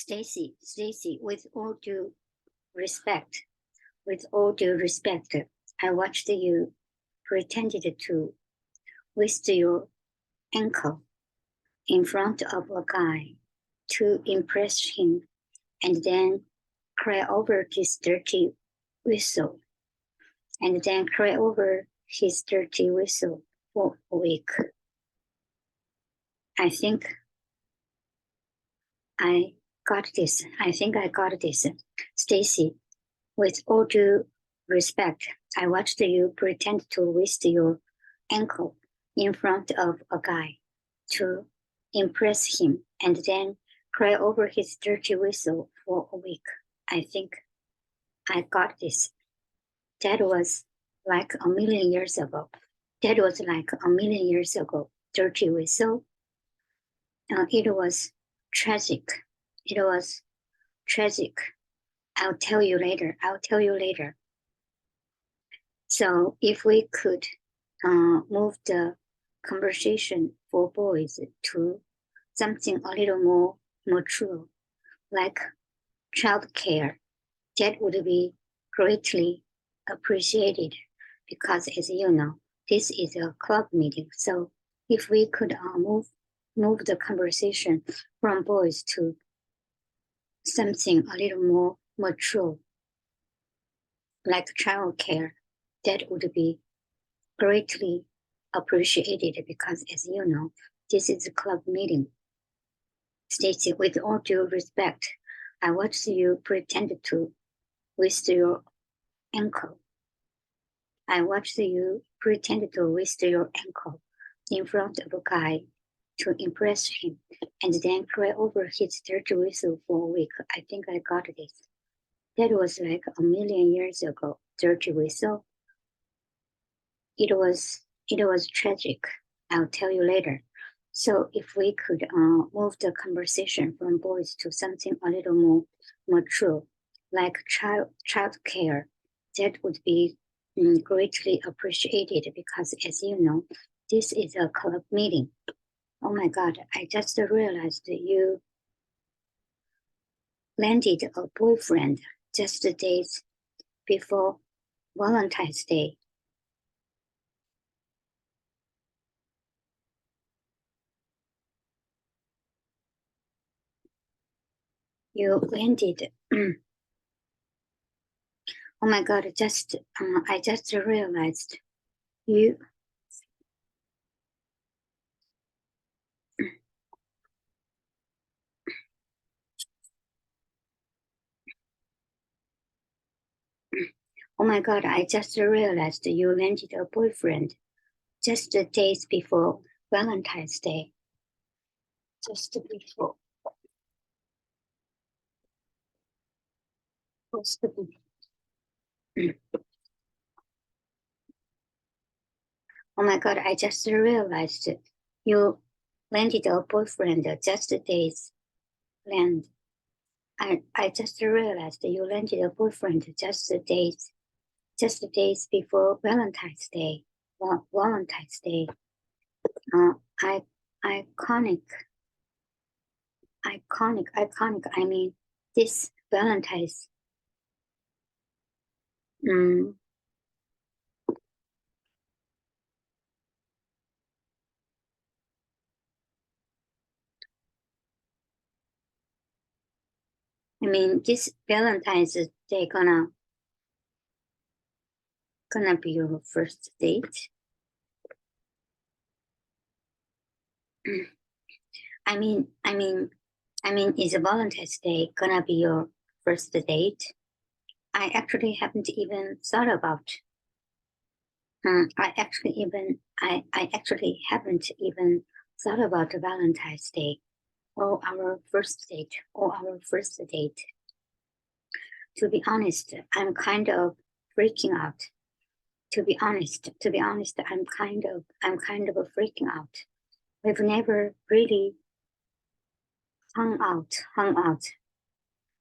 Stacy, with all due respect, I watched you pretended to twist your ankle in front of a guy to impress him and then cry over his dirty whistle for a week. I think I got this. Stacy, with all due respect, I watched you pretend to twist your ankle in front of a guy to impress him and then cry over his dirty whistle for a week. I think I got this. That was like a million years ago. Dirty whistle. It was tragic. I'll tell you later. So if we could move the conversation for boys to something a little more mature, like childcare, that would be greatly appreciated because, as you know, this is a club meeting. So if we could move the conversation from boys to something a little more mature, like childcare, that would be greatly appreciated because, as you know, this is a club meeting. Stacy, with all due respect, I watched you pretend to twist your ankle. In front of a guy to impress him and then cry over his dirty whistle for a week. I think I got this. That was like a million years ago. Dirty whistle. It was tragic. I'll tell you later. So if we could move the conversation from boys to something a little more mature, like childcare, that would be greatly appreciated because, as you know, this is a club meeting. Oh my God, I just realized you landed a boyfriend just days before Valentine's Day. You landed. Oh my God, I just realized you. Oh my God, I just realized you landed a boyfriend just days before Valentine's Day. Just before. Oh my God, I just realized you landed a boyfriend just days land. I just realized you landed a boyfriend just days before Valentine's Day. Valentine's Day. Iconic. I mean, this Valentine's. I mean, this Valentine's Day gonna be your first date. I mean, is Valentine's Day gonna be your first date? I actually haven't even thought about. I actually haven't even thought about Valentine's Day or our first date. To be honest, I'm kind of freaking out. To be honest, I'm kind of freaking out. We've never really hung out.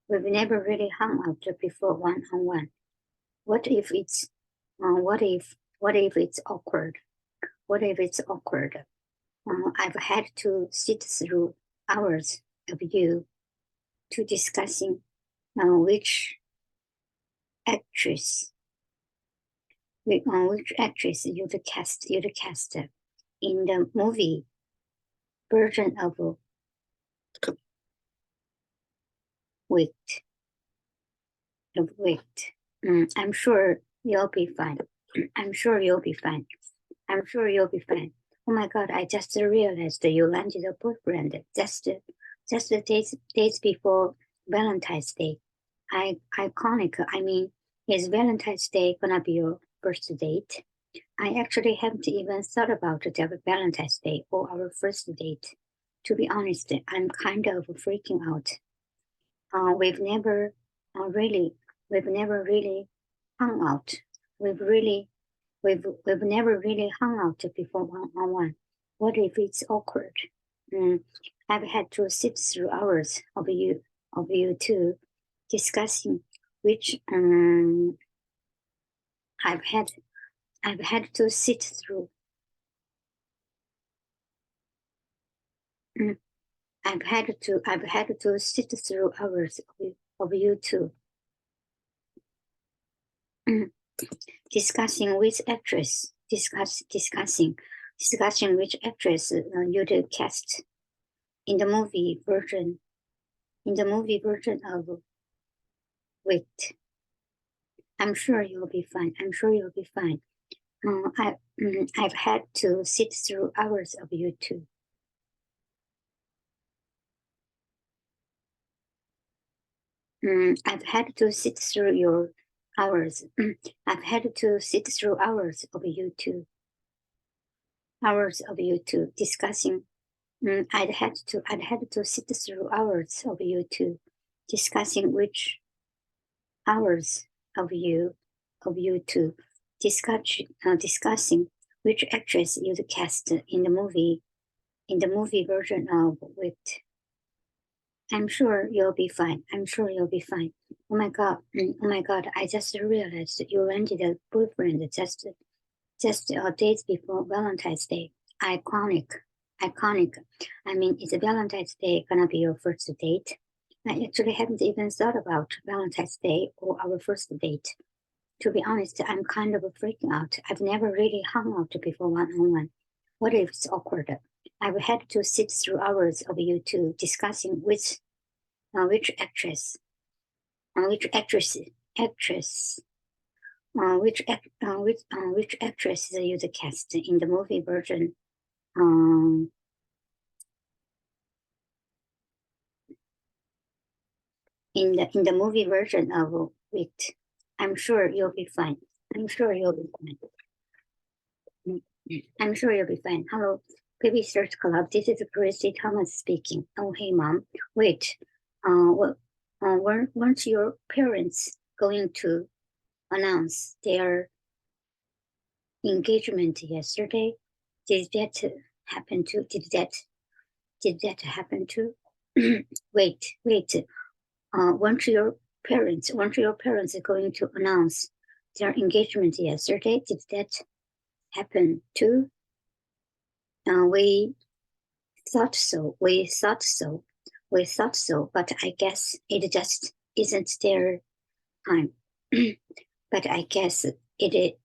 We've never really hung out before one-on-one. What if it's awkward? I've had to sit through hours of you to discussing which actress you'd cast in the movie version of Wait. I'm sure you'll be fine. I'm sure you'll be fine. I'm sure you'll be fine. Oh my God, I just realized that you landed a boyfriend just the days before Valentine's Day. Iconic. I mean, is Valentine's Day gonna be your first date? I actually haven't even thought about the Valentine's Day or our first date. To be honest, I'm kind of freaking out. We've never really hung out. We've never really hung out before one-on-one. What if it's awkward? I've had to sit through hours of you two discussing which I've had to sit through. I've had to sit through hours of you two discussing which actress which actress you'd cast in the movie version of Wait. I'm sure you'll be fine. I've had to sit through hours of you two. I've had to sit through your hours. I've had to sit through hours of you two discussing. I'd had to sit through hours of you two discussing which hours of you two discussing which actress you'd cast in the movie version of Wait. I'm sure you'll be fine. Oh my God, I just realized you landed a boyfriend just days before Valentine's Day. Iconic. I mean, is Valentine's Day gonna be your first date? I actually haven't even thought about Valentine's Day or our first date. To be honest, I'm kind of freaking out. I've never really hung out before one-on-one. What if it's awkward? I've had to sit through hours of you two discussing which actress you'd cast in the movie version. In the movie version of Wait. I'm sure you'll be fine. Hello, Baby Search Club. This is Christy Thomas speaking. Oh, hey, Mom. Wait. Weren't your parents going to announce their engagement yesterday? Did that happen too? Wait. Weren't your parents going to announce their engagement yesterday? Did that happen too? We thought so, but I guess it just isn't their time. But I guess it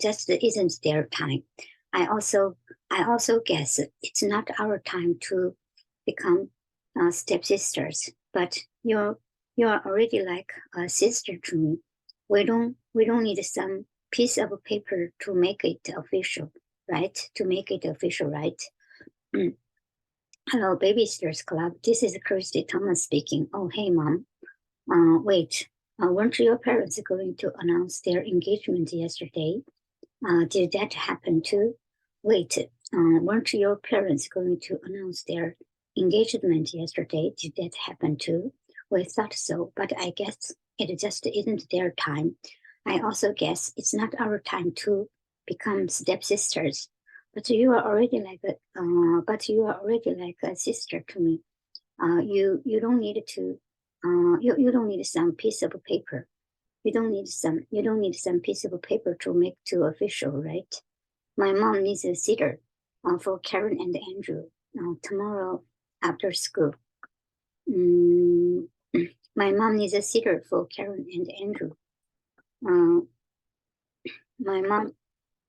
just isn't their time. I also guess it's not our time to become stepsisters. But you're already like a sister to me. We don't need some piece of paper to make it official, right? Hello, Babysitters Club. This is Kirsty Thomas speaking. Oh, hey, Mom. Wait. Weren't your parents going to announce their engagement yesterday? Did that happen too? Wait. Weren't your parents going to announce their engagement yesterday? Did that happen too? We thought so, but I guess it just isn't their time. I also guess it's not our time to become stepsisters. But you are already like a sister to me. You don't need to. You don't need some piece of paper. You don't need some piece of paper to make too official, right? My mom needs a sitter for Karen and Andrew tomorrow after school. My mom needs a sitter for Karen and Andrew. My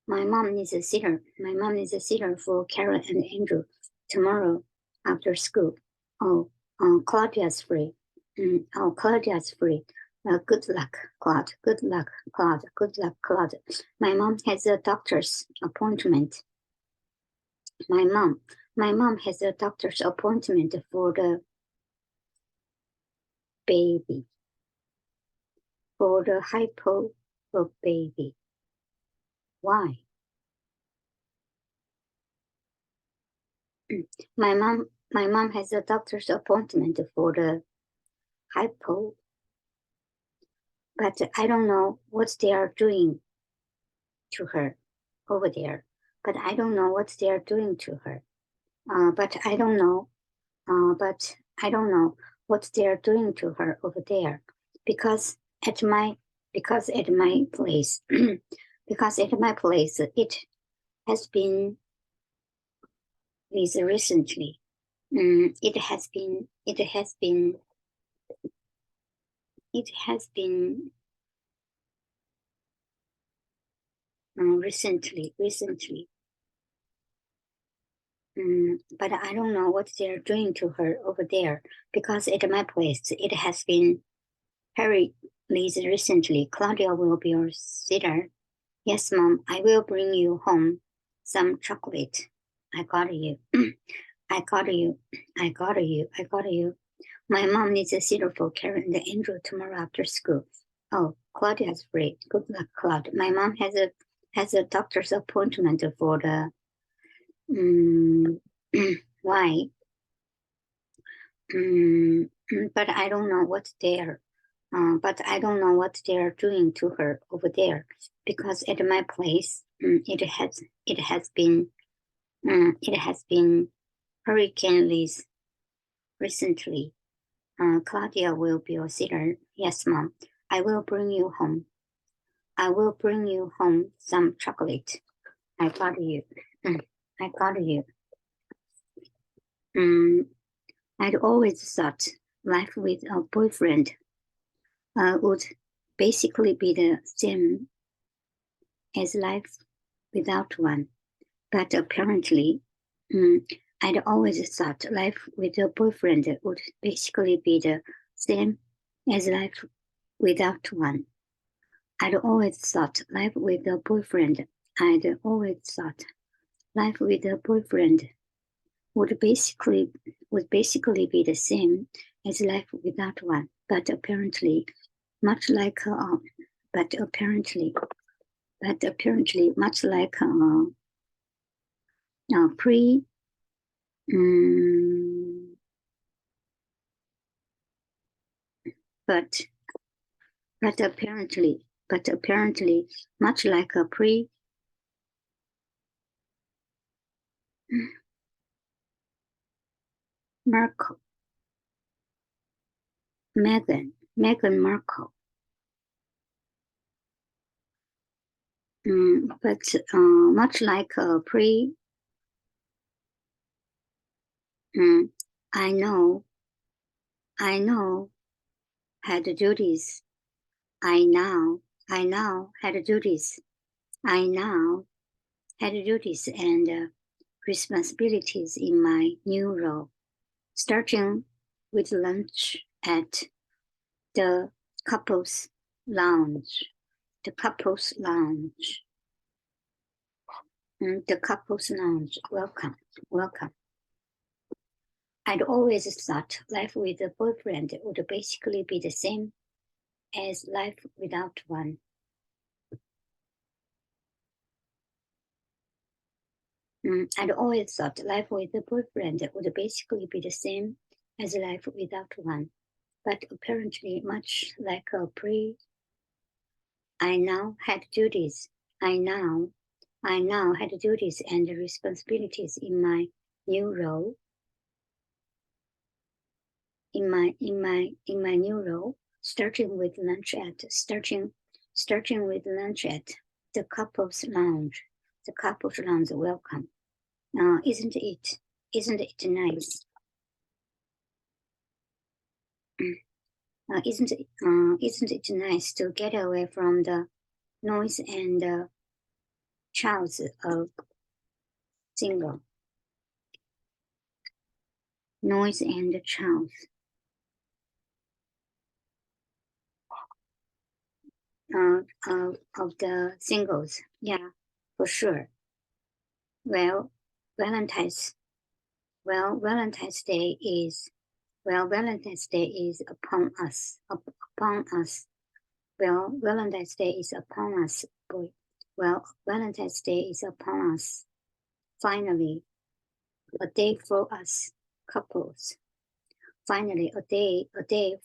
mom needs a sitter. My mom needs a sitter for Karen and Andrew tomorrow after school. Oh, Claudia's free. Claudia's free. Good luck, Claude. Good luck, Claude. Good luck, Claude. My mom has a doctor's appointment. My mom has a doctor's appointment for the baby. For the hypo for baby. Why? My mom has a doctor's appointment for the hypo, but I don't know what they are doing to her over there. But I don't know what they are doing to her. But I don't know what they are doing to her over there, because at my place because at my place it has been recently. It has been recently. But I don't know what they're doing to her over there, because at my place it has been very recently. Claudia will be your sitter. Yes, Mom, I will bring you home some chocolate. I got you. I got you. My mom needs a sitter for Karen and Andrew tomorrow after school. Oh, Claudia's free. Good luck, Claude. My mom has a doctor's appointment for the why? But I don't know what they're doing to her over there, because at my place it has been Hurricane Liz recently. Claudia will be your sitter. Yes, Mom. I will bring you home some chocolate. I got you. I got you. I'd always thought life with a boyfriend would basically be the same as life without one. But apparently, I'd always thought life with a boyfriend would basically be the same as life without one. I'd always thought life with a boyfriend would basically be the same as life without one. But apparently, much like pre but apparently much like a pre Markle, Meghan Markle. But much like a pre I know had duties. I now had duties. I now had duties and responsibilities in my new role, starting with lunch at the couples lounge. The couples lounge. Welcome. I'd always thought life with a boyfriend would basically be the same as life without one. I'd always thought life with a boyfriend would basically be the same as life without one. But apparently, much like a pre, I now had duties. I now had duties and responsibilities in my new role. In my new role, starting with lunch at the couples lounge. The couples lounge. Welcome. Isn't it nice? isn't it nice to get away from the noise and shouts of single? Noise and shouts of the singles. Yeah, for sure. Well, Valentine's Valentine's Day is upon us. Upon us. Well, Valentine's Day is upon us, boy. Well, Valentine's Day is upon us. Finally, a day for us couples. Finally, a day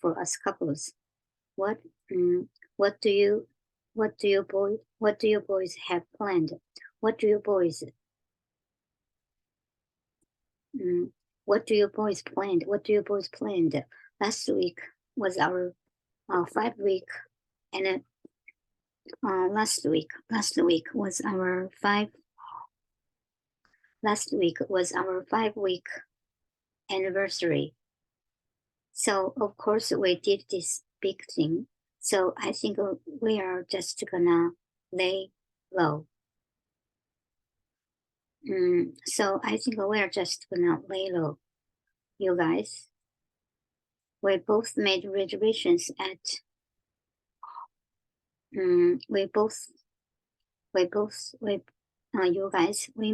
for us couples. What what do you boys have planned? What do you boys what do you boys planned? What do you boys planned? Last week was our 5 week, and last week was our 5 week anniversary. So of course we did this big thing. So I think we are just gonna lay low. So I think we are just gonna lay low. You guys, we both made reservations at. You guys, we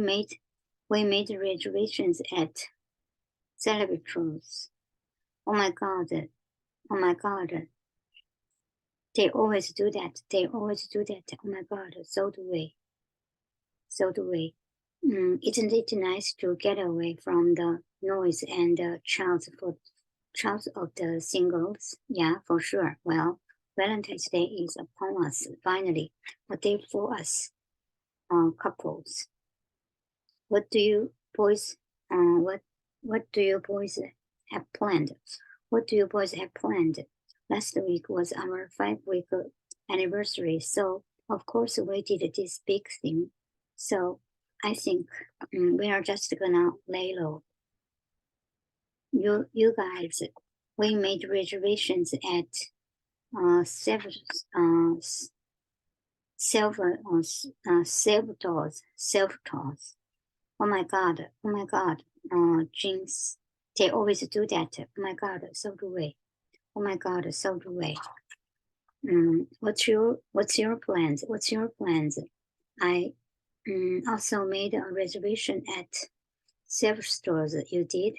made reservations at Celebrities. Oh my god. They always do that. Oh my god, so do we. Isn't it nice to get away from the noise and the shouts of the singles? Yeah, for sure. Well, Valentine's Day is upon us, finally. A day for us, couples. What do you boys have planned? What do you boys have planned? Last week was our 5 week anniversary, so of course we did this big thing. So I think we are just gonna lay low. You guys, we made reservations at several self-tours. Oh my god, Jinx, they always do that. Oh my god, so do we. Oh my god, so do we. What's your plans? I also made a reservation at several stores. You did.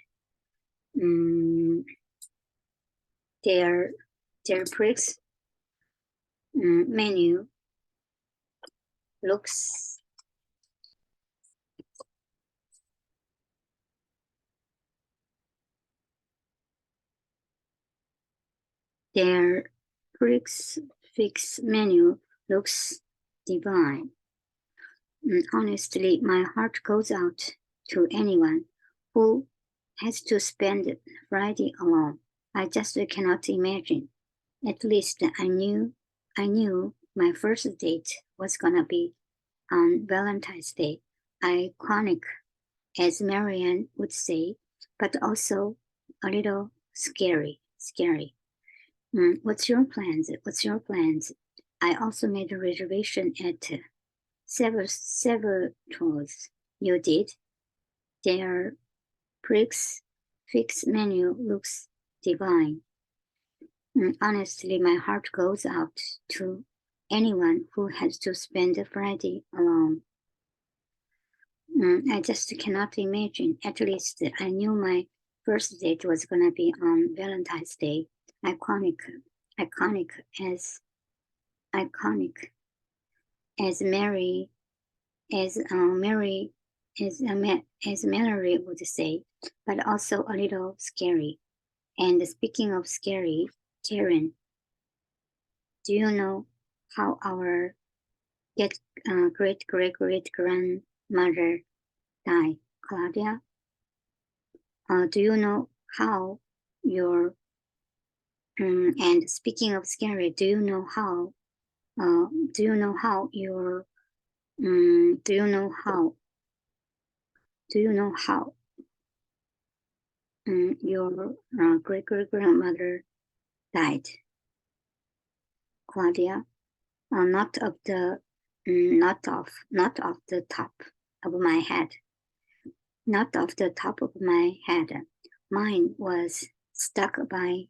Their pricks menu looks fix menu looks divine. Honestly, my heart goes out to anyone who has to spend Friday alone. I just cannot imagine. At least I knew my first date was gonna be on Valentine's Day. Iconic, as Marianne would say, but also a little scary. What's your plans? I also made a reservation at several tours. You did? Their fixed menu looks divine. Honestly, my heart goes out to anyone who has to spend a Friday alone. I just cannot imagine. At least I knew my first date was gonna be on Valentine's Day. Iconic as Mary Mallory would say, but also a little scary. And speaking of scary, Karen, do you know how our great grandmother died, Claudia? Do you know how your and speaking of scary, do you know how your your great grandmother died. Claudia, not off the top of my head. Not off the top of my head. Mine was struck by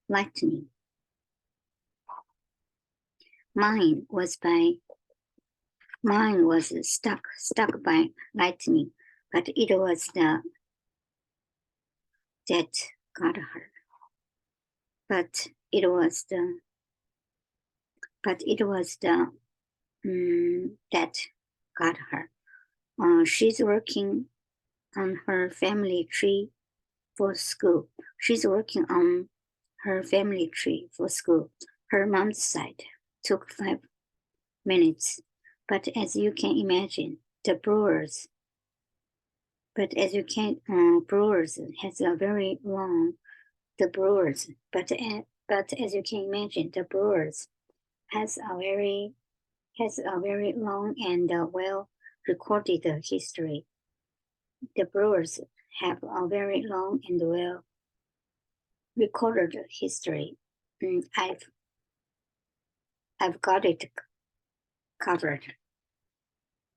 lightning. Mine was struck by lightning, but it was the that got her. But it was the that got her. She's working on her family tree for school. She's working on her family tree for school. Her mom's side took 5 minutes, but as you can imagine, Brewers has a very long. But as you can imagine, the Brewers has a very long and well recorded history. The Brewers have a very long and well recorded history. I've got it covered.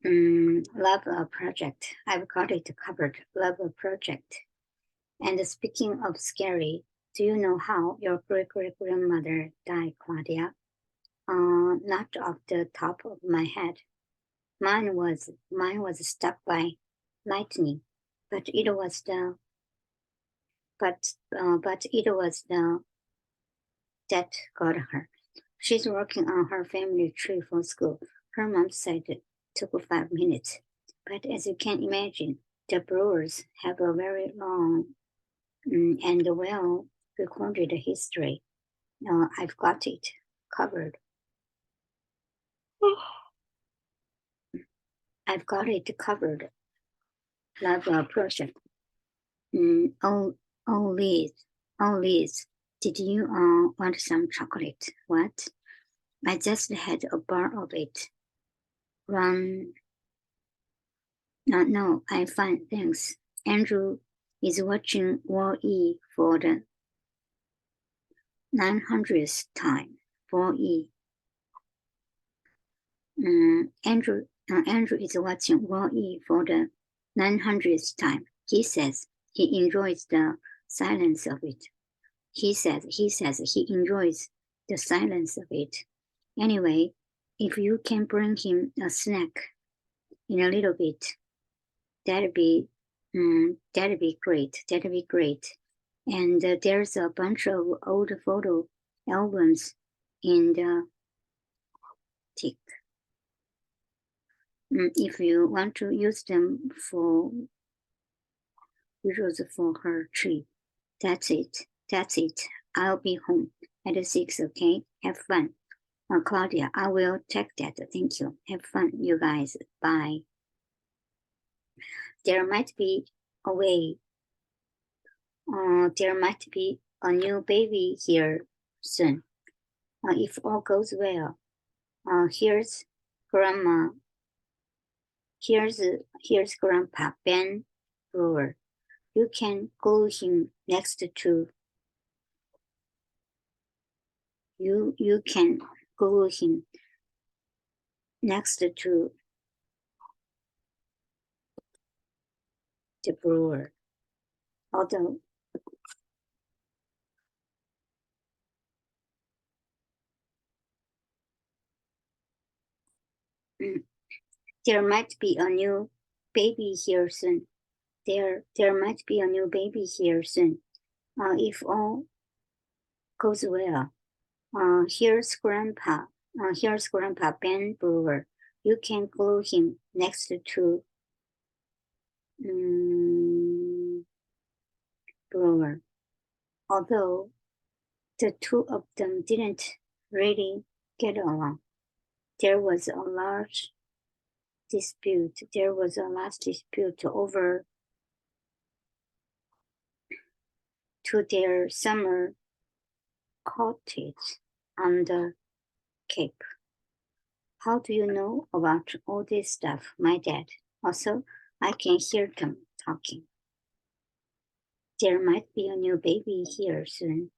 Love project. I've got it covered. Love project. And speaking of scary, do you know how your great-great-grandmother died, Claudia? Not off the top of my head. Mine was struck by lightning, but it was the that got her. She's working on her family tree for school. Her mom said it took 5 minutes, but as you can imagine, the Brewers have a very long and well recorded history. I've got it covered. I've got it covered. Love project. Liz, did you want some chocolate? What? I just had a bar of it. No, I'm fine, thanks. Andrew is watching Wall-E for the 900th time. Wall-E. Andrew is watching Wall-E for the 900th time. He says he enjoys the silence of it. He says he enjoys the silence of it. Anyway, if you can bring him a snack in a little bit, that'd be great. That'd be great. And there's a bunch of old photo albums in the tick. If you want to use them for visuals for her tree, that's it. I'll be home at 6, okay? Have fun. Claudia, I will check that. Thank you. Have fun, you guys. Bye. There might be a way. There might be a new baby here soon. If all goes well. Here's Grandma. Here's Grandpa Ben Brewer. You can glue him next to. You can glue him next to the brewer. Although there might be a new baby here soon. There might be a new baby here soon. If all goes well. Here's Grandpa Ben Brewer. You can glue him next to Brewer. Although the two of them didn't really get along. There was a large dispute over to their summer cottage on the Cape. How do you know about all this stuff, my dad? Also, I can hear them talking. There might be a new baby here soon.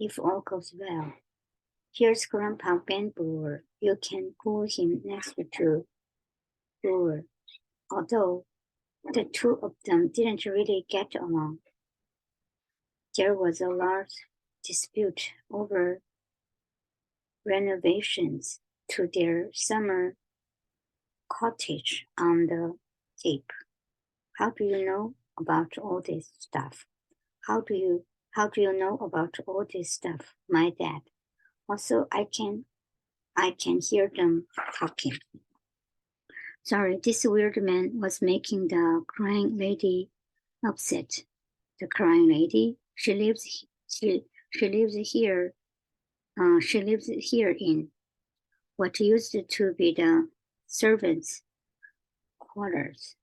if all goes well. Here's Grandpa Ben Brewer. You can call him next to Brewer, although the two of them didn't really get along. There was a large dispute over renovations to their summer cottage on the Cape. How do you know about all this stuff? How do you know about all this stuff, my dad? Also, I can hear them talking. Sorry, this weird man was making the crying lady upset. The crying lady, she lives here. She lives here in what used to be the servants' quarters.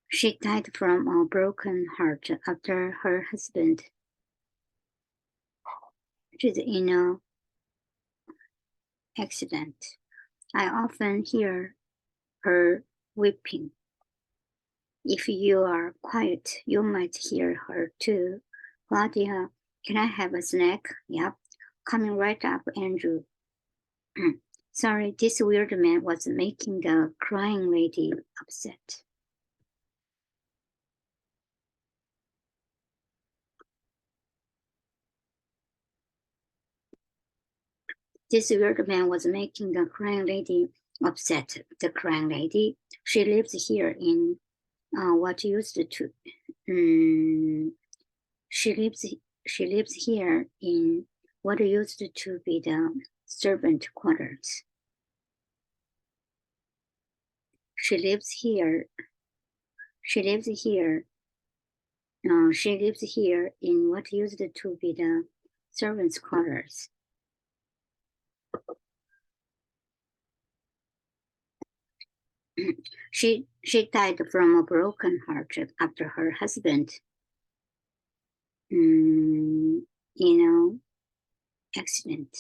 She died from a broken heart after her husband died in an accident. I often hear her weeping. If you are quiet, you might hear her too. Claudia, can I have a snack? Yep. Coming right up, Andrew. Sorry, this weird man was making the crying lady upset. This weird man was making the crying lady upset. The crying lady, she lives here in what used to. She lives here in what used to be the servant quarters. She lives here in what used to be the servants' quarters. She died from a broken heart after her husband, accident.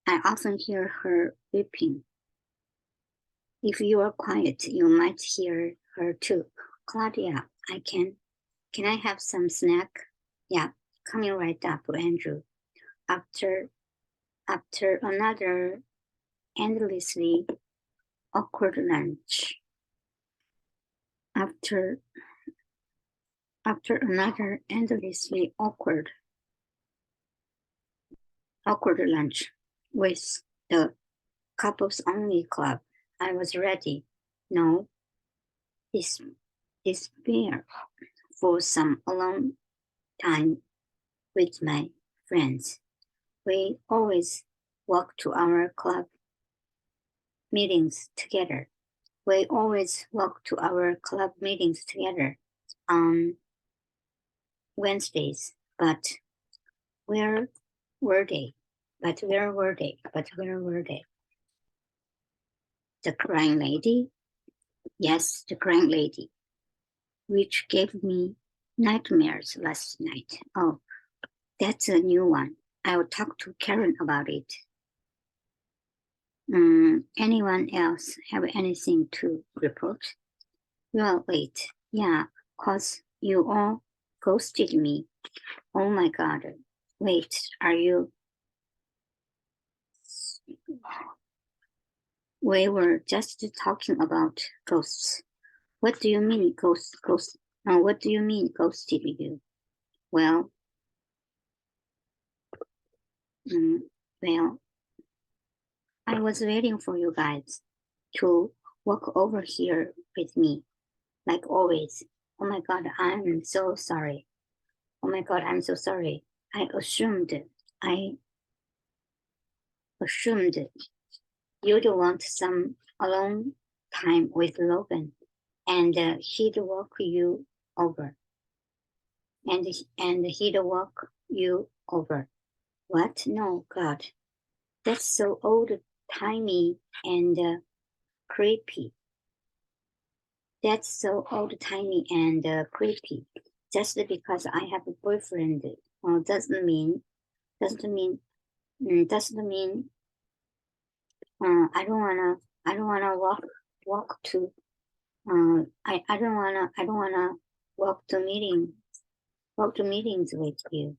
I often hear her weeping. If you are quiet, you might hear her too. Claudia, can I have some snack? Yeah, coming right up, Andrew. After another endlessly awkward lunch. After another endlessly awkward lunch with the couples only club, I was ready. No, despair for some alone time with my friends. We always walk to our club meetings together. On Wednesdays, but where were they? The crying lady? Yes, the crying lady, which gave me nightmares last night. Oh, that's a new one. I'll talk to Karen about it. Anyone else have anything to report? Well, wait. Yeah, 'cause you all ghosted me. Oh my God. Wait, are you? We were just talking about ghosts. What do you mean, ghost? What do you mean, ghosted you? Well, I was waiting for you guys to walk over here with me, like always. Oh my God, I'm so sorry. I assumed you'd want some alone time with Logan, and he'd walk you over. What? No, God, that's so old-timey and creepy. Just because I have a boyfriend doesn't mean I don't wanna walk to I don't wanna walk to meeting walk to meetings with you.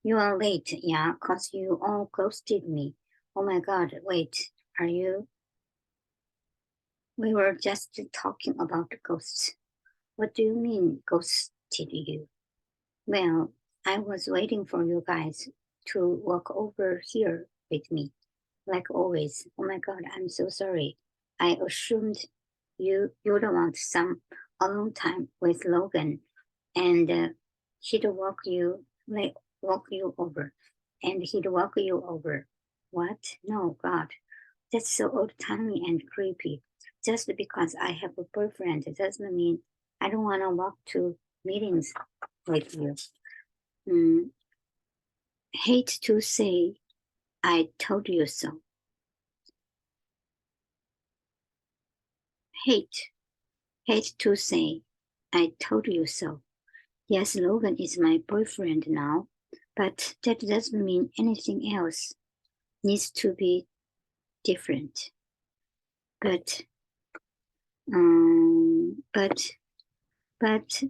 You are late, yeah, 'cause you all ghosted me. Oh my god, wait, are you? We were just talking about ghosts. What do you mean, ghosted you? Well, I was waiting for you guys to walk over here with me, like always. Oh my god, I'm so sorry. I assumed you'd want some alone time with Logan, and he'd walk you over, and he'd walk you over. What? No, God, that's so old-timey and creepy. Just because I have a boyfriend doesn't mean I don't want to walk to meetings with you. Mm, hate to say I told you so. Hate to say I told you so. Yes, Logan is my boyfriend now, but that doesn't mean anything else needs to be different. But but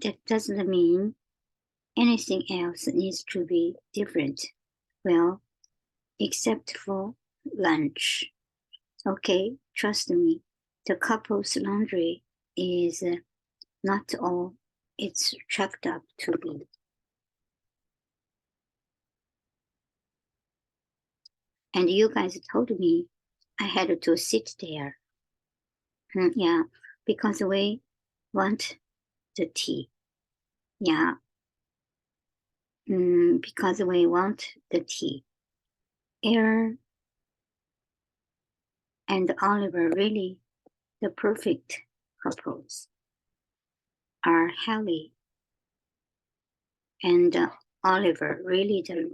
that doesn't mean anything else needs to be different. Well, except for lunch. Okay, trust me, the couple's laundry is not all it's chalked up to be. And you guys told me I had to sit there. Yeah, because we want the tea. Yeah, because we want the tea. Air and Oliver really the perfect couples are Hallie and Oliver really the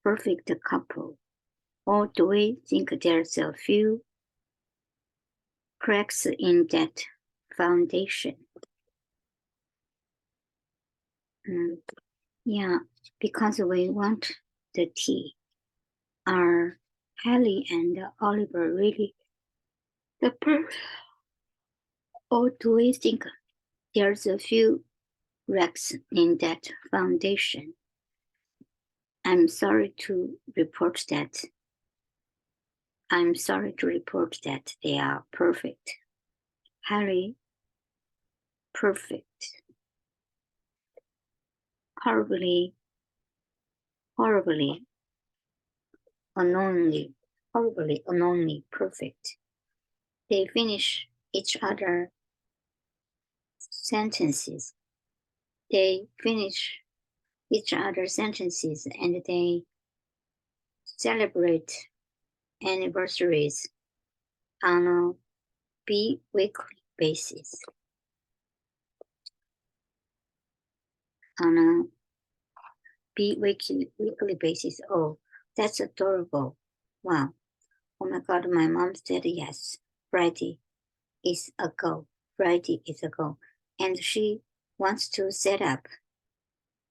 perfect couple. Or do we think there's a few cracks in that foundation? Yeah, because we want the tea. Are Hallie and Oliver really the perfect? Or do we think there's a few cracks in that foundation? I'm sorry to report that. I'm sorry to report that they are perfect. Harry, perfect. Horribly, unknowingly, perfect. They finish each other sentences. They finish each other sentences and they celebrate anniversaries on a bi-weekly basis. On a bi-weekly basis. Oh, that's adorable. Wow. Oh my God, my mom said yes. Friday is a go. Friday is a go. And she wants to set up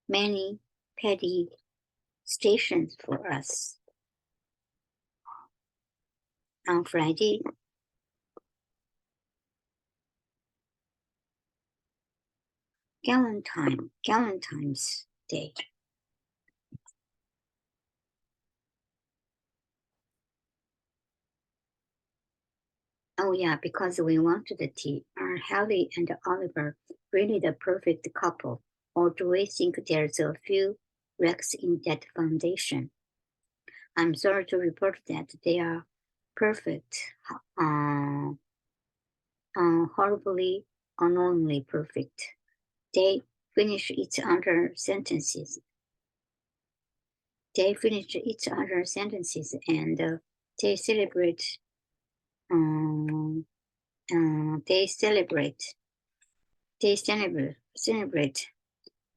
many petty stations for us. On Friday, Galentine's Day. Oh yeah, because we wanted the tea. Are Hallie and Oliver really the perfect couple? Or do we think there's a few wrecks in that foundation? I'm sorry to report that they are perfect, horribly, unknowingly perfect. They finish each other sentences. They finish each other sentences and they celebrate. They celebrate. They celebrate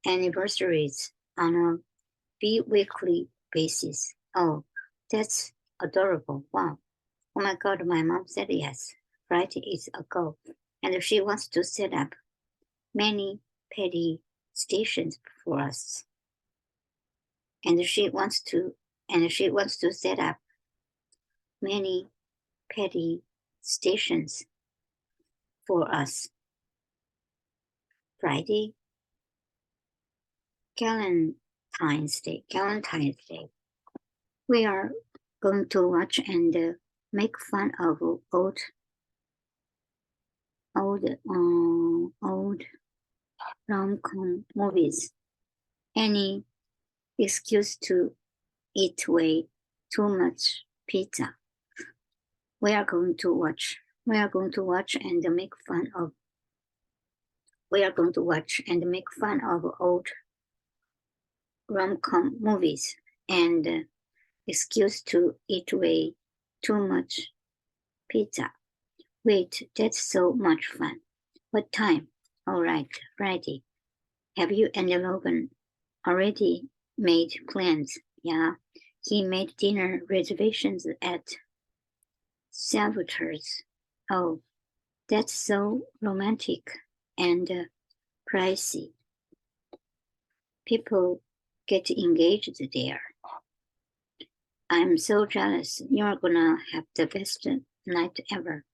anniversaries on a bi-weekly basis. Oh, that's adorable. Wow. Oh my God, my mom said yes. Friday is a go. And she wants to set up many petty stations for us. And she wants to set up many petty stations for us. Friday, Valentine's Day. We are going to watch and make fun of old rom-com movies. Any excuse to eat way too much pizza. We are going to watch and make fun of. We are going to watch and make fun of old rom-com movies and excuse to eat way too much pizza. Wait, that's so much fun. What time? All right, Friday. Have you and Logan already made plans? Yeah, he made dinner reservations at Salvatore's. Oh, that's so romantic and pricey. People get engaged there. I'm so jealous. You're gonna have the best night ever.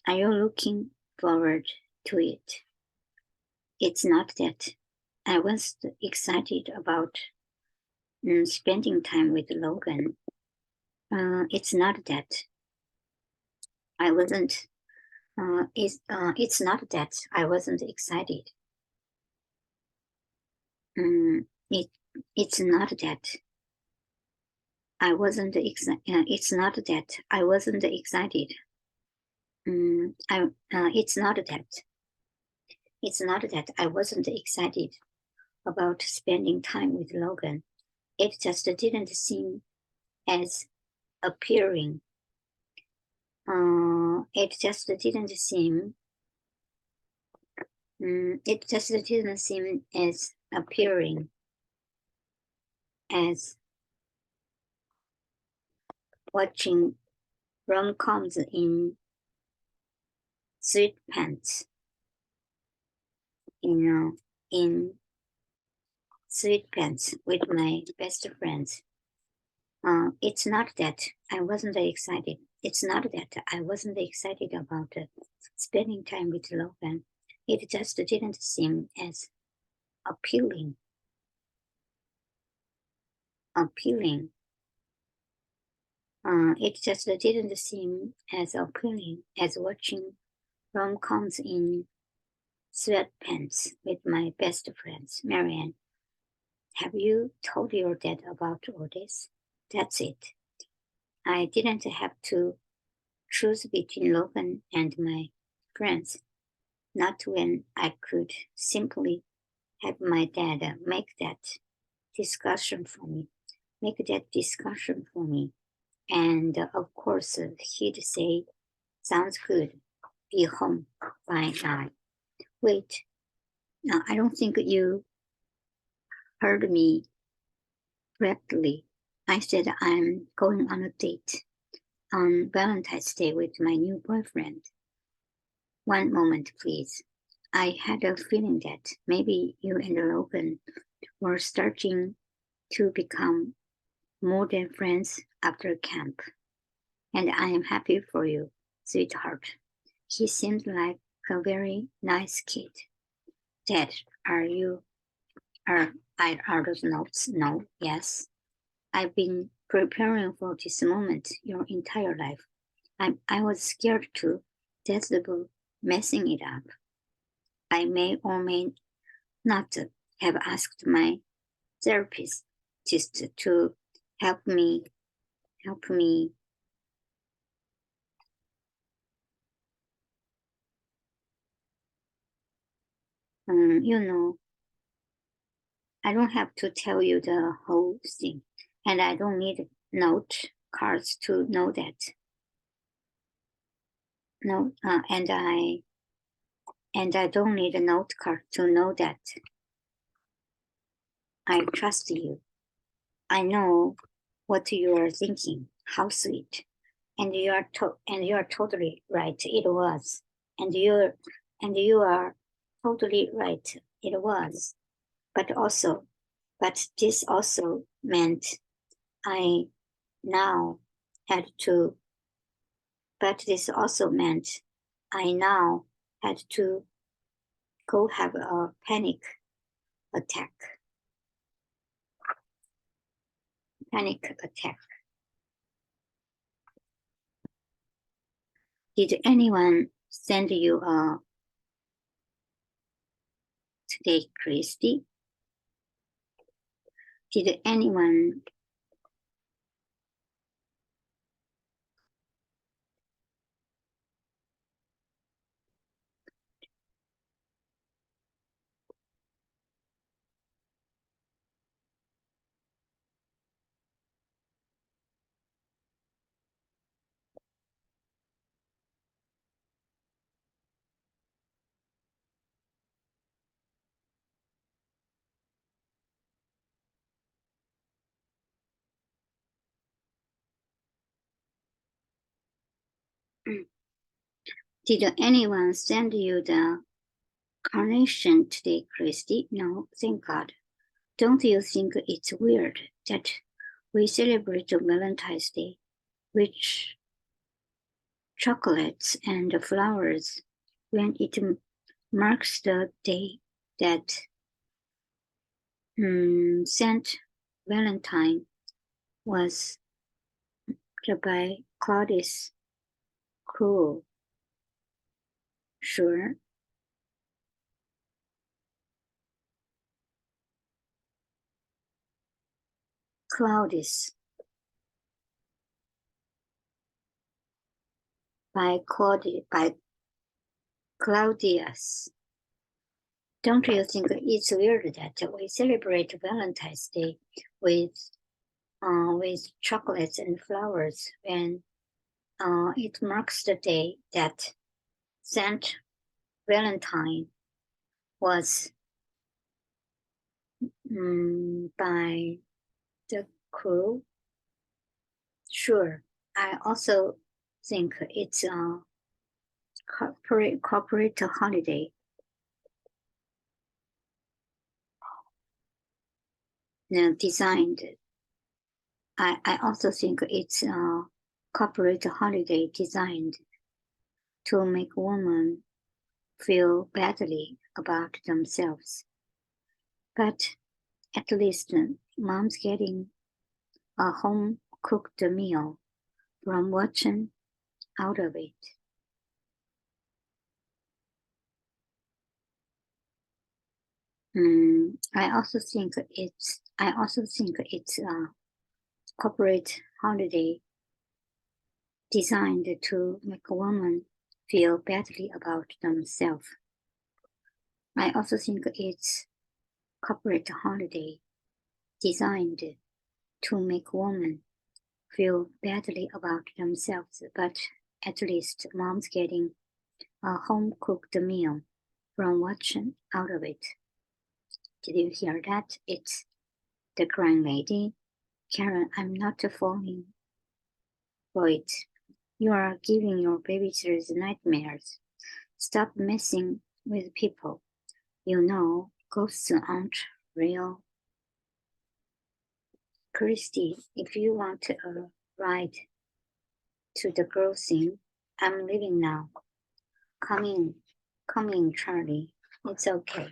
Are you looking forward to it? It's not that. I was excited about spending time with Logan. It's not that. I wasn't. It's not that I wasn't excited. It's not that. I wasn't excited. It's not that I wasn't excited. It's not that. It's not that I wasn't excited about spending time with Logan. It just didn't seem as appealing. It just didn't seem as appealing as watching rom-coms in sweatpants. In sweatpants with my best friends. It's not that I wasn't excited. It's not that I wasn't excited about spending time with Logan. It just didn't seem as appealing. It just didn't seem as appealing as watching rom-coms in sweatpants with my best friends. Marianne, have you told your dad about all this? That's it. I didn't have to choose between Logan and my friends. Not when I could simply have my dad make that discussion for me. And of course, he'd say, sounds good. Be home by 9. Wait, I don't think you heard me correctly. I said I'm going on a date on Valentine's Day with my new boyfriend. One moment, please. I had a feeling that maybe you and Logan were starting to become more than friends after camp. And I am happy for you, sweetheart. He seemed like a very nice kid. Dad, are those notes? No, yes. I've been preparing for this moment your entire life. I was scared to death of messing it up. I may or may not have asked my therapist just to help me. I don't have to tell you the whole thing, and I don't need note cards to know that. No, and I don't need a note card to know that. I trust you. I know what you are thinking. How sweet. And you are totally right. It was. And you are totally right. It was. But this also meant I now had to had to go have a panic attack. Did anyone send you a today, Christy? Did anyone did anyone send you the carnation today, Christy? No, thank God. Don't you think it's weird that we celebrate Valentine's Day with chocolates and flowers when it marks the day that Saint Valentine was by Claudius Cruel? Sure. Claudius by Claudius. Don't you think it's weird that we celebrate Valentine's Day with chocolates and flowers when it marks the day that Saint Valentine was by the crew? Sure. I also think it's a corporate holiday. Designed. I also think it's a corporate holiday designed to make women feel badly about themselves. But at least mom's getting a home-cooked meal from watching out of it. I also think it's a corporate holiday designed to make a woman feel badly about themselves. I also think it's corporate holiday designed to make women feel badly about themselves, but at least mom's getting a home-cooked meal from watching out of it. Did you hear that? It's the crying lady. Karen, I'm not falling for it. You are giving your babysitters nightmares. Stop messing with people. You know, ghosts aren't real. Christy, if you want a ride to the crossing, I'm leaving now. Come in, Charlie. It's okay.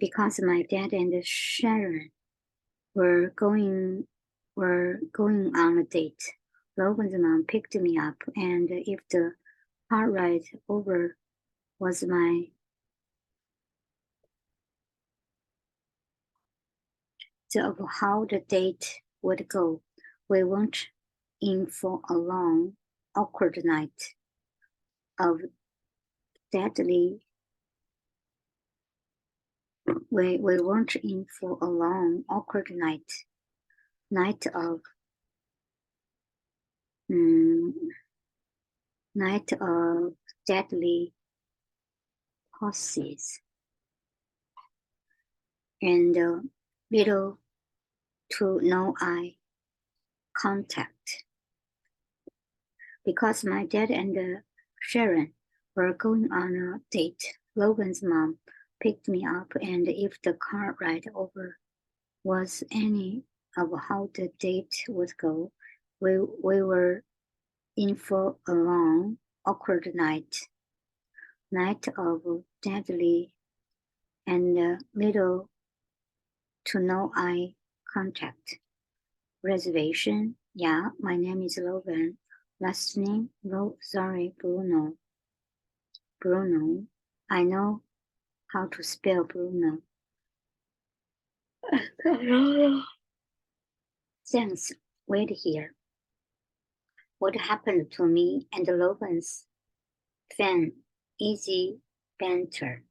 Because my dad and Sharon were going on a date. Logan's mom picked me up, and if the car ride over was my of how the date would go, we went in for a long, awkward night of deadly. We weren't in for a long, awkward night of deadly horses, and little to no eye contact. Because my dad and Sharon were going on a date, Logan's mom picked me up, and if the car ride over was any of how the date would go, we were in for a long, awkward night of deadly and little to no eye contact. Reservation? Yeah, my name is Logan. Last name? Sorry, Bruno. Bruno. I know how to spell Bruno. Thanks. Wait here. What happened to me and Logan's fan? Easy banter.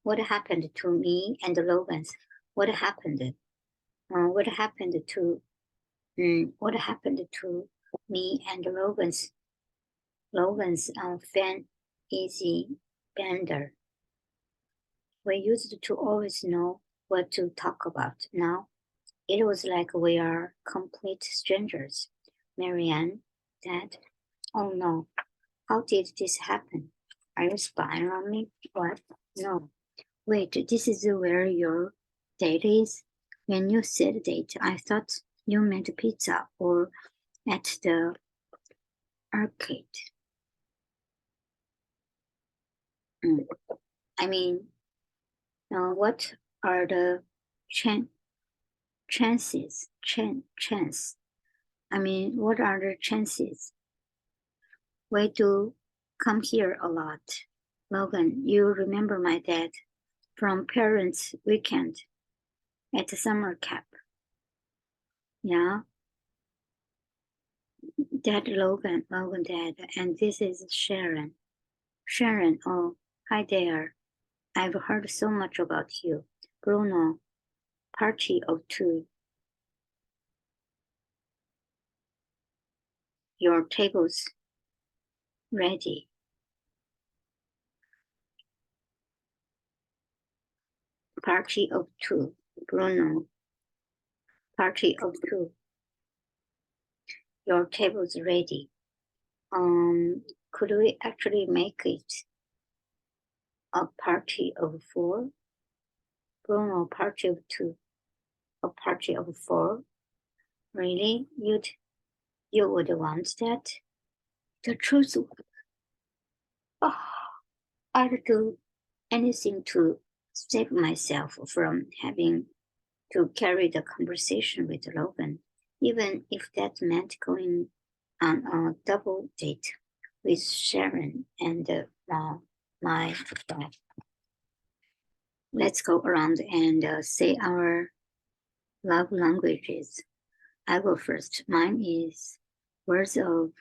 What happened to me and Logan's? What happened? What happened to me and Logan's fan easy bender? We used to always know what to talk about. Now it was like we are complete strangers. Marianne, Dad, oh no, how did this happen? Are you spying on me? What? No. Wait, this is where your date is? When you said date, I thought you meant pizza or at the arcade. I mean, what are the chances? I mean, what are the chances? We do come here a lot. Logan, you remember my dad from parents' weekend at the summer camp. Yeah. Dad Logan, Dad, and this is Sharon. Sharon, oh, hi there. I've heard so much about you. Bruno, party of two. Your table's ready. Party of two. Bruno, party of two. Your table's ready. Could we actually make it a party of four? Bruno, party of two. A party of four? Really? You would want that? The truth. Oh, I'd do anything to save myself from having to carry the conversation with Logan, even if that meant going on a double date with Sharon and my dad. Let's go around and say our love languages. I go first. Mine is words of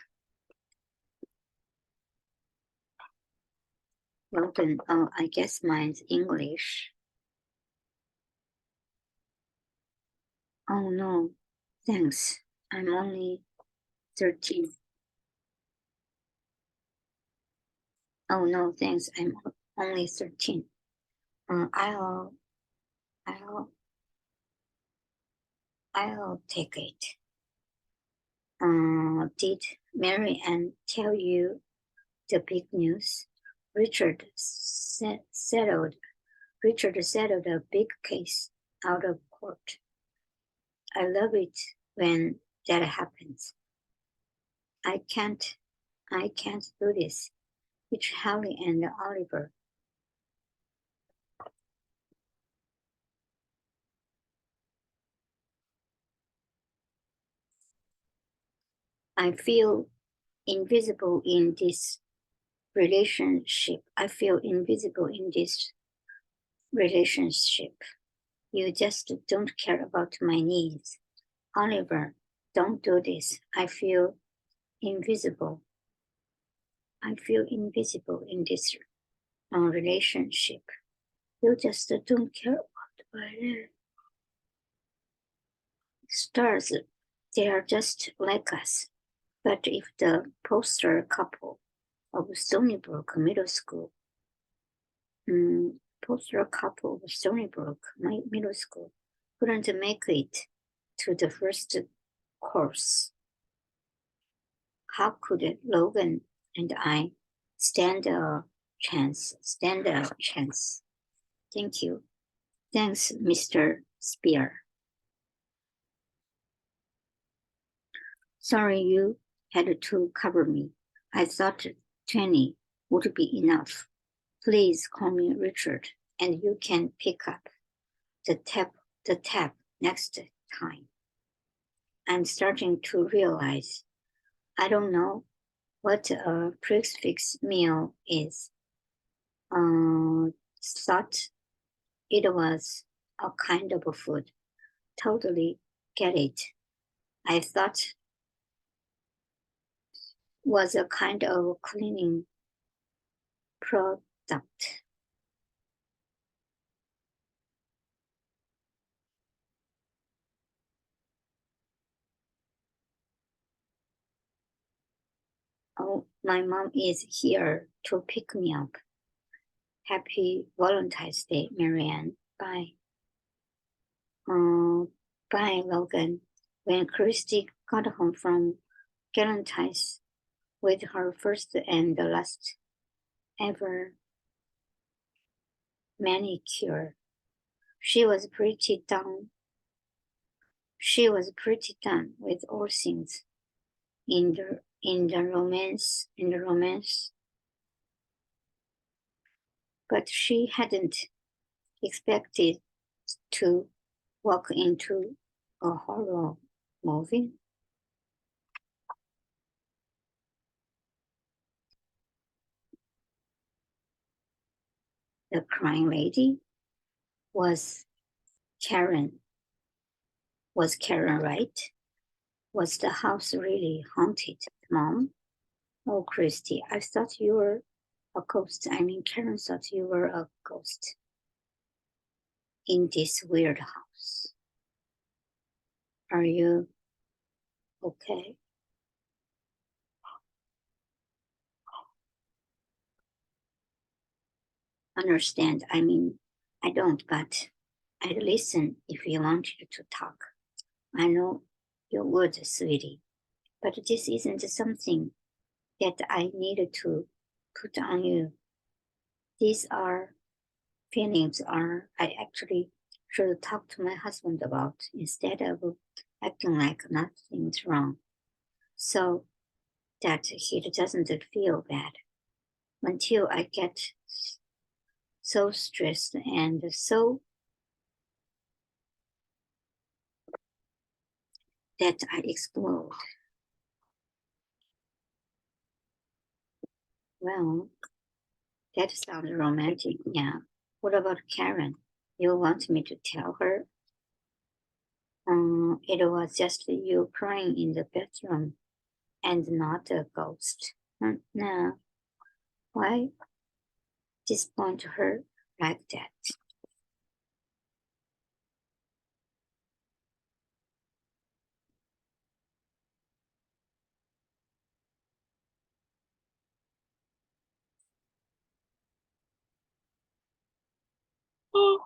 Logan. Oh, I guess mine's English. Oh no, thanks. I'm only 13. Oh no, thanks. I'm only 13. I'll take it. Did Marianne tell you the big news? Richard settled a big case out of court. I love it when that happens. I can't do this. It's Holly and Oliver. I feel invisible in this relationship. You just don't care about my needs. Oliver, don't do this. I feel invisible. In this relationship. You just don't care about my stars. They are just like us. But if the poster couple of Stony Brook Middle School couldn't make it to the first course, how could Logan and I stand a chance? Thank you. Thanks, Mr. Spear. Sorry you had to cover me. I thought 20 would be enough. Please call me Richard, and you can pick up the tab next time. I'm starting to realize I don't know what a prix meal is. Thought it was a kind of food. Totally get it. I thought was a kind of cleaning product. Oh, my mom is here to pick me up. Happy Valentine's Day, Marianne. Bye. Bye, Logan. When Christy got home from Valentine's with her first and last ever manicure, she was pretty done. She was pretty done with all things in the romance, but she hadn't expected to walk into a horror movie. The crying lady was Karen. Was Karen right? Was the house really haunted, Mom? Oh, Christy, I thought you were a ghost. I mean, Karen thought you were a ghost in this weird house. Are you okay? Understand? I mean, I don't, but I'd listen if you wanted to talk. I know you would, sweetie, but this isn't something that I needed to put on you. These are feelings are I actually should talk to my husband about instead of acting like nothing's wrong so that he doesn't feel bad until I get so stressed and so that I explode. Well, that sounds romantic, yeah. What about Karen? You want me to tell her? It was just you crying in the bathroom and not a ghost. No, why disappoint her like that? Oh,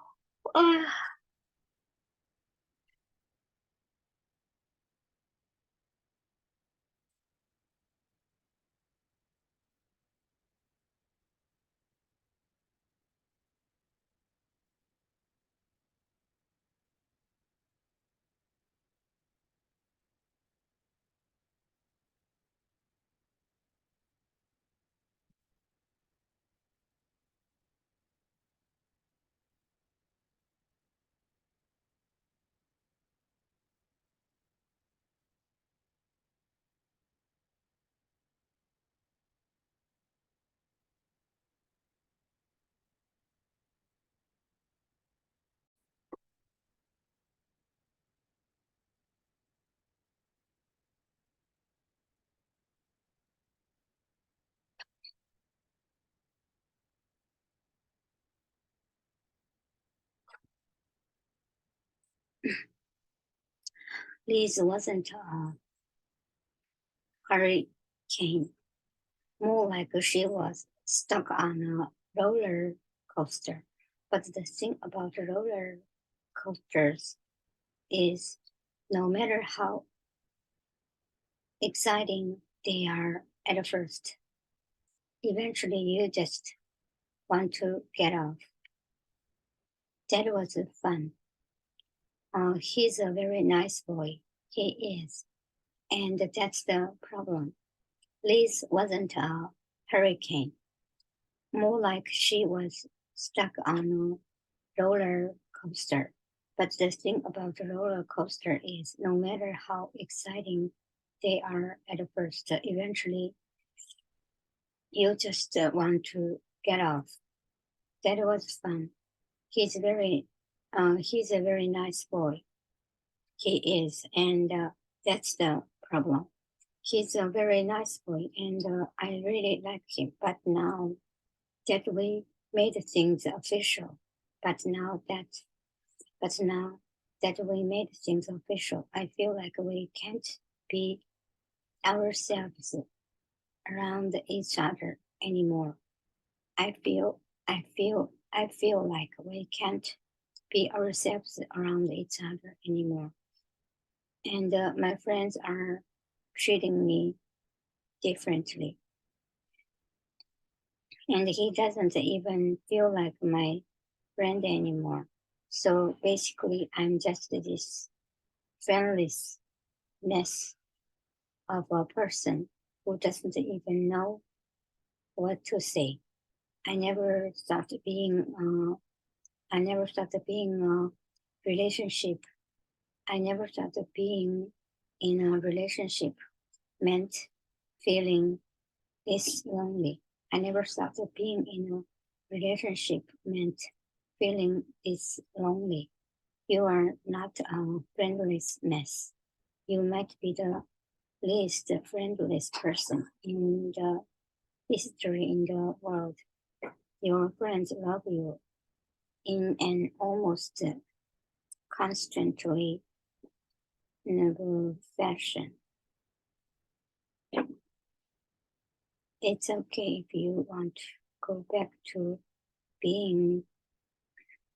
Liz wasn't a hurricane, more like she was stuck on a roller coaster. But the thing about roller coasters is no matter how exciting they are at first, eventually you just want to get off. That was fun. He's a very nice boy. He is. And that's the problem. Liz wasn't a hurricane, more like she was stuck on a roller coaster. But the thing about a roller coaster is no matter how exciting they are at first, eventually you just want to get off. That was fun. He's very, he's a very nice boy. He is, and that's the problem. He's a very nice boy, and I really like him. That we made things official, but now that, but now that we made things official, I feel like we can't be ourselves around each other anymore. I feel like we can't be ourselves around each other anymore. And my friends are treating me differently. And he doesn't even feel like my friend anymore. So basically, I'm just this friendless mess of a person who doesn't even know what to say. I never thought I never thought being a relationship. I never thought being in a relationship meant feeling this lonely. I never thought being in a relationship meant feeling this lonely. You are not a friendless mess. You might be the least friendless person in the history in the world. Your friends love you in an almost constantly noble fashion. It's okay if you want to go back to being,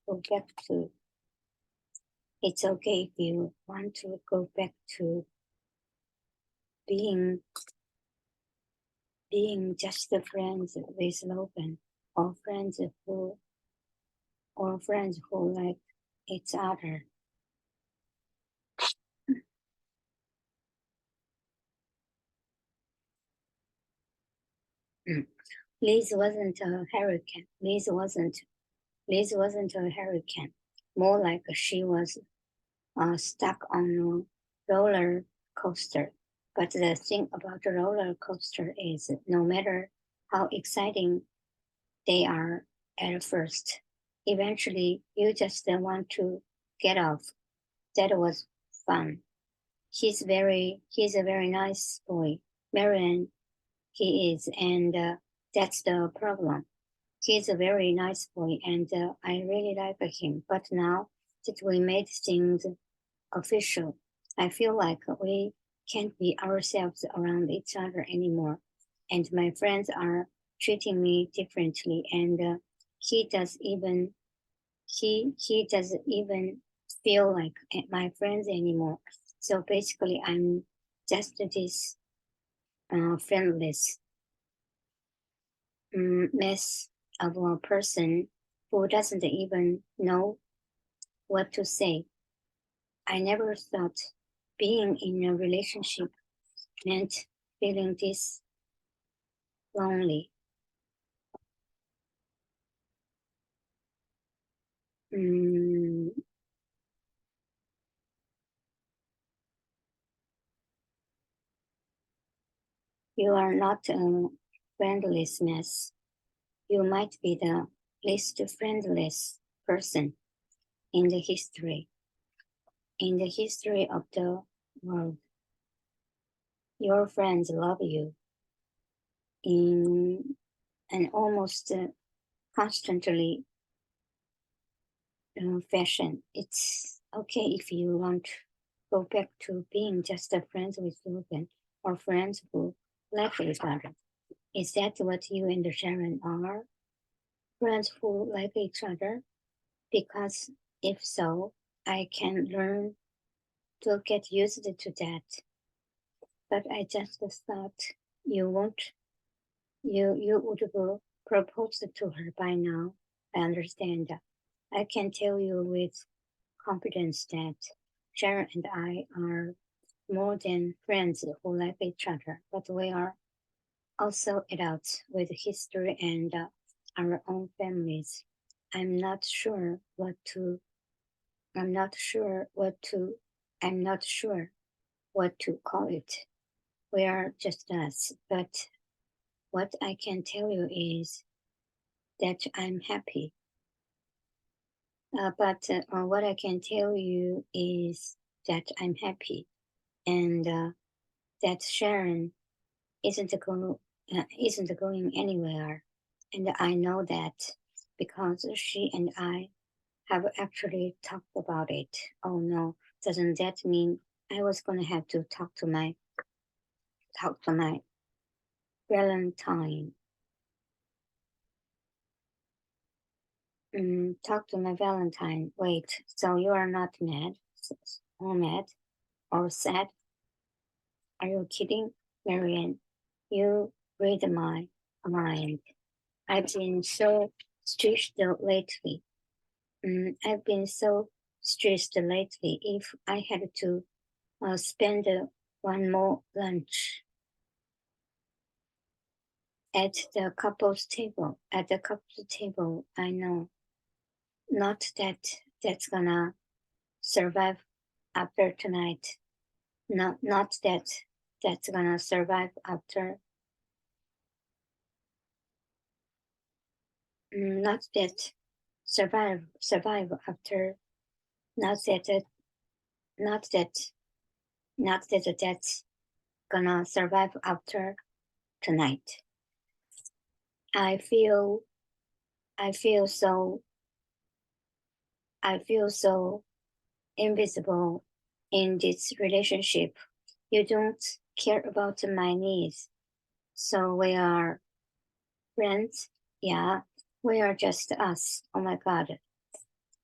go back to, it's okay if you want to go back to being, being just the friends with Logan or friends who like each other. Liz wasn't a hurricane. Liz wasn't a hurricane. More like she was stuck on a roller coaster. But the thing about a roller coaster is no matter how exciting they are at first, eventually you just want to get off. That was fun. He's a very nice boy. Marian, he is, and that's the problem. He's a very nice boy, and I really like him. But now that we made things official, I feel like we can't be ourselves around each other anymore. And my friends are treating me differently, and he does even he doesn't even feel like my friends anymore. So basically, I'm just this friendless mess of a person who doesn't even know what to say. I never thought being in a relationship meant feeling this lonely. Mm, you are not a friendless mess. You might be the least friendless person in the history of the world. Your friends love you in an almost constantly fashion. It's okay if you want to go back to being just a friends with Logan or friends who like each other. Is that what you and Sharon are? Friends who like each other? Because if so, I can learn to get used to that. But I just thought you won't, you would go propose to her by now. I understand. I can tell you with confidence that Sharon and I are more than friends who like each other, but we are also adults with history and our own families. I'm not sure what to. I'm not sure what to. I'm not sure what to call it. We are just us, but what I can tell you is that I'm happy. What I can tell you is that I'm happy, and that Sharon isn't isn't going anywhere, and I know that because she and I have actually talked about it. Oh no, doesn't that mean I was gonna have to talk to my Valentine? Talk to my Valentine. Wait, so you are not mad? Or mad? Or sad? Are you kidding, Marianne? You read my mind. I've been so stressed lately. I've been so stressed lately. If I had to spend one more lunch at the couple's table, I know not that that's gonna survive after tonight. Not that that's gonna survive after. Not that survive after. Not that not that not that that's gonna survive after tonight. I feel I feel so I feel so invisible in this relationship. You don't care about my needs. So we are friends. Yeah, we are just us. Oh my god.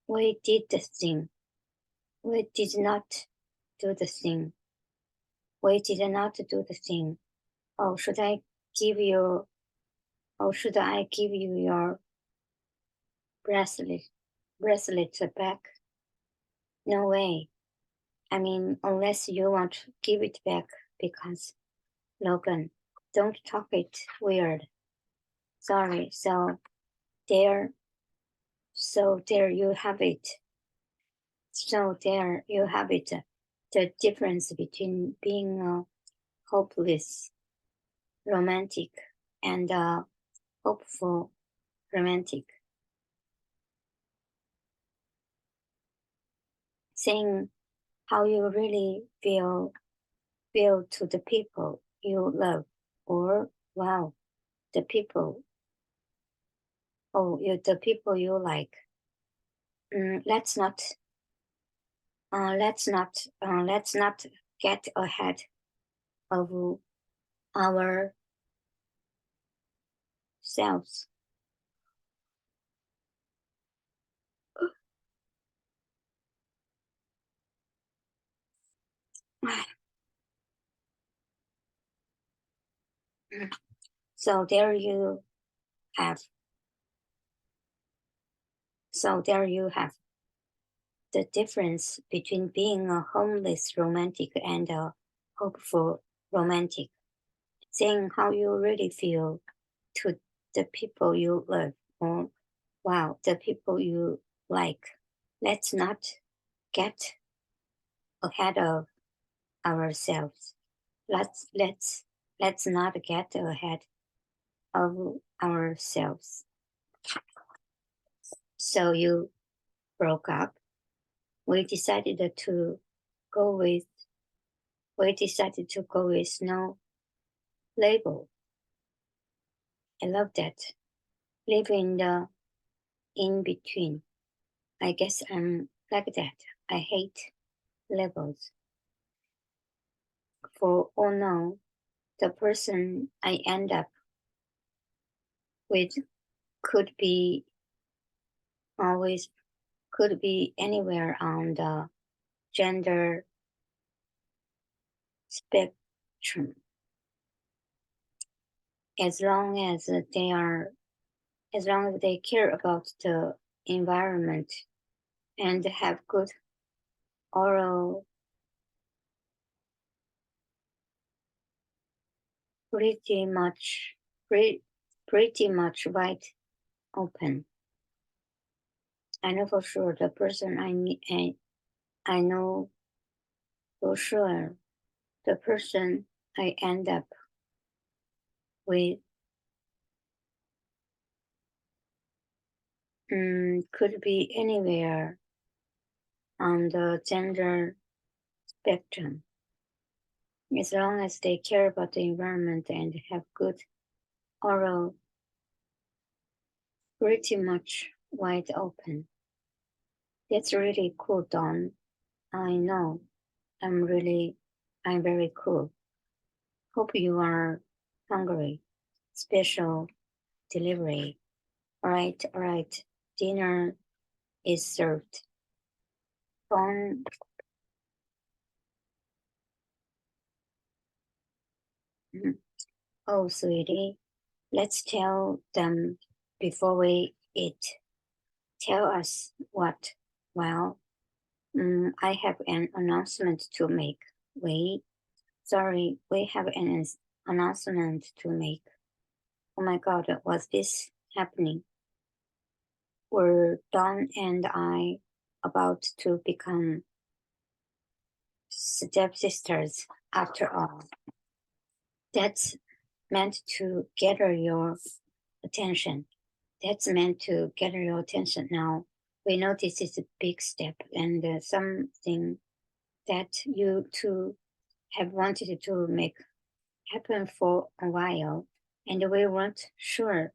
We did the thing. We did not do the thing. We did not do the thing. Oh, should I give you should I give you your bracelet bracelet back? No way. I mean, unless you want to give it back, because Logan, don't talk it weird. Sorry. There there you have it. So there you have it. The difference between being a hopeless romantic and a hopeful romantic. Saying how you really feel to the people you love, or wow, the people the people you like. Let's not let's not get ahead of ourselves. So there you have. So there you have the difference between being a homeless romantic and a hopeful romantic. Saying how you really feel to the people you love, or wow, the people you like. Let's not get ahead of ourselves. Let's not get ahead of ourselves. So you broke up. We decided to go with no label. I love that. Live in the in between. I guess I'm like that. I hate labels. For all now, the person I end up with could be always could be anywhere on the gender spectrum, as long as they care about the environment and have good oral pretty much wide open. I know for sure the person I know for sure the person I end up with could be anywhere on the gender spectrum, as long as they care about the environment and have good oral, pretty much wide open. That's really cool, Don. I know. I'm very cool. Hope you are hungry. Special delivery. All right. Dinner is served. Don. Oh, sweetie, let's tell them before we eat. Tell us what? Well, I have an announcement to make. Wait, sorry, we have an announcement to make. Oh my God, what's this happening? Were Dawn and I about to become stepsisters after all? That's meant to gather your attention. That's meant to gather your attention now. We know this is a big step and something that you two have wanted to make happen for a while, and we weren't sure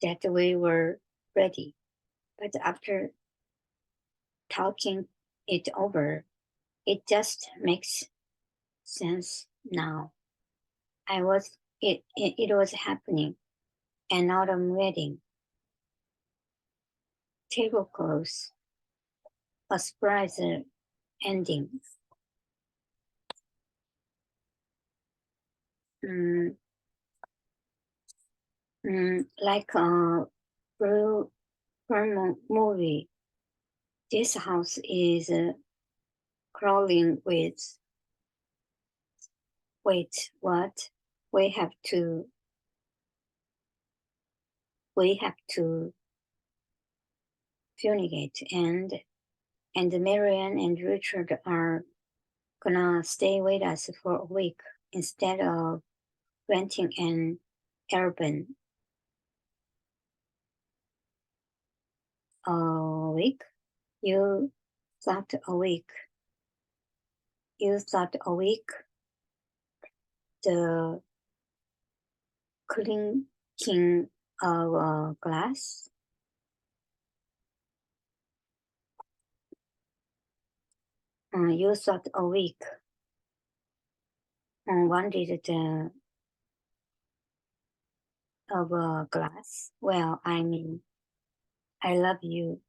that we were ready. But after talking it over, it just makes sense now. It was happening. An autumn wedding, tablecloths, a surprise ending. Like a real movie. This house is crawling with. Wait, what? We have to fumigate, and Marianne and Richard are gonna stay with us for a week instead of renting an Airbnb. A week? You thought a week? The clinking of glass? You thought a week. Wanted the of glass. Well, I mean, I love you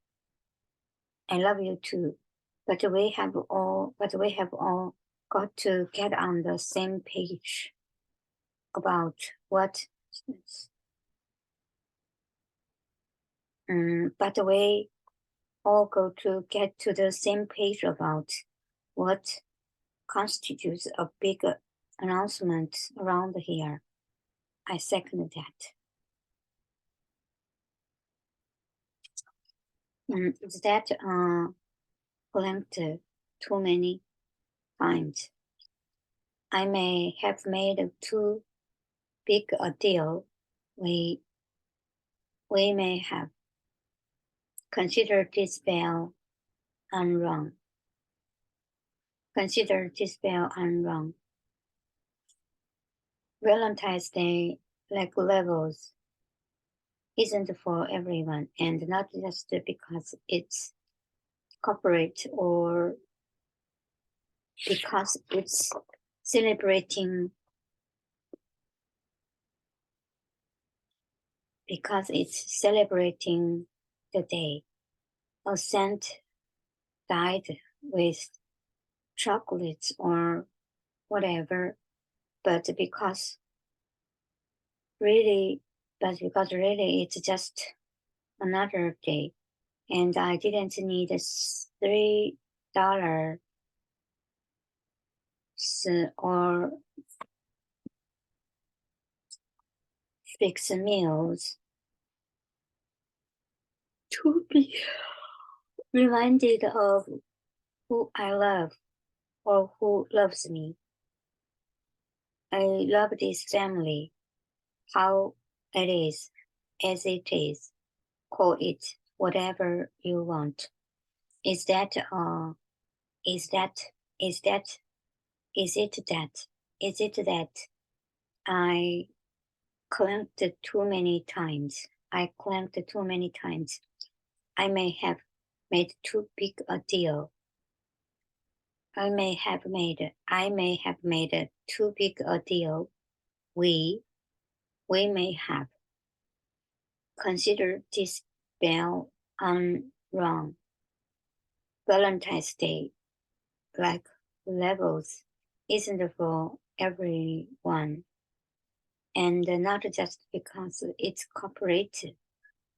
too. But we have all got to get on the same page about what. But we all got to get to the same page about what constitutes a big announcement around here. I second that. Is that blanked too many times? I may have made too big a deal. We may have considered this bell unrung. Valentine's Day, like levels, isn't for everyone, and not just because it's corporate or because it's celebrating the day. A scent dyed with chocolates or whatever, but because really it's just another day, and I didn't need $3 or fixed meals to be reminded of who I love or who loves me. I love this family, how it is, as it is. Call it whatever you want. Is that, is that, is that, is it that, is it that I clanked too many times? I clanked too many times. I may have made too big a deal. I may have made too big a deal. We may have considered this bell wrong. Valentine's Day, like levels, isn't for everyone. And not just because it's corporate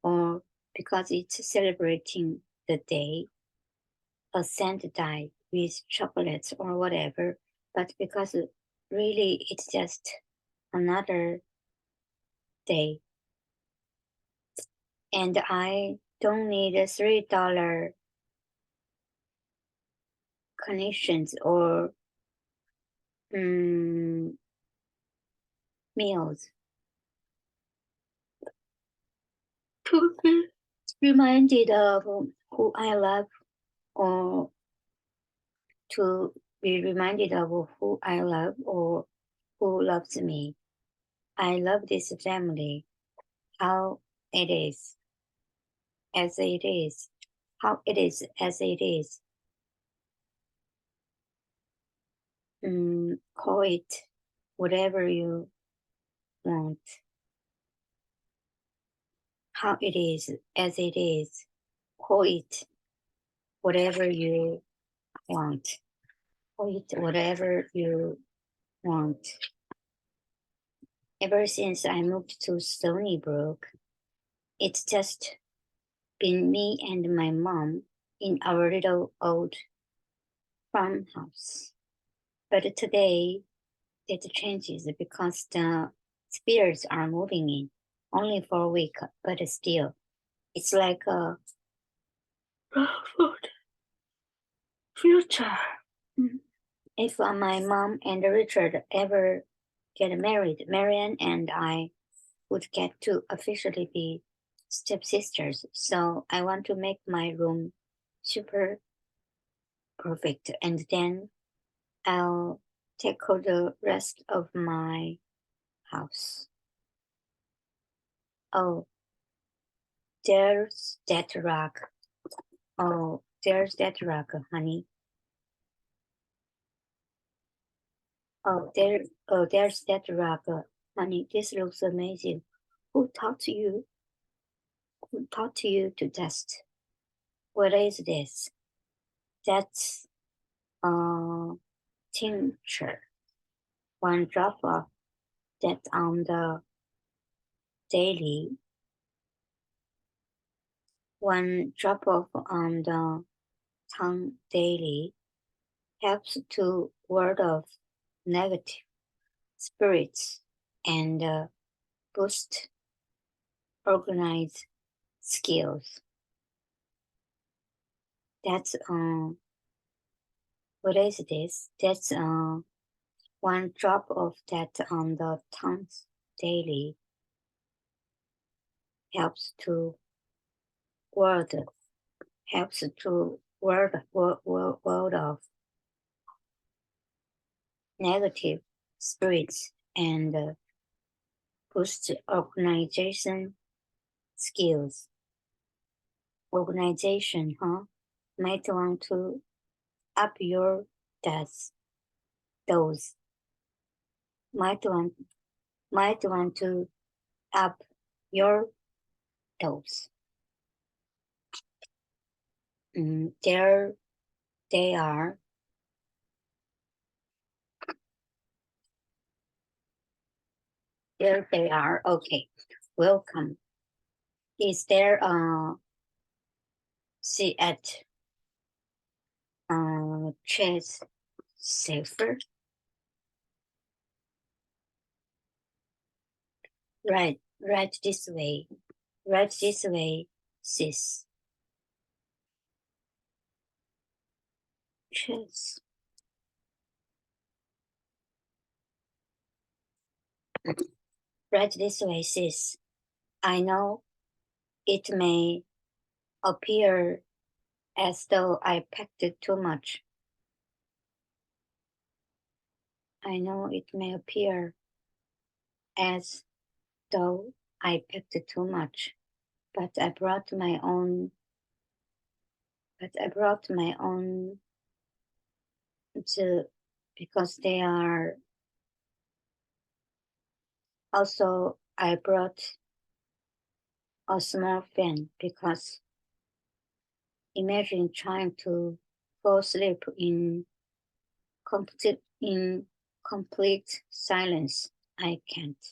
or because it's celebrating the day, a scent dye with chocolates or whatever, but because really it's just another day. And I don't need $3 connections or meals to be reminded of who I love or to be reminded of who I love or who loves me. I love this family, how it is, as it is, how it is as it is. Call it whatever you want. How it is as it is. Call it whatever you want. Call it whatever you want. Ever since I moved to Stony Brook, it's just been me and my mom in our little old farmhouse. But today it changes because the spirits are moving in only for a week, but still, it's like a future. If my mom and Richard ever get married, Marianne and I would get to officially be stepsisters. So I want to make my room super perfect, and then I'll tackle the rest of my house. Oh, there's that rock. Oh, there's that rock, honey. There's that rock, honey. This looks amazing. Who taught you? Who taught you to dust? What is this? That's tincture. One drop of that on the daily. One drop of on the tongue daily helps to ward off negative spirits and boost organized skills. That's what is this? That's one drop of that on the tongue daily helps to ward off negative spirits and boost organization skills. Organization, huh? Might want to up your dose. Might want to up your dose. There they are. There they are. Okay, welcome. Is there see at Chess safer? Right, Right this way, sis. Chess. Right this way, sis. I know it may appear as though I packed too much. I know it may appear as though I packed too much, but I brought my own. To because they are also. I brought a small fan because imagine trying to fall asleep in complete silence. I can't.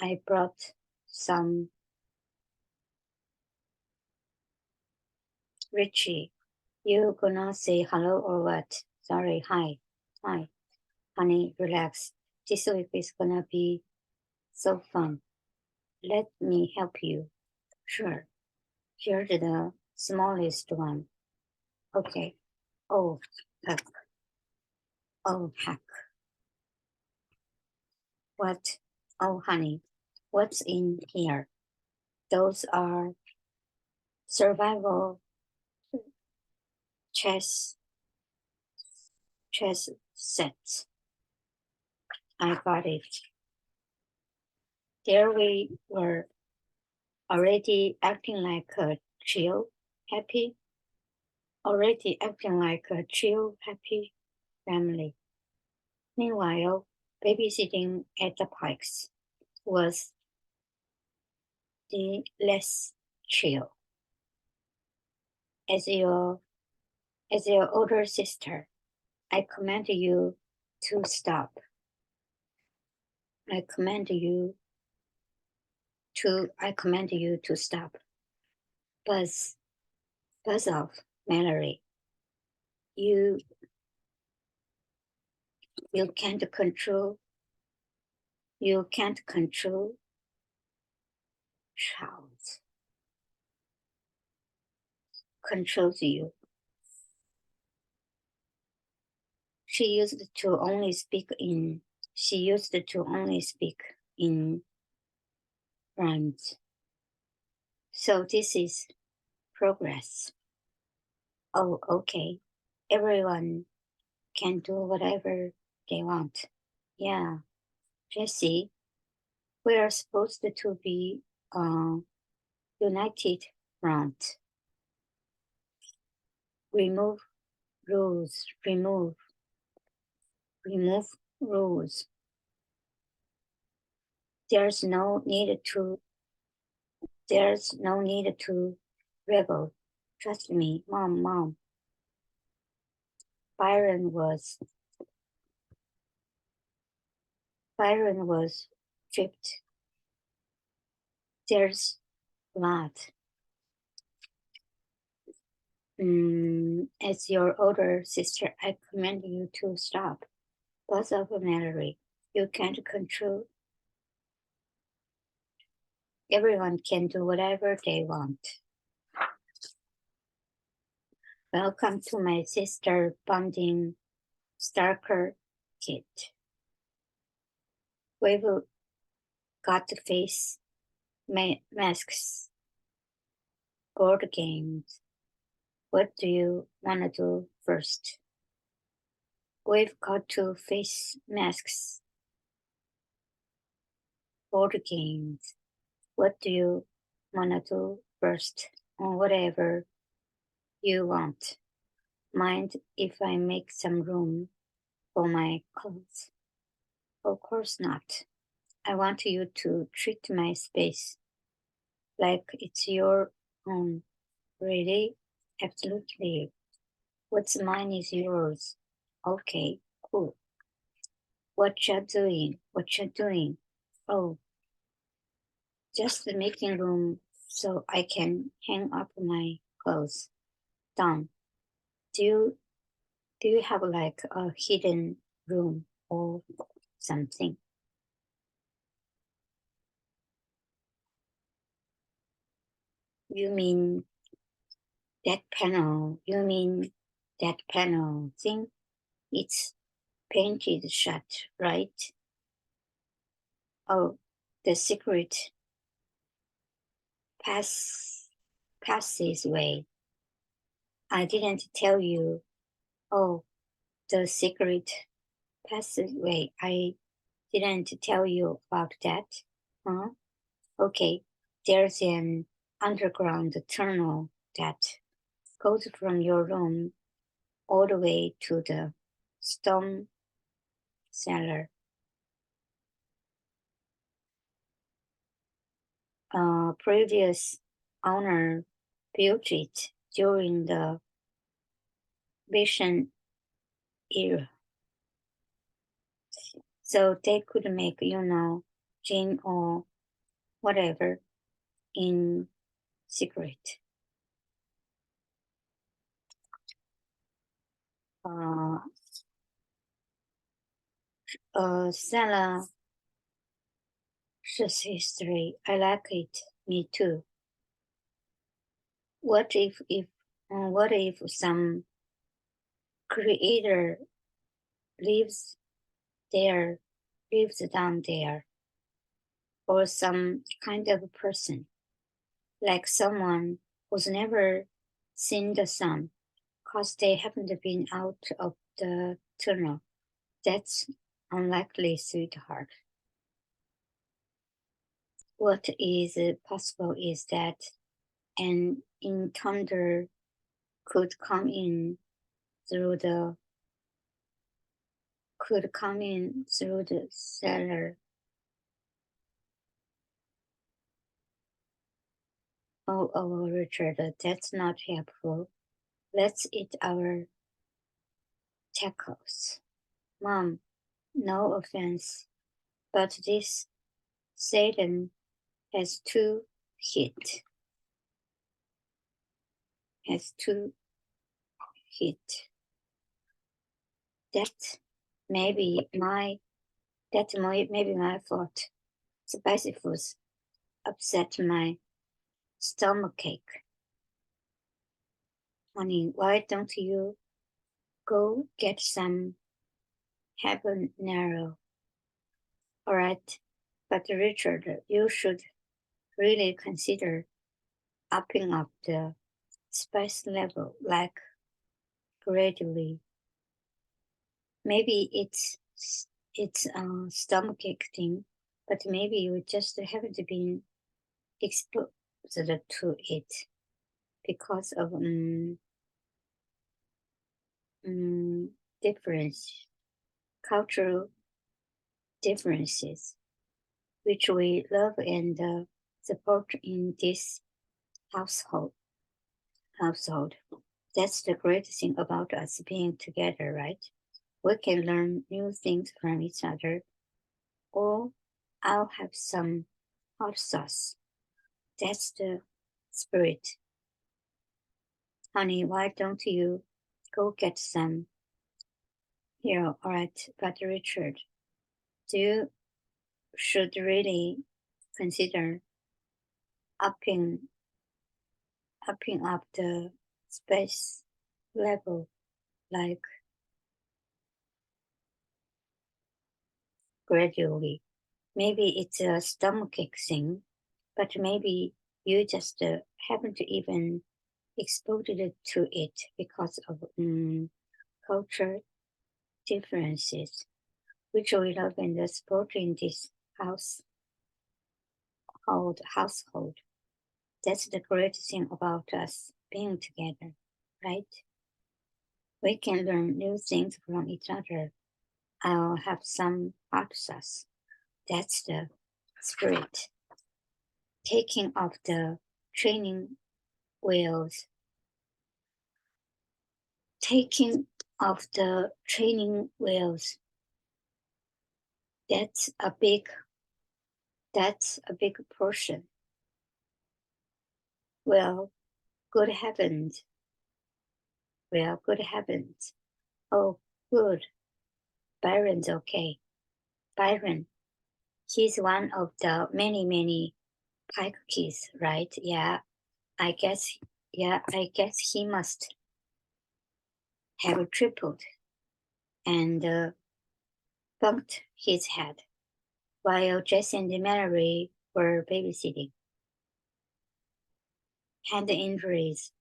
I brought some. Richie, you gonna say hello or what? Sorry, hi. Hi. Honey, relax. This week is gonna be so fun. Let me help you. Sure. Here's the smallest one. Okay. Oh, heck. Oh, heck. What? Oh, honey. What's in here? Those are survival chess sets. I got it. There we were, already acting like a happy, happy family. Meanwhile, babysitting at the Pikes was the less chill. As your older sister, I command you to stop. I command you to stop. Buzz off, Mallory. You can't control. You can't control. Child controls you. She used to only speak in rhymes. So this is progress. Oh, okay. Everyone can do whatever they want. Yeah, Jesse, we are supposed to be united front. Remove rules. Remove rules. There's no need to rebel. Trust me, mom. Byron was tripped. There's blood. As your older sister, I command you to stop. Both of Mallory, you can't control. Everyone can do whatever they want. Welcome to my sister bonding Starker kit. We've got to face masks, board games. What do you want to do first? We've got to face masks, board games. What do you want to do first? Or whatever you want. Mind if I make some room for my clothes? Of course not. I want you to treat my space like it's your own. Really? Absolutely. What's mine is yours. Okay, cool. What you doing? Oh, just making room so I can hang up my clothes. Done. Do you have like a hidden room or something? You mean that panel? You mean that panel thing? It's painted shut, right? Oh, the secret passageway. I didn't tell you. Oh, the secret passageway. I didn't tell you about that. Huh? Okay, there's an underground tunnel that goes from your room all the way to the storm cellar. Previous owner built it during the Vision era, so they could make, gin or whatever in secret. Sala history. I like it. Me too. What if some creator lives there, lives down there, or some kind of person, like someone who's never seen the sun, cause they haven't been out of the tunnel. That's unlikely, sweetheart. What is possible is that an intruder could come in through the cellar. Oh, Richard, that's not helpful. Let's eat our tacos. Mom, no offense, but this Satan has two hit. Has two hit. That maybe my fault. Spicy foods upset my stomachache. Honey, why don't you go get some habanero? All right, but Richard, you should really consider upping up the spice level, like gradually. Maybe it's a stomachache thing, but maybe you just haven't been exposed to it because of difference, cultural differences, which we love and support in this household. That's the great thing about us being together, right? We can learn new things from each other. Or I'll have some hot sauce. That's the spirit. Honey, why don't you go get some? Here, all right, but Richard, you should really consider upping up the space level, like gradually. Maybe it's a stomachache thing, but maybe you just haven't even exposed to it because of culture differences, which we love and support in this household. That's the great thing about us being together, right? We can learn new things from each other. I'll have some hot sauce. That's the spirit. Taking off the training wheels. Taking off the training wheels. That's a big portion. Well, good heavens. Oh, good. Byron's okay. Byron, he's one of the many Pike kids, right? Yeah, I guess he must have tripled and bumped his head while Jesse and Mallory were babysitting. Hand injuries,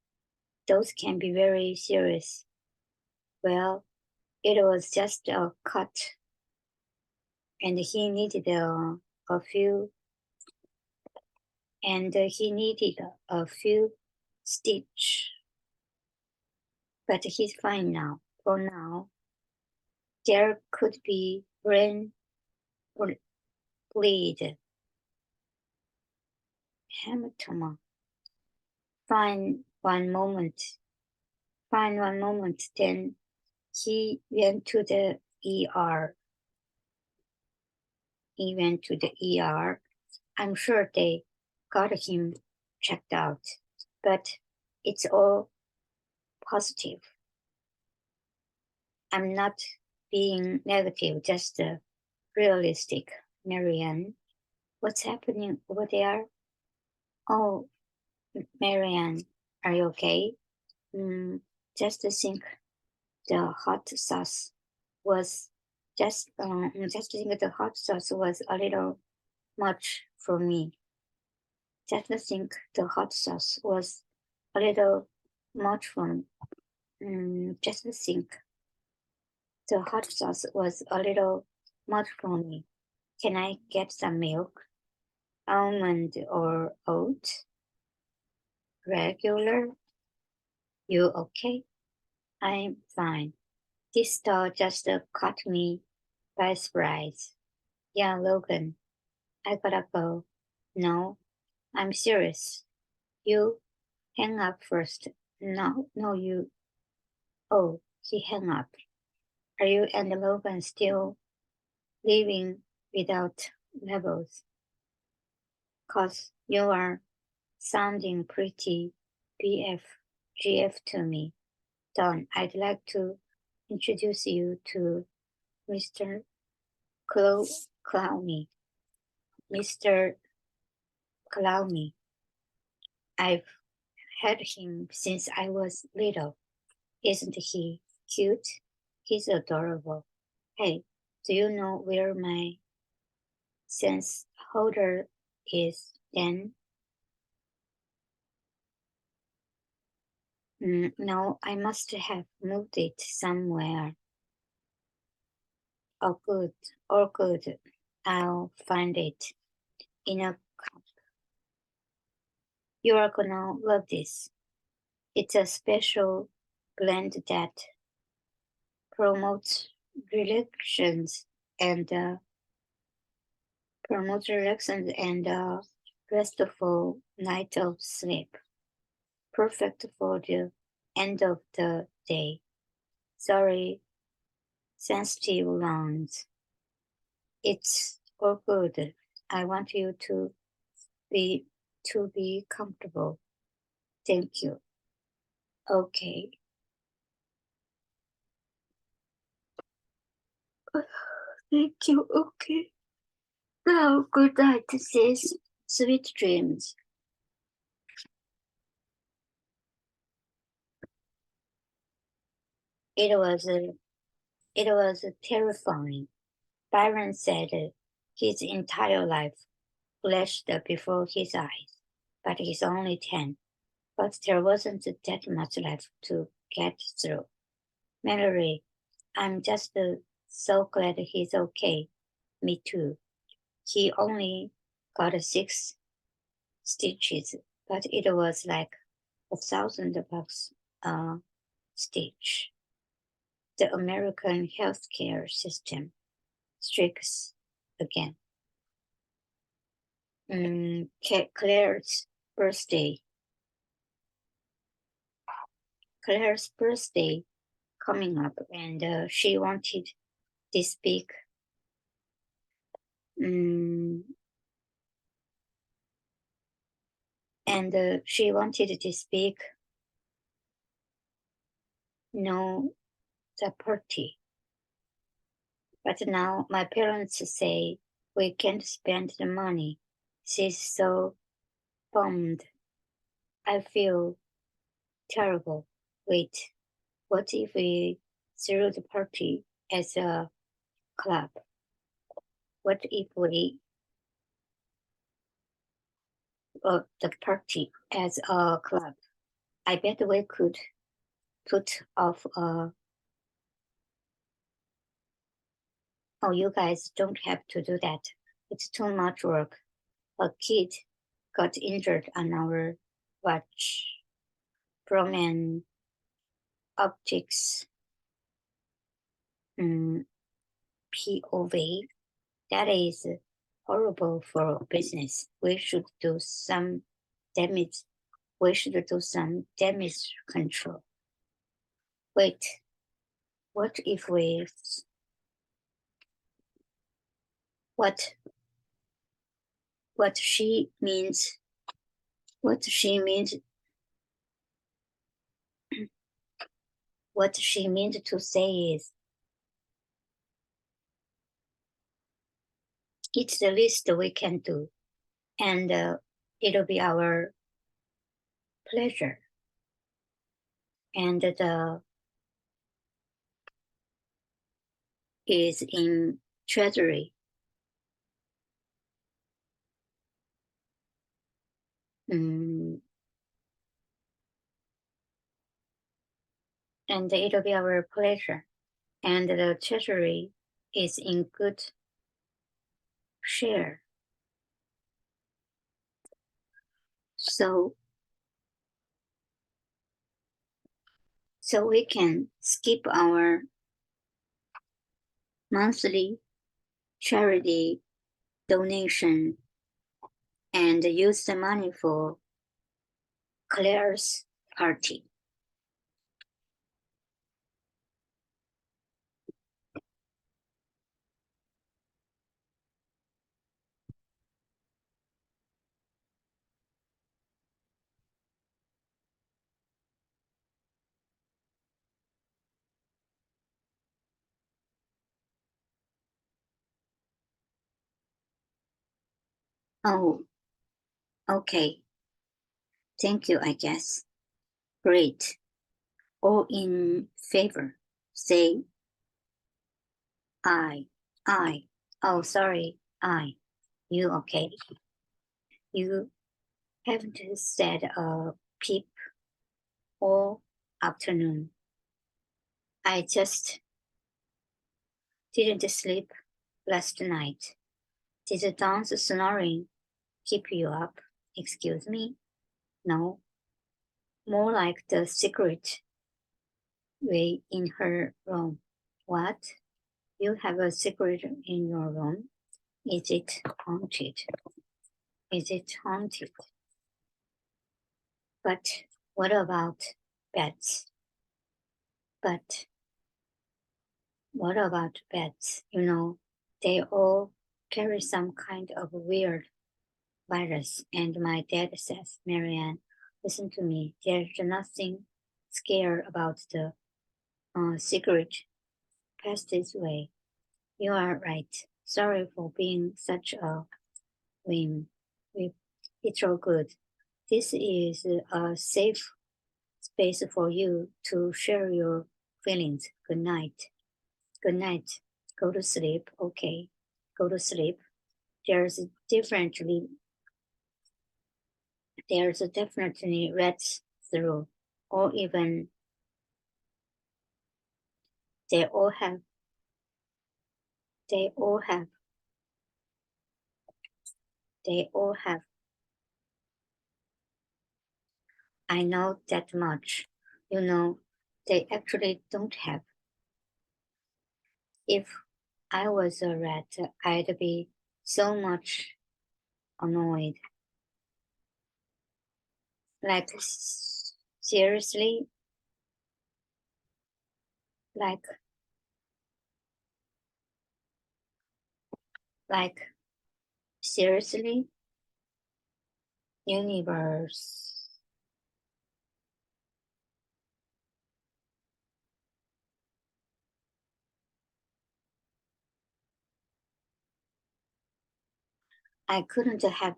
those can be very serious. Well, it was just a cut, and he needed a few stitch. But he's fine now. For now, there could be brain bleed, hematoma. Fine one moment. Then he went to the ER. I'm sure they got him checked out, but it's all positive. I'm not being negative, just realistic. Marianne, what's happening over there? Oh, Marianne, are you okay? Just think the hot sauce was think the hot sauce was a little much for me. Just think the hot sauce was a little much for me. Just think the hot sauce was a little much for me. Can I get some milk? Almond or oat? Regular? You okay? I'm fine. This thought just caught me by surprise. Yeah, Logan, I gotta go. No, I'm serious. You hang up first. No, you. Oh, he hung up. Are you and Logan still living without labels? 'Cause you are sounding pretty BFGF to me. Don, I'd like to introduce you to Mr. Clowney. Mr. Clowney. I've had him since I was little. Isn't he cute? He's adorable. Hey, do you know where my sense holder is then? No, I must have moved it somewhere. Oh, good. Oh, good. I'll find it in a cup. You are gonna love this. It's a special blend that promotes relaxations and restful night of sleep. Perfect for the end of the day. Sorry, sensitive lungs. It's all good. I want you be to be comfortable. Thank you. Okay. Thank you. Okay. Now, good night, sis. Sweet dreams. It was terrifying. Byron said his entire life flashed before his eyes, but he's only 10. But there wasn't that much left to get through. Mallory, I'm just so glad he's okay. Me too. He only got 6 stitches, but it was like $1,000 a stitch. The American healthcare system strikes again. Claire's birthday. Claire's birthday coming up, and she wanted this big she wanted this big the party. But now my parents say we can't spend the money. She's so bummed. I feel terrible. Wait, what if we threw the party as a club? What if we the party as a club? I bet we could put off a. Oh, you guys don't have to do that. It's too much work. A kid got injured on our watch from an optics POV. That is horrible for business. We should do some damage. We should do some damage control. Wait, what if we? What? What she means? What she means? What she means to say is, it's the least we can do, and it'll be our pleasure. And the is in treasury. And it'll be our pleasure. And the treasury is in good share. So we can skip our monthly charity donation and use the money for Claire's party. Oh, okay. Thank you, I guess. Great. All in favor. Say I. I. Oh, sorry. I. You okay? You haven't said a peep all afternoon. I just didn't sleep last night. Did Dawn's snoring keep you up? Excuse me? No. More like the secret way in her room. What? You have a secret in your room? Is it haunted? Is it haunted? But what about beds? But what about beds? You know, they all carry some kind of weird virus. And my dad says, Marianne, listen to me. There's nothing scary about the cigarette passed this way. You are right. Sorry for being such a whim. It's all good. This is a safe space for you to share your feelings. Good night. Good night. Go to sleep. Okay. Go to sleep. There's definitely read through, or even they all have they all have I know that much. You know, they actually don't have. If I was a rat, I'd be so much annoyed. Like, seriously? Like, seriously? Universe. I couldn't have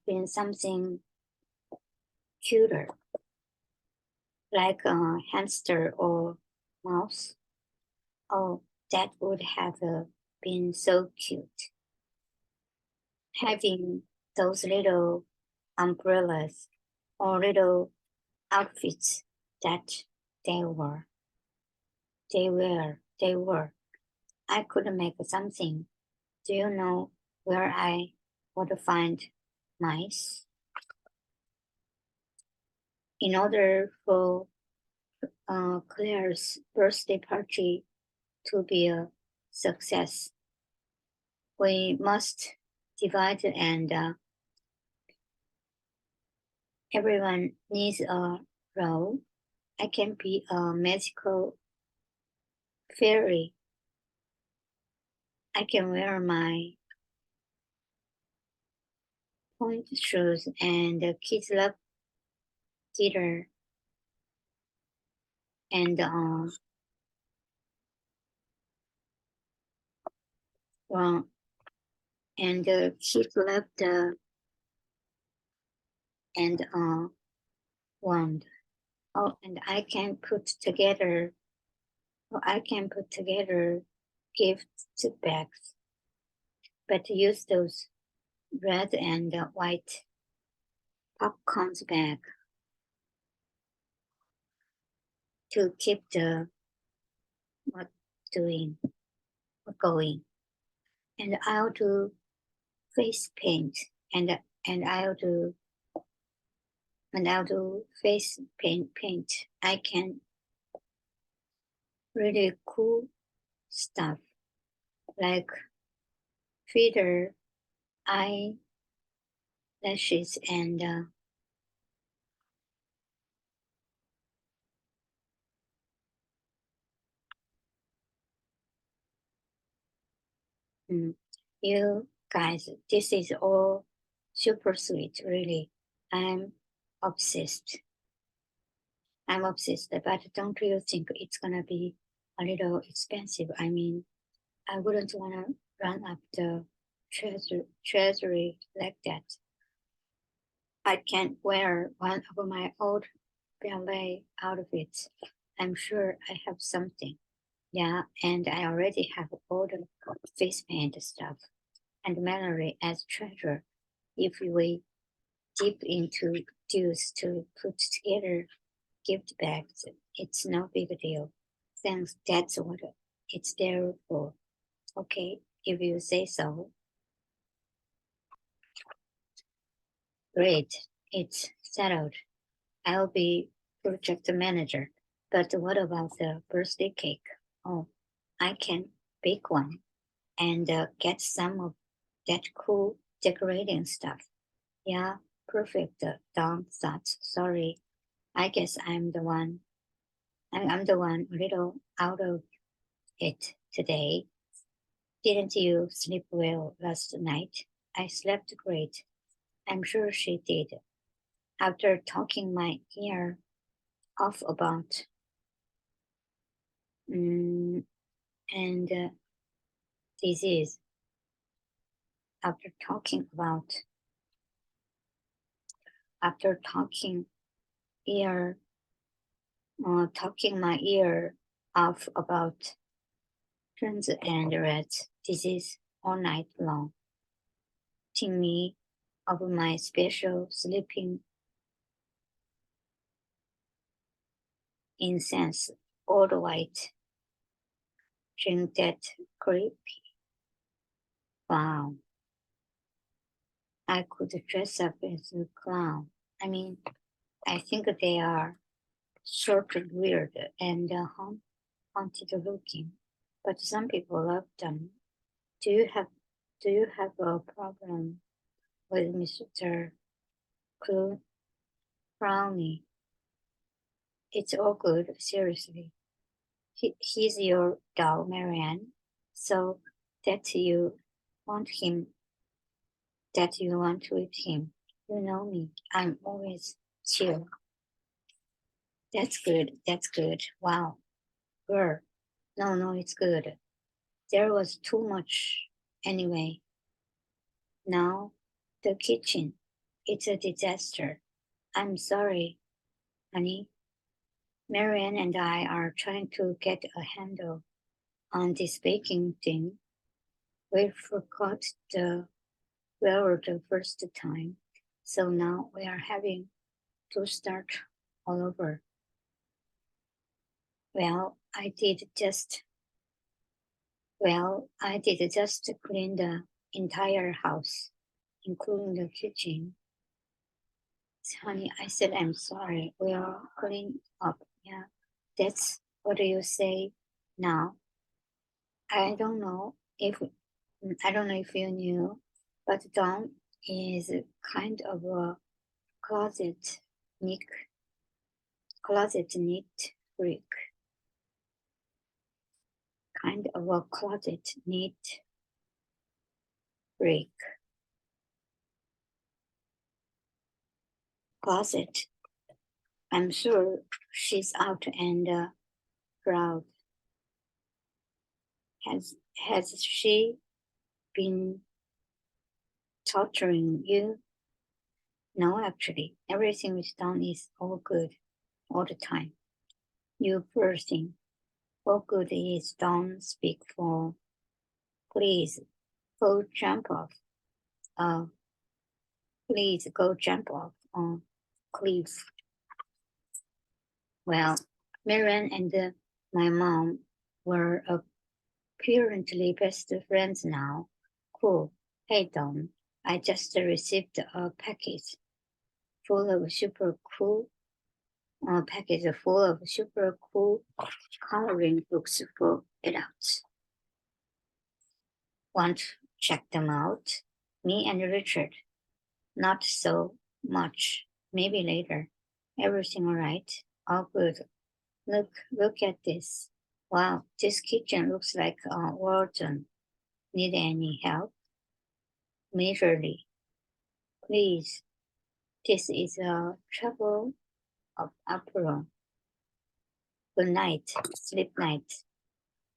been something cuter, like a hamster or mouse. Oh, that would have been so cute. Having those little umbrellas or little outfits that they were. They were. I could make something. Do you know where I would find mice? In order for Claire's birthday party to be a success, we must divide and everyone needs a role. I can be a magical fairy. I can wear my point shoes and the kids love glitter and well, and the kids love the and wand. Oh, and I can put together gift bags, but use those red and white popcorn's bag to keep the what doing going. And I'll do face paint and I'll do face paint. I can really cool stuff like feather eyelashes and you guys, this is all super sweet, really. I'm obsessed. But don't you think it's gonna be a little expensive? I mean, I wouldn't wanna run up the treasury like that. I can't wear one of my old ballet outfits. I'm sure I have something. Yeah, and I already have all the face paint stuff and Mallory as treasure. If we dip into dues to put together gift bags, it's no big deal. Thanks, that's what it's there for. Okay, if you say so. Great, it's settled. I'll be project manager. But what about the birthday cake? Oh, I can bake one and get some of that cool decorating stuff. Yeah, perfect, Don thought. Sorry, I guess I'm the one a little out of it today. Didn't you sleep well last night? I slept great. I'm sure she did. After talking my ear off about and disease, after ear talking my ear off about turns and rats disease all night long, teaching me of my special sleeping incense, all white. Drink that creepy. Wow. I could dress up as a clown. I mean, I think they are sort of weird and haunted looking, but some people love them. Do you have a problem with Mr. Brownie? It's all good, seriously. He's your dog, Marianne. So that you want him, that you want with him. You know me. I'm always chill. That's good. That's good. Wow. Girl. No, it's good. There was too much anyway. Now, the kitchen. It's a disaster. I'm sorry, honey. Marianne and I are trying to get a handle on this baking thing. We forgot the flour the first time, so now we are having to start all over. Well, I did just clean the entire house, including the kitchen. Honey, I said I'm sorry. We are cleaning up. Yeah, that's what do you say now? I don't know if you knew, but Dawn is kind of a closet neat freak. Kind of a closet neat freak. Closet. I'm sure she's out and proud. Has she been torturing you? No, actually, everything we've done is all good all the time. You poor thing. All good is don't speak for. Please go jump off. Please go jump off on cliff. Well, Marianne and my mom were apparently best friends now. Cool. Hey Don, I just received a package full of super cool coloring books for adults. Want to check them out? Me and Richard. Not so much. Maybe later. Everything all right? All good. Look at this. Wow, this kitchen looks like a war zone. Need any help? Majorly. Please. This is a trouble of uproar. Good night. Sleep night.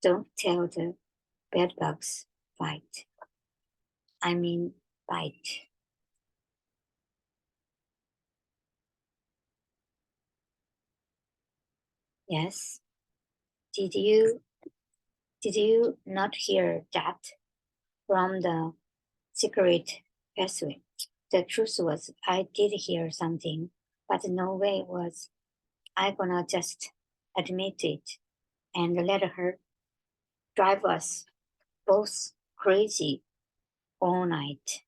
Don't tell the bedbugs. Fight. I mean bite. Yes. Did you not hear that from the secret passway? The truth was I did hear something, but no way was I gonna just admit it and let her drive us both crazy all night.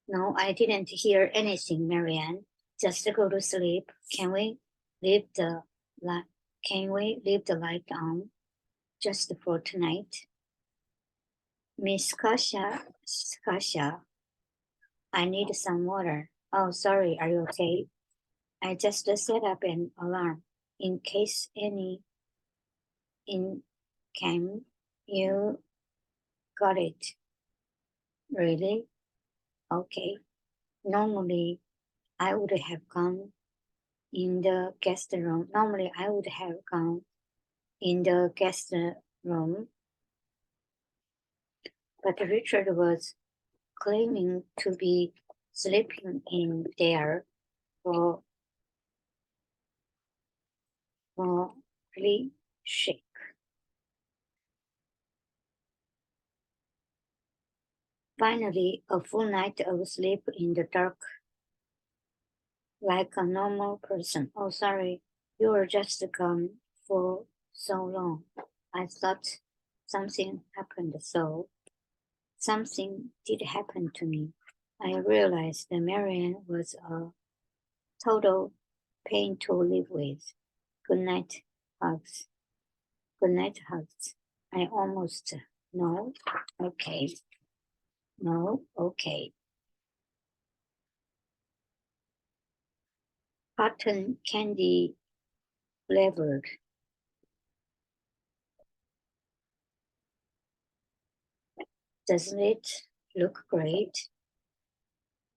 No, I didn't hear anything, Marianne. Just go to sleep. Can we leave the light? Can we leave the light on just for tonight? Miss Kasia, I need some water. Oh, sorry. Are you okay? I just set up an alarm in case any in came. You got it. Really? Okay. Normally, I would have gone in the guest room. Normally, I would have gone in the guest room, but Richard was claiming to be sleeping in there for really shake. Finally, a full night of sleep in the dark like a normal person. Oh, sorry, you were just gone for so long. I thought something happened, so something did happen to me. I realized that Marianne was a total pain to live with. Good night, hugs. Good night, hugs. I almost, no, okay, no, okay. Cotton candy flavored. Doesn't it look great?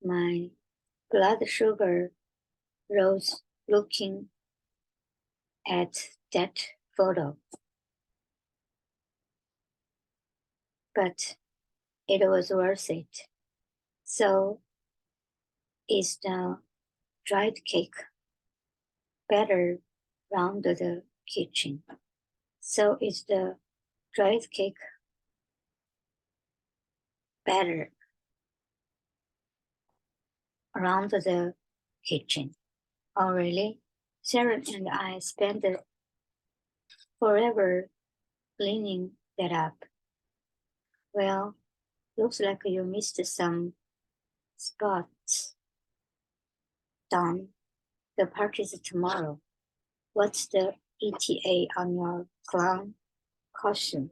My blood sugar rose looking at that photo. but it was worth it. So is the dried cake batter round the kitchen. So is the dried cake batter around the kitchen. Oh, really? Sharon and I spent forever cleaning that up. Well, looks like you missed some spots. Don, the party's tomorrow. What's the ETA on your clown costume?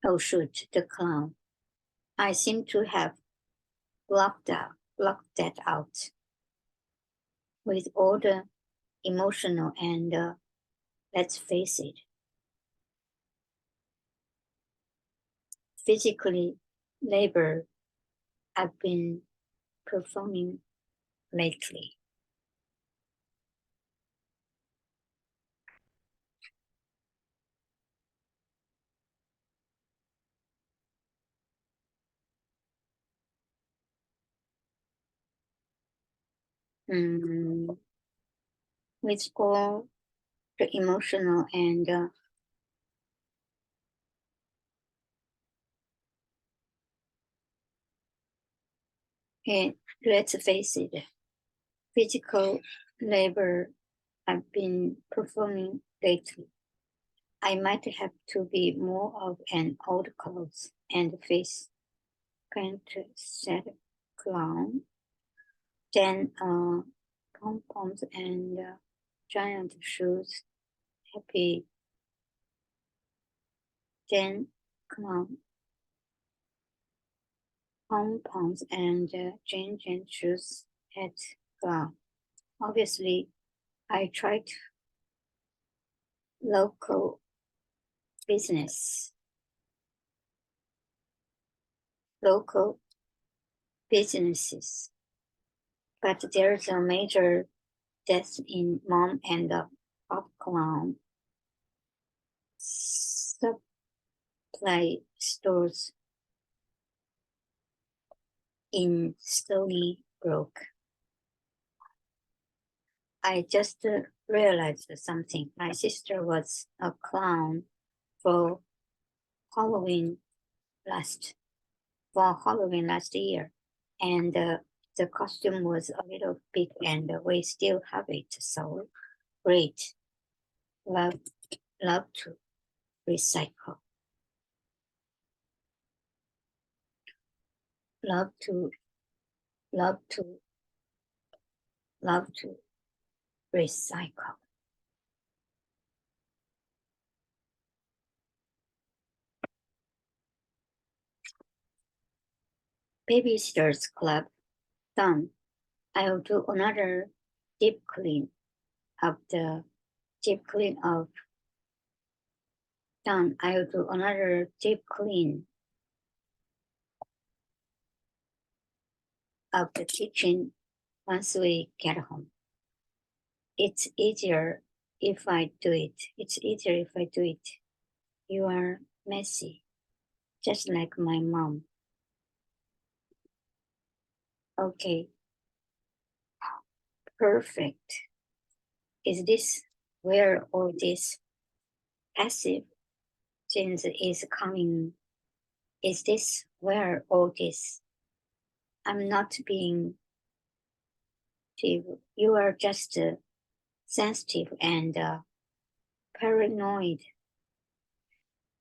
Oh, shoot, the clown. I seem to have blocked that out with all the emotional and let's face it, physically labor I've been performing lately. With all the emotional and let's face it, physical labor I've been performing lately. I might have to be more of an old clothes and face paint set clown than pom-poms and giant shoes. Happy then clown pom-poms and giant shoes at clown. Obviously, I tried local business, local businesses, but there's a major death in mom and pop clown supply stores in Stony Brook. I just realized something. My sister was a clown for Halloween last year, and the costume was a little big, and we still have it. So great. Love to recycle. Love to recycle. Babysitters Club done. I'll do another deep clean of done. I'll do another deep clean of the kitchen once we get home. It's easier if I do it. You are messy, just like my mom. Okay, perfect. Is this where all this passive change is coming? Is this where all this? I'm not being. You are just sensitive and paranoid,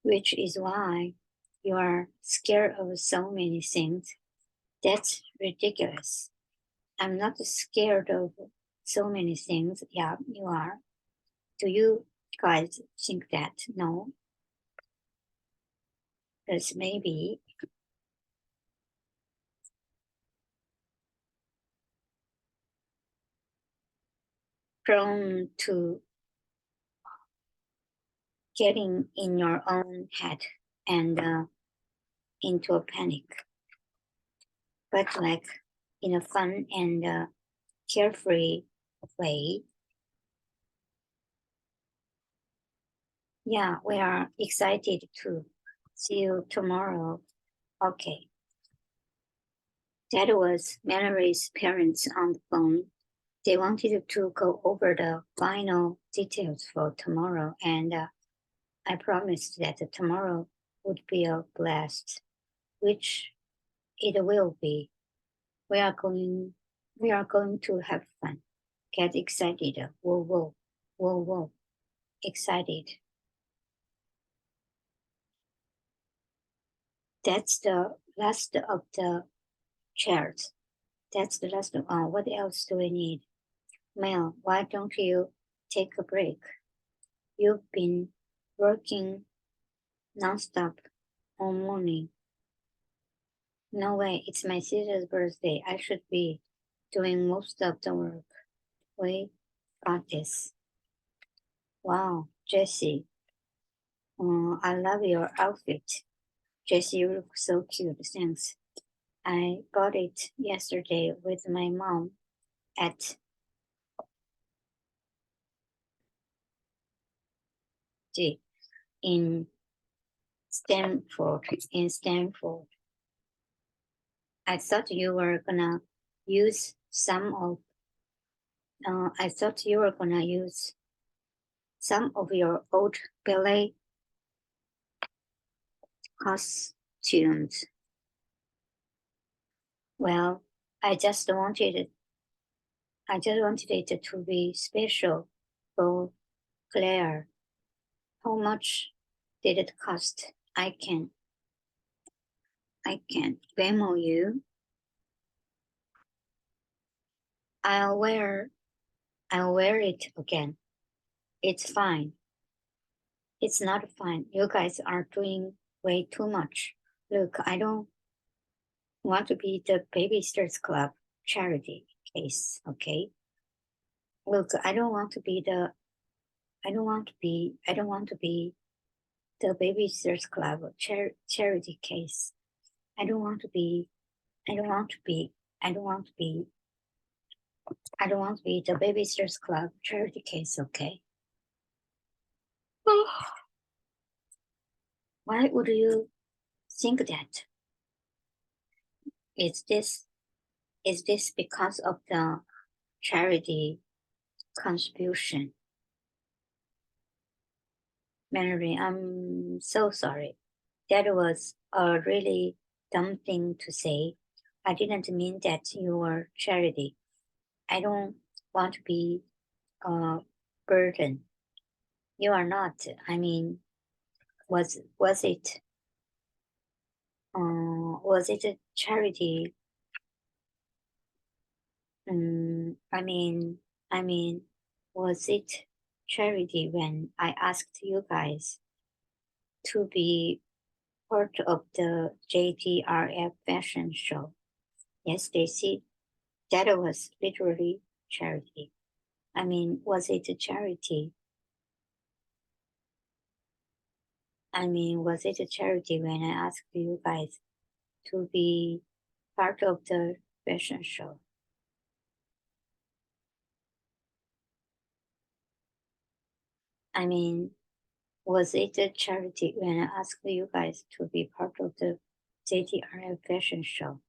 which is why you are scared of so many things. That's ridiculous. I'm not scared of so many things. Yeah, you are. Do you guys think that? No. Because maybe prone to getting in your own head and into a panic. But like in a fun and carefree way, Yeah, we are excited to see you tomorrow. Okay. That was Mallory's parents on the phone. They wanted to go over the final details for tomorrow, and I promised that tomorrow would be a blast, which it will be. We are going, we are going to have fun. Get excited. Whoa, whoa, whoa, whoa. Excited. That's the last of the chairs. That's the last one. What else do we need? Mel, why don't you take a break? You've been working nonstop all morning. No way, it's my sister's birthday. I should be doing most of the work. We got this. Wow, Jessie. I love your outfit. Jessie, you look so cute. Thanks. I bought it yesterday with my mom at G in Stanford. In Stanford. I thought you were gonna use some of. I thought you were gonna use some of your old ballet costumes. Well, I just wanted it to be special for Claire. How much did it cost? I can Venmo you. I'll wear it again. It's fine. It's not fine. You guys are doing way too much. Look, I don't want to be the Babysitters Club charity case, okay? Look, I don't want to be the Babysitters Club charity case. I don't want to be the Babysitters Club charity case, okay? Why would you think that? Is this because of the charity contribution? Mary, I'm so sorry. That was a really dumb thing to say. I didn't mean that you were charity. I don't want to be a burden. You are not. I mean, was it a charity? I mean, was it charity when I asked you guys to be part of the JTRF fashion show? Yes, Stacy, that was literally charity. I mean, was it a charity? I mean, was it a charity when I asked you guys to be part of the fashion show? I mean, was it a charity when I asked you guys to be part of the JTRF fashion show?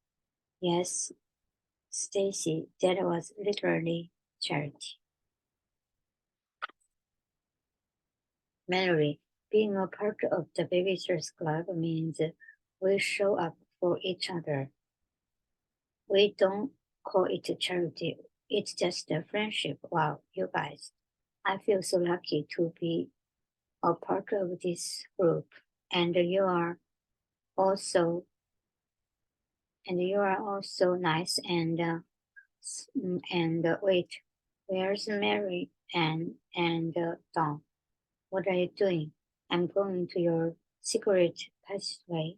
Yes, Stacy, that was literally charity. Mary, being a part of the Babysitters Club means we show up for each other. We don't call it a charity. It's just a friendship. Wow, you guys. I feel so lucky to be a part of this group. And you are also nice and wait, where's Mary and Don? What are you doing? I'm going to your secret passageway.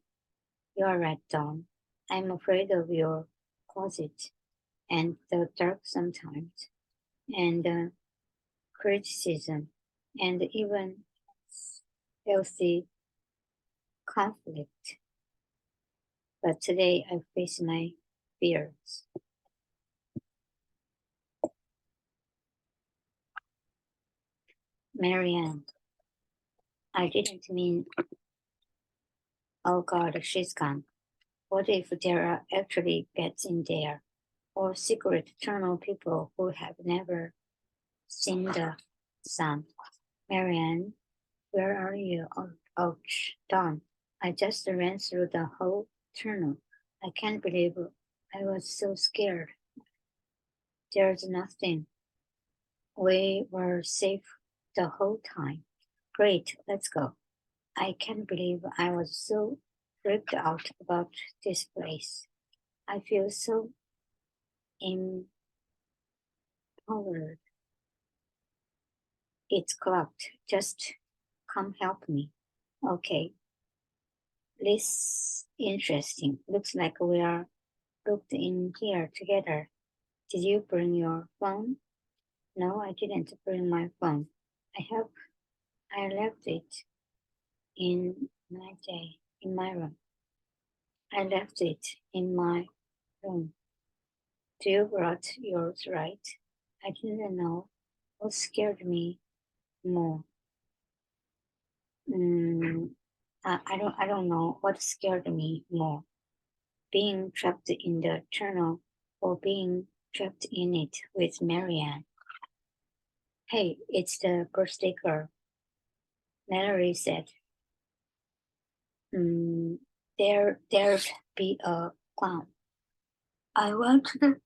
You are right, Don. I'm afraid of your closet and the dark sometimes, and criticism, and even healthy conflict. But today I face my fears. Marianne, I didn't mean, oh God, she's gone. What if there are actually bats in there? Or secret tunnel people who have never seen the sun? Marianne, where are you? Ouch, Dawn. I just ran through the whole tunnel. I can't believe I was so scared. There's nothing. We were safe the whole time. Great, let's go. I can't believe I was so freaked out about this place. I feel so empowered. It's clogged. Just come help me. Okay, this interesting. Looks like we are looked in here together. Did you bring your phone? No, I didn't bring my phone. I left it in in my room. I left it in my room. You brought yours, right? I didn't know what scared me more. Mm, I don't know what scared me more. Being trapped in the tunnel or being trapped in it with Marianne. Hey, it's the birthday girl, Mallory said. Mm, there'd be a clown. I want the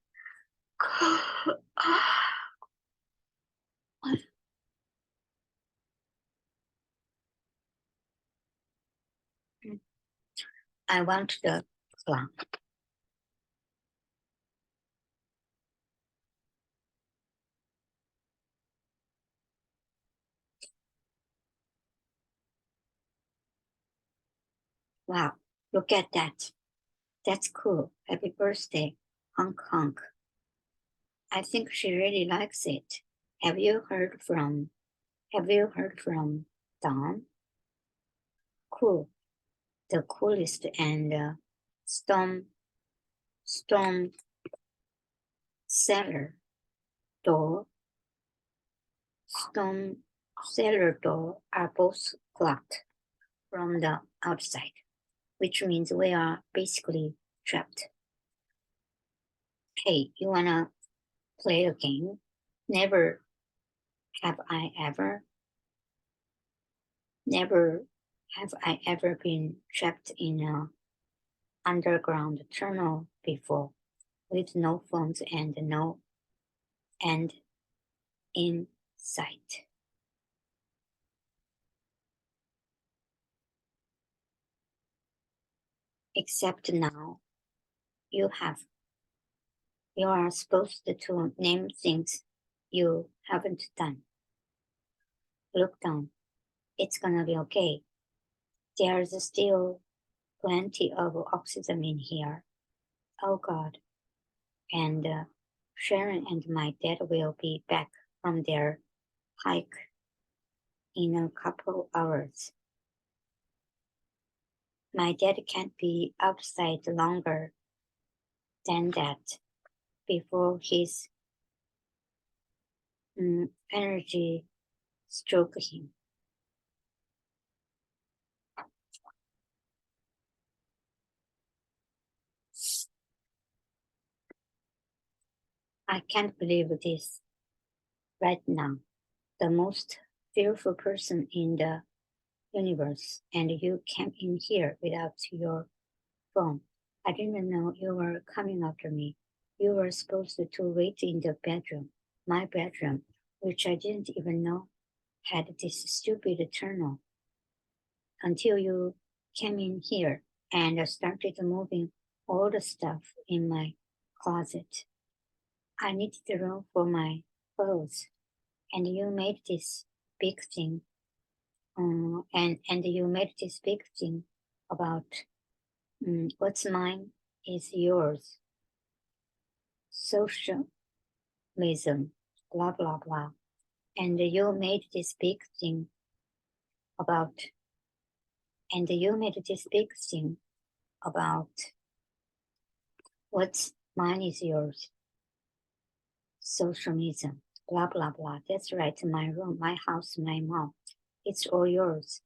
I want the clown. Wow, look at that. That's cool. Happy birthday, honk honk. I think she really likes it. Have you heard from Don? Cool. The coolest and storm storm cellar door storm cellar door are both locked from the outside, which means we are basically trapped. Hey, you wanna play a game? Never have I ever, never have I ever been trapped in a underground tunnel before, with no phones and no end in sight. Except now you have. You are supposed to name things you haven't done. Look down. It's gonna be okay. There's still plenty of oxygen in here. Oh God. And Sharon and my dad will be back from their hike in a couple hours. My dad can't be outside longer than that before his energy struck him. I can't believe this right now. The most fearful person in the universe, and you came in here without your phone. I didn't know you were coming after me. You were supposed to wait in the bedroom, my bedroom, which I didn't even know had this stupid tunnel until you came in here and started moving all the stuff in my closet. I needed room for my clothes, and you made this big thing. And you made this big thing about what's mine is yours. Socialism, blah blah blah. And you made this big thing about. And you made this big thing about what's mine is yours. Socialism, blah blah blah. That's right. My room, my house, my mom. It's all yours.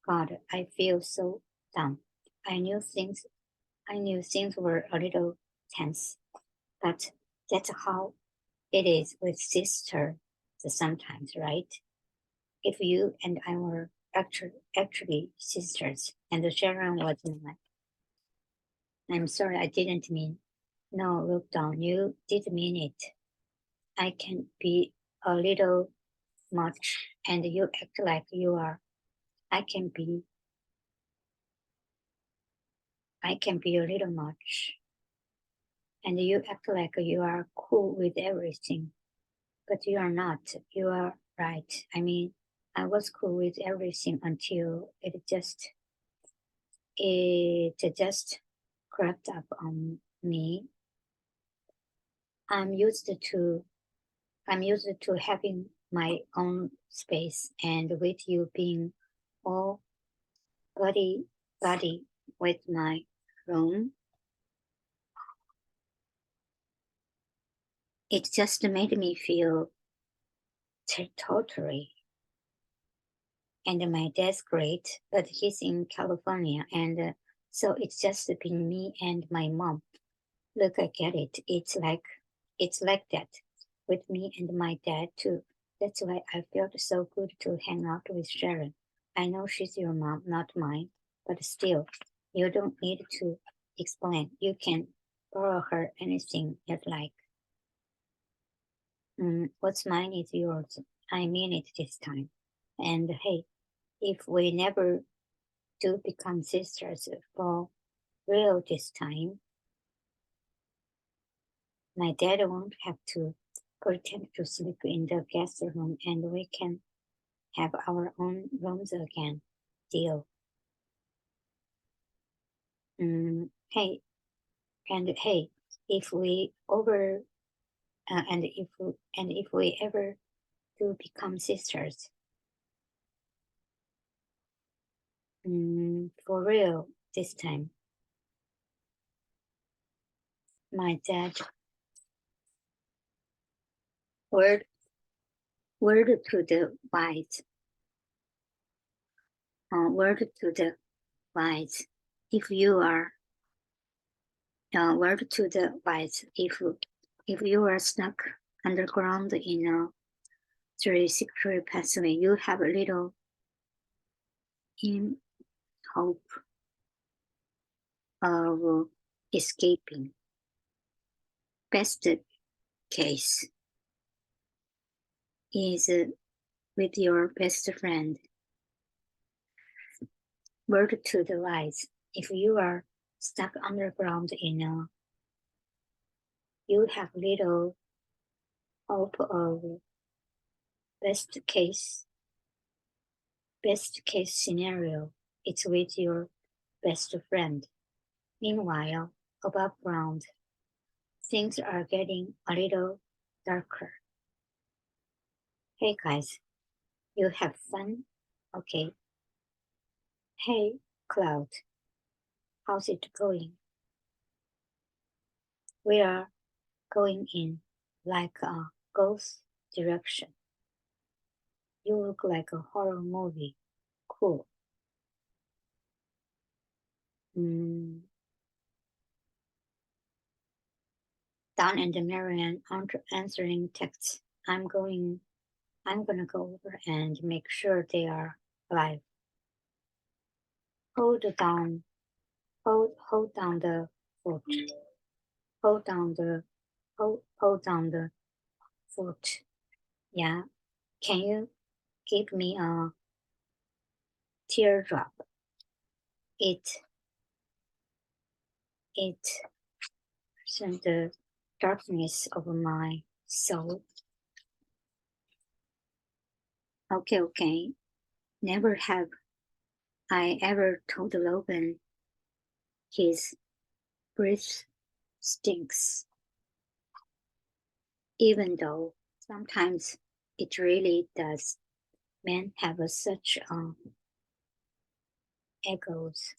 God, I feel so dumb. I knew things were a little tense, but that's how it is with sisters sometimes, right? If you and I were actually sisters, and Sharon wasn't like, I'm sorry, I didn't mean. No, look down, you did mean it. I can be a little much, and you act like you are. I can be a little much, and you act like you are cool with everything, but you are not. You are right. I mean, I was cool with everything until it just crept up on me. I'm used to having my own space, and with you being all buddy buddy with my room, it just made me feel totally. And my dad's great, but he's in California, and so it's just been me and my mom. Look, I get it. It's like that with me and my dad too. That's why I felt so good to hang out with Sharon. I know she's your mom, not mine, but still, you don't need to explain. You can borrow her anything you like. What's mine is yours. I mean it this time. And hey, if we never do become sisters for real this time, my dad won't have to pretend to sleep in the guest room, and we can have our own rooms again. Deal. Hey, and hey, if we over and if we ever do become sisters, for real this time, my dad word word to the wise, word to the wise. If you are word to the wise, if you are stuck underground in a very secret passway, you have a little in hope of escaping. Best case is with your best friend. Word to the wise. If you are stuck underground in a, you have little hope of best case scenario. It's with your best friend. Meanwhile, above ground, things are getting a little darker. Hey guys, you have fun? Okay. Hey, Cloud, how's it going? We are going in like a ghost direction. You look like a horror movie. Cool. Don and Marianne aren't answering texts. I'm gonna go over and make sure they are alive. Hold down the fort. Hold down the fort. Yeah. Can you give me a teardrop? It sent the darkness of my soul. Okay. Never have I ever told Logan his breath stinks, even though sometimes it really does. Men have such egos.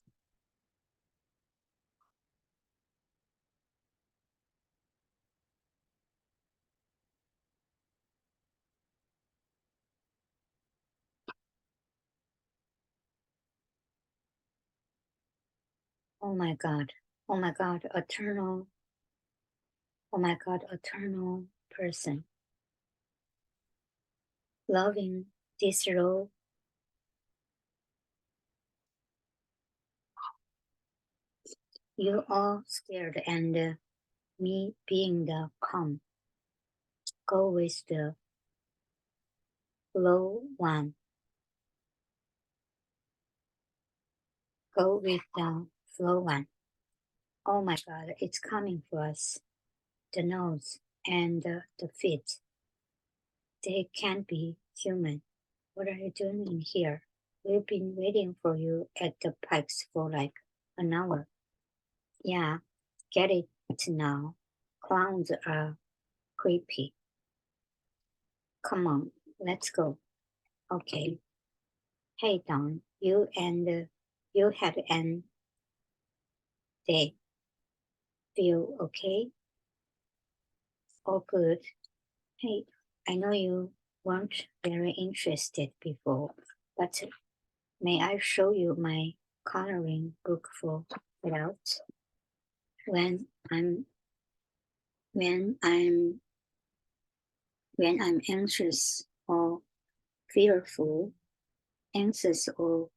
Oh my God. Oh my God, eternal. Oh my God, eternal person. Loving this role. You all scared and me being the calm. Go with the low one. Go with the flow one. Oh my God, it's coming for us. The nose and the feet. They can't be human. What are you doing in here? We've been waiting for you at the pipes for like an hour. Yeah, get it now. Clowns are creepy. Come on, let's go. Okay. Hey Don, you had an day. Feel okay? All good. Hey, I know you weren't very interested before, but may I show you my coloring book for adults? When I'm when I'm when I'm fearful, anxious or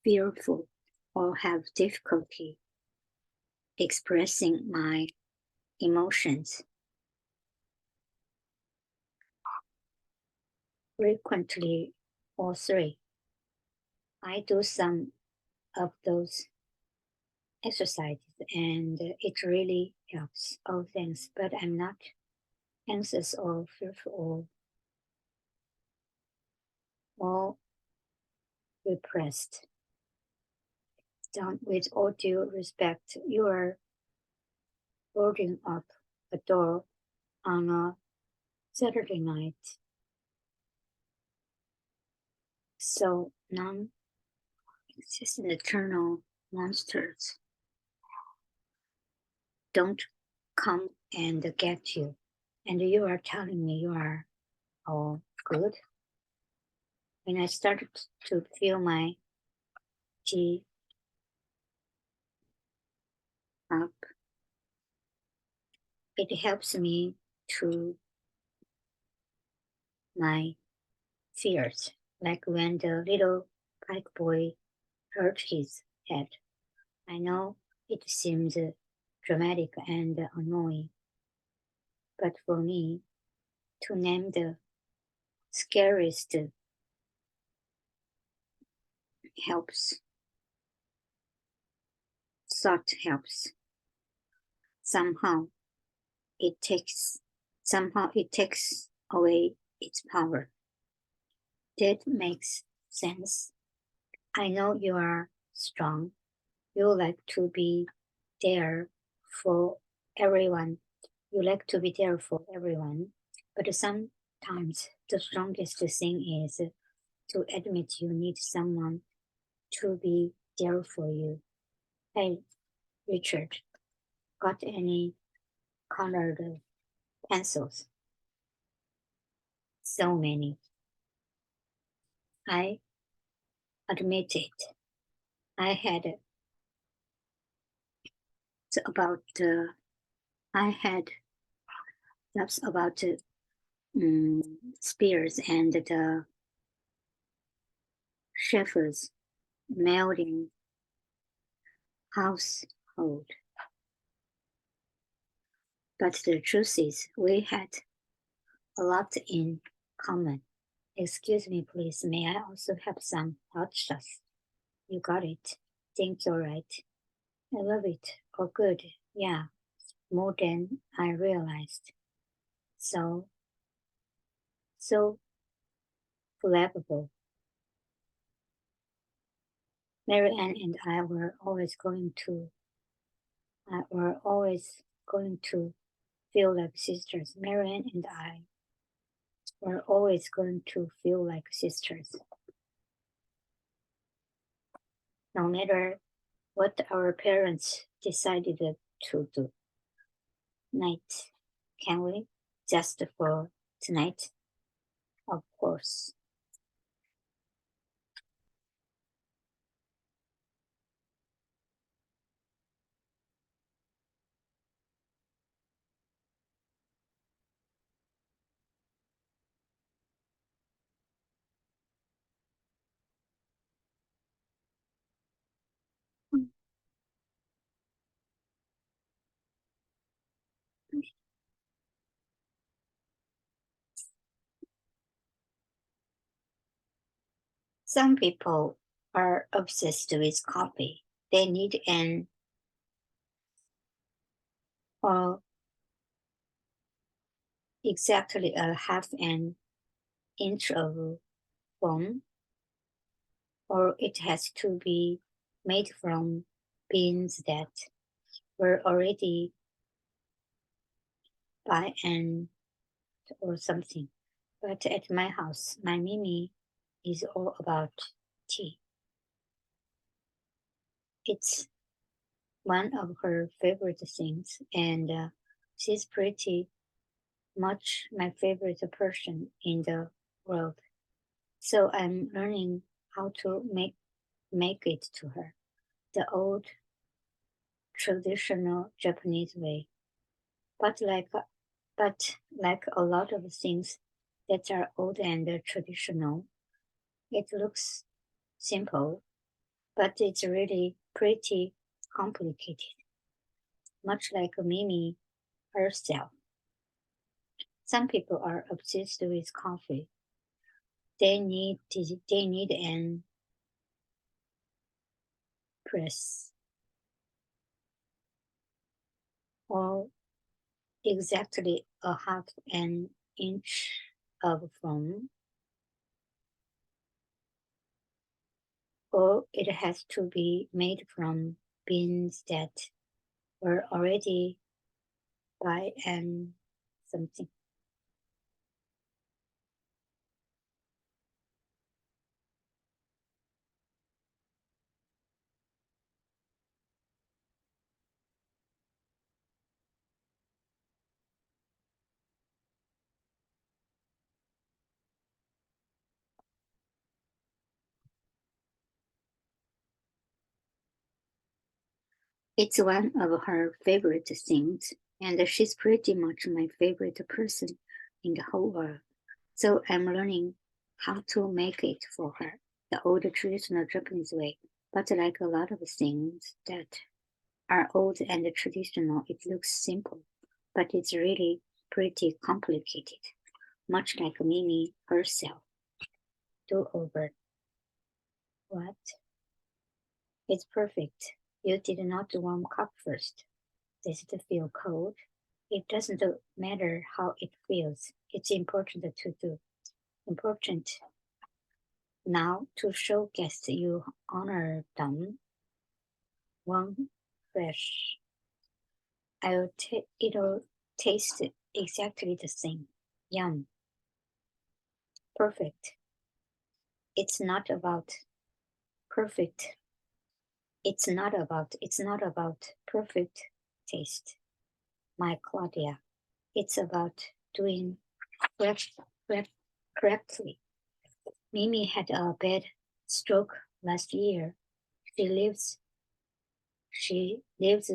fearful, or have difficulty expressing my emotions, frequently or three. I do some of those exercises and it really helps. Oh, thanks, but I'm not anxious or fearful or repressed. Don, with all due respect, you are boarding up a door on a Saturday night. So non-existent eternal monsters don't come and get you. And you are telling me you are all good? When I started to feel my G up, it helps me to my fears, like when the little pike boy hurt his head. I know it seems dramatic and annoying, but for me, to name the scariest helps. Thought helps. Somehow it takes away its power. That makes sense. I know you are strong. You like to be there for everyone. You like to be there for everyone. But sometimes the strongest thing is to admit you need someone to be there for you. Hey, Richard, got any colored pencils? So many. I admit it. I had about I had that's about Spears and the Shepherds melding household. But the truth is, we had a lot in common. Excuse me, please. May I also have some hot sauce? You got it. Think you're right. I love it. Oh, good. Yeah, more than I realized. So flammable. Mary Ann and I were always going to feel like sisters. Mary Ann and I were always going to feel like sisters. No matter what our parents decided to do. Night, can we? Just for tonight? Of course. Some people are obsessed with coffee. They need an or exactly a half an inch of foam, or it has to be made from beans that were already by and or something. But at my house, my Mimi is all about tea. It's one of her favorite things, and she's pretty much my favorite person in the world. So I'm learning how to make it to her the old traditional Japanese way. But like a lot of things that are old and traditional, it looks simple, but it's really pretty complicated, much like Mimi herself. Some people are obsessed with coffee. They need an press or exactly a half an inch of foam, or it has to be made from beans that were already by and something. It's one of her favorite things, and she's pretty much my favorite person in the whole world. So I'm learning how to make it for her, the old traditional Japanese way. But like a lot of things that are old and traditional, it looks simple, but it's really pretty complicated, much like Mimi herself. Do over. What? It's perfect. You did not warm cup first. Does it feel cold? It doesn't matter how it feels. It's important to do. Important now to show guests you honor them. One fresh. It'll taste exactly the same. Yum. Perfect. It's not about perfect. It's not about perfect taste, my Claudia. It's about doing correct, correct, correctly. Mimi had a bad stroke last year. She lives she lives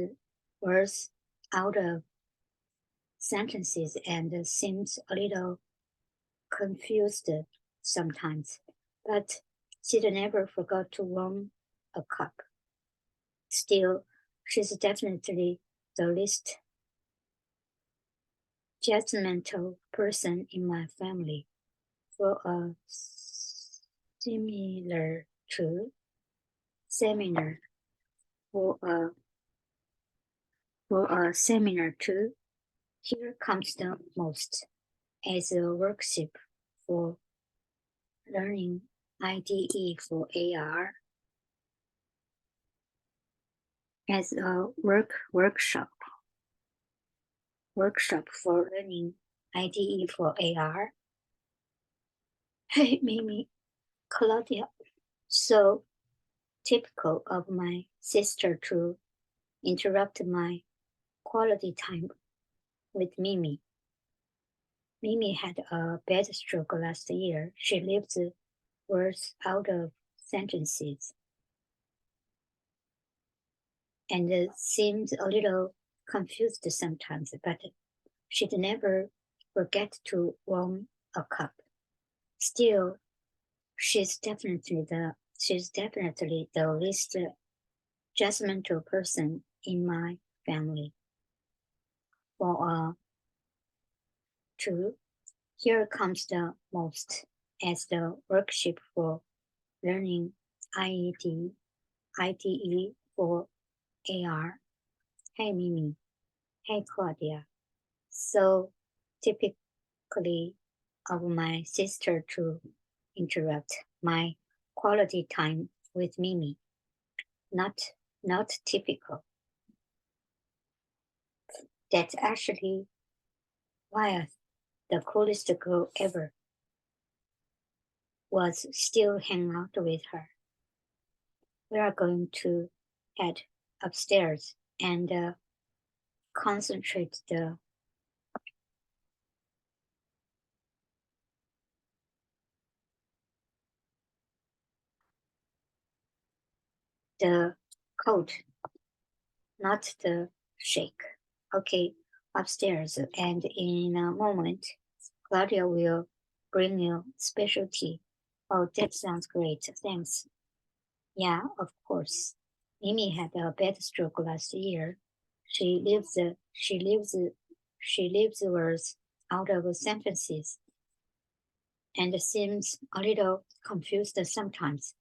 words out of sentences and seems a little confused sometimes. But she'd never forgot to warm a cup. Still, she's definitely the least judgmental person in my family. For a similar to seminar for a seminar too, here comes the most as a workshop for learning IDE for AR, as a workshop for learning IDE for AR. Hey, Mimi, Claudia, so typical of my sister to interrupt my quality time with Mimi. Mimi had a bad stroke last year. She lives words out of sentences and seemed a little confused sometimes, but she'd never forget to warm a cup. Still, she's definitely the least judgmental person in my family. For two, here comes the most as the workshop for learning IDE for AR. Hey Mimi, hey Claudia. So typically of my sister to interrupt my quality time with Mimi. Not typical. That's actually why the coolest girl ever was still hanging out with her. We are going to head upstairs and concentrate the code, not the shake. Okay, upstairs, and in a moment, Claudia will bring you specialty. Oh, that sounds great. Thanks. Yeah, of course. Mimi had a bad stroke last year. She lives words out of sentences and seems a little confused sometimes,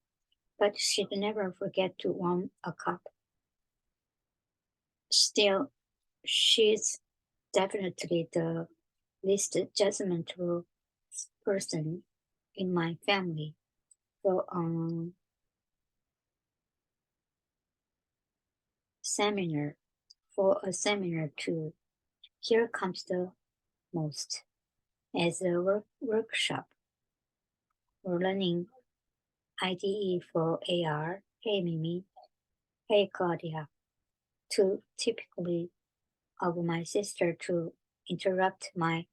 but she'd never forget to warm a cup. Still, she's definitely the least judgmental person in my family. So, seminar for a seminar too. Here comes the most. As a workshop, we're learning IDE for AR. Hey Mimi, hey Claudia. Too typically of my sister to interrupt my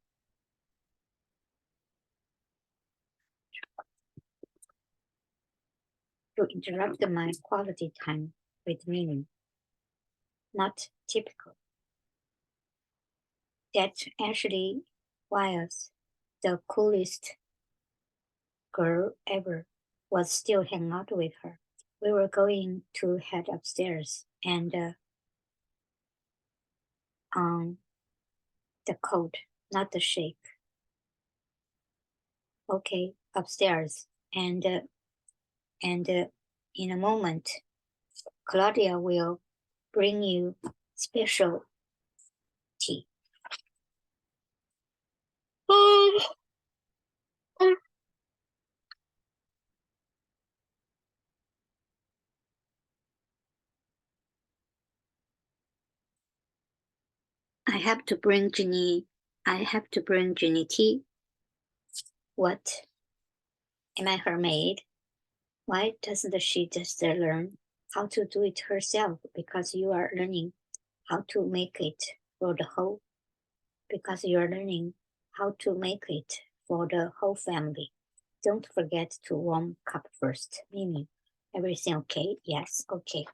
quality time with Mimi. Not typical. That's actually why the coolest girl ever was still hanging out with her. We were going to head upstairs and on the code, not the shake. Okay, upstairs, and in a moment, Claudia will bring you special tea. I have to bring Ginny tea. What? Am I her maid? Why doesn't she just learn how to do it herself? Because you are learning how to make it for the whole. Because you are learning how to make it for the whole family. Don't forget to warm cup first. Mimi, everything okay? Yes, okay.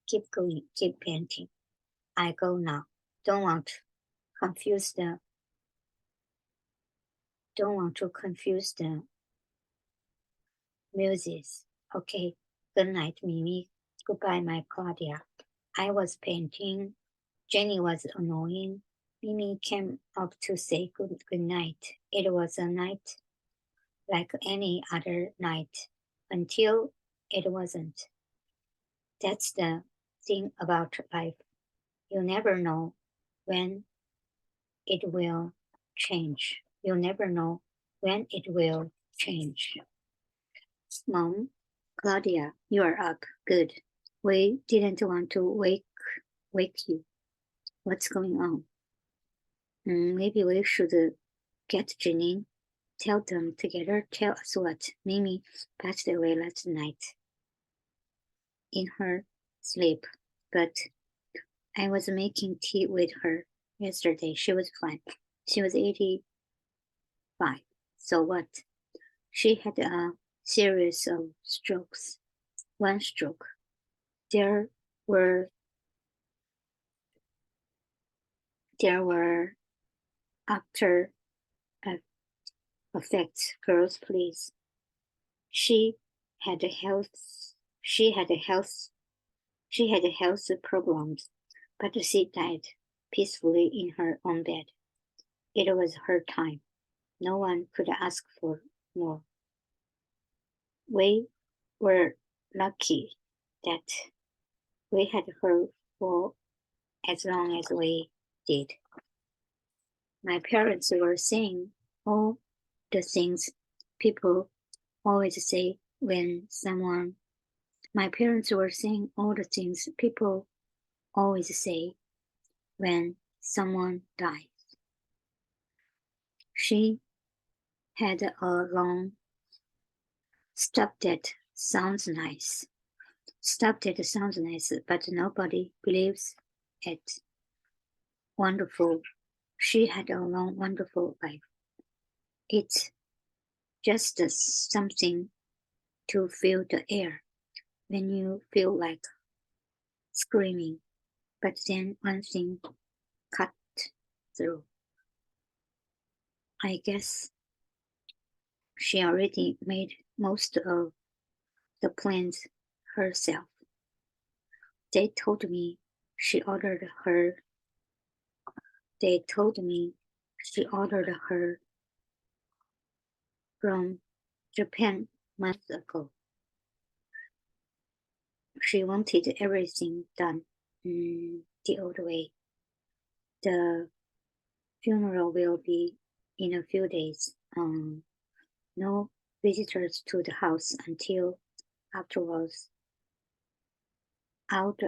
Keep going, keep painting. I go now. Don't want to confuse the muses. Okay. Good night, Mimi. Goodbye, my Claudia. I was painting. Jenny was annoying. Mimi came up to say good night. It was a night like any other night until it wasn't. That's the thing about life. You never know when it will change. You never know when it will change. Mom, Claudia, you are up. Good. We didn't want to wake you. What's going on? Maybe we should get Janine. Tell them together. Tell us what. Mimi passed away last night in her sleep, but I was making tea with her yesterday. She was fine. She was 85. So what? She had a series of strokes. One stroke. There were after effects. Girls, please. She had health problems, but she died peacefully in her own bed. It was her time. No one could ask for more. We were lucky that we had her for as long as we did. My parents were saying all the things people always say when someone. My parents were saying all the things people always say when someone dies. She had a long stop that sounds nice. Stop that sounds nice, but nobody believes it. Wonderful. She had a long, wonderful life. It's just something to feel the air when you feel like screaming, but then one thing cut through. I guess she already made most of the plans herself. They told me she ordered her. They told me she ordered her from Japan months ago. She wanted everything done the old way. The funeral will be in a few days. No visitors to the house until afterwards, out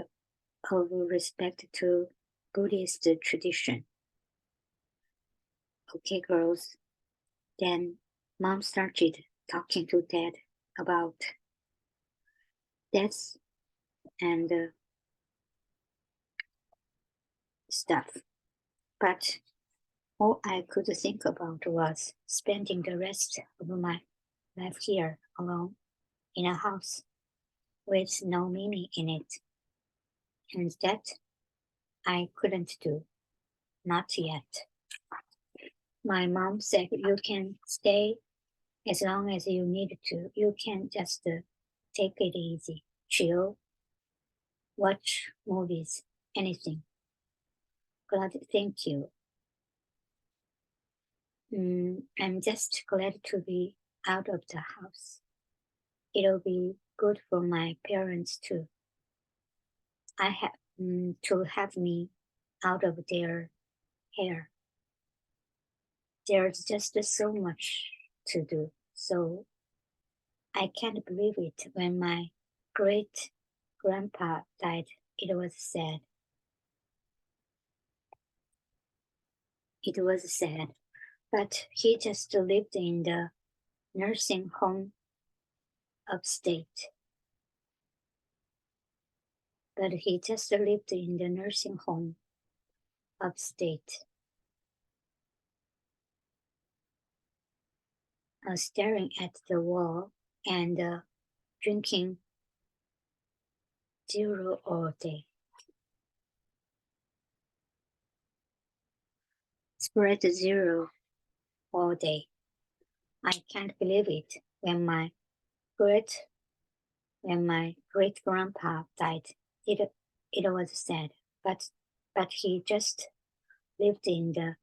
of respect to Buddhist tradition. Okay, girls. Then Mom started talking to Dad about death and stuff. But all I could think about was spending the rest of my life here alone in a house with no Mimi in it. And that I couldn't do. Not yet. My mom said you can stay as long as you need to. You can just take it easy, chill, watch movies, anything. Glad, thank you. I'm just glad to be out of the house. It'll be good for my parents too. I have to have me out of their hair. There's just so much to do. So I can't believe it. When my great grandpa died, it was sad. It was sad, but he just lived in the nursing home upstate. But he just lived in the nursing home upstate. Staring at the wall and drinking zero all day. Spread zero all day. I can't believe it. When my great grandpa died, it was sad, but he just lived in the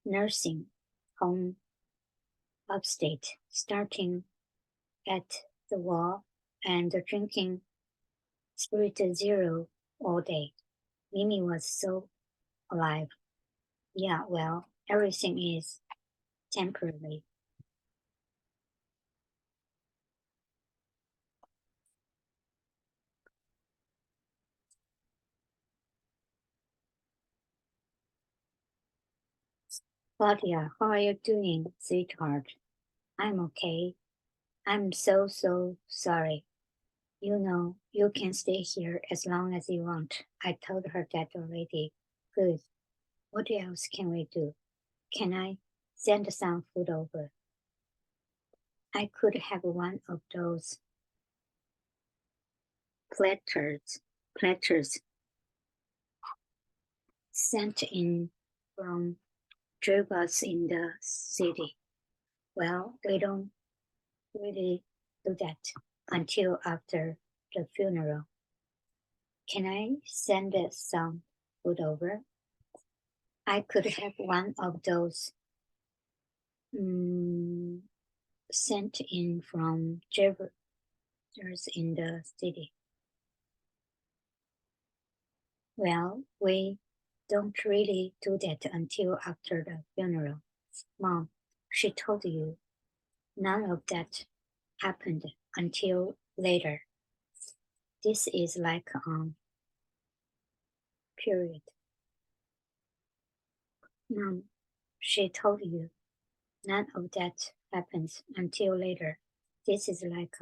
nursing home upstate, starting at the wall and drinking Spirit Zero all day. Mimi was so alive. Yeah, well, everything is temporary. Claudia, how are you doing, sweetheart? I'm okay. I'm so sorry. You know, you can stay here as long as you want. I told her that already. Good. What else can we do? Can I send some food over? I could have one of those platters sent in from Drivers in the city. Well, we don't really do that until after the funeral. Can I send some food over? I could have one of those sent in from there's in the city. Well, we don't really do that until after the funeral. Mom, she told you none of that happened until later. This is like period. Mom, she told you none of that happens until later. This is like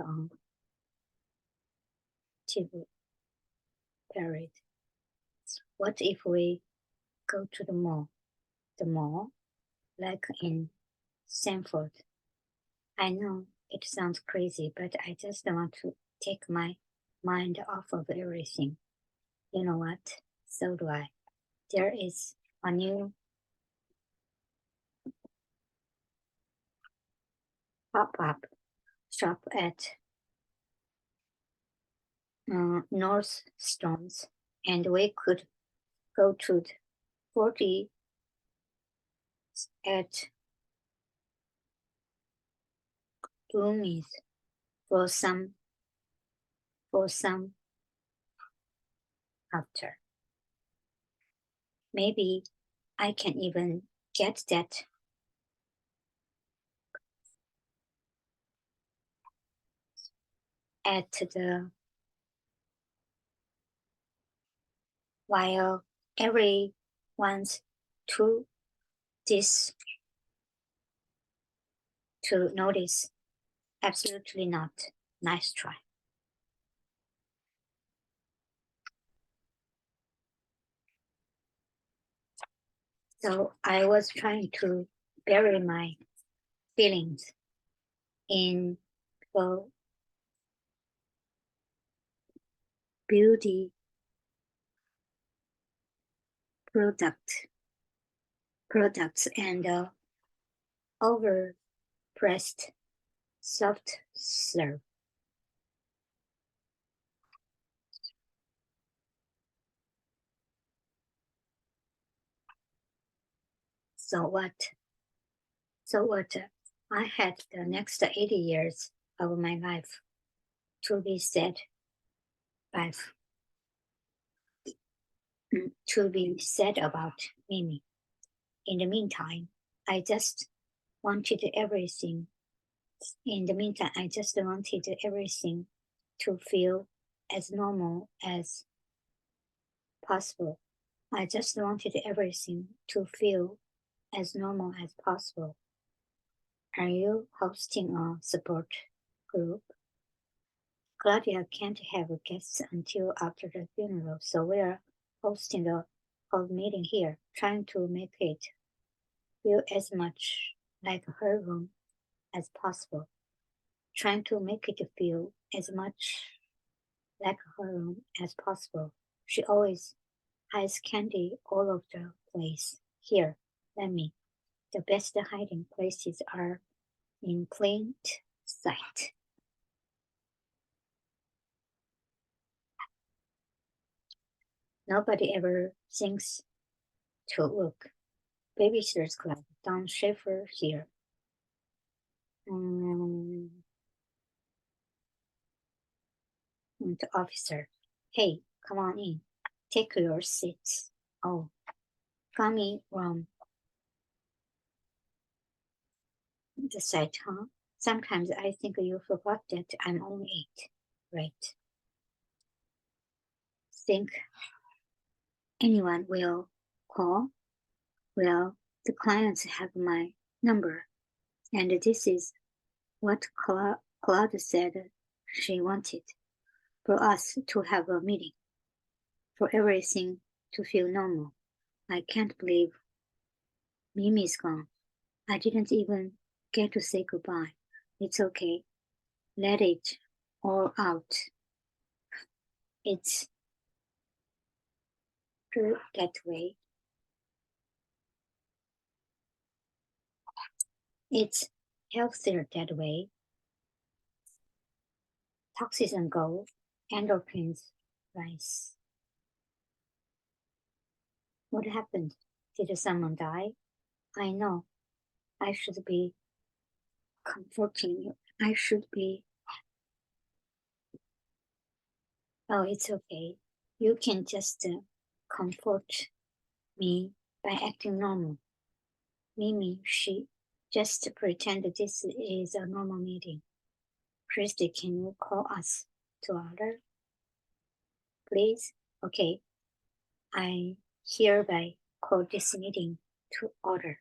period. What if we go to the mall? The mall, like in Sanford. I know it sounds crazy, but I just want to take my mind off of everything. You know what? So do I. There is a new pop-up shop at Nordstrom's, and we could go to 40 at Bloomie's for some after. Maybe I can even get that at the while everyone's too this to notice. Absolutely not. Nice try. So I was trying to bury my feelings in the beauty products and overpressed soft serve. So what? So what? I had the next 80 years of my life to be said life to be said about Mimi. In the meantime, I just wanted everything. In the meantime, I just wanted everything to feel as normal as possible. I just wanted everything to feel as normal as possible. Are you hosting a support group? Claudia can't have guests until after the funeral, so we're hosting a whole meeting here, trying to make it feel as much like her room as possible. Trying to make it feel as much like her room as possible. She always hides candy all over the place. Here, let me. The best hiding places are in plain sight. Nobody ever thinks to look. Babysitter's Club, Don Schaefer here. The officer. Hey, come on in. Take your seats. Oh, funny wrong. The site, huh? Sometimes I think you forgot that I'm only 8, right? Think anyone will call? Well, the clients have my number, and this is what Claude said she wanted, for us to have a meeting, for everything to feel normal. I can't believe Mimi's gone. I didn't even get to say goodbye. It's okay. Let it all out. It's true that way. It's healthier that way. Toxins go, endorphins rise. What happened? Did someone die? I know. I should be comforting you. I should be Oh, it's okay. You can just comfort me by acting normal. Mimi, she just pretend this is a normal meeting. Christy, can you call us to order? Please? Okay. I hereby call this meeting to order.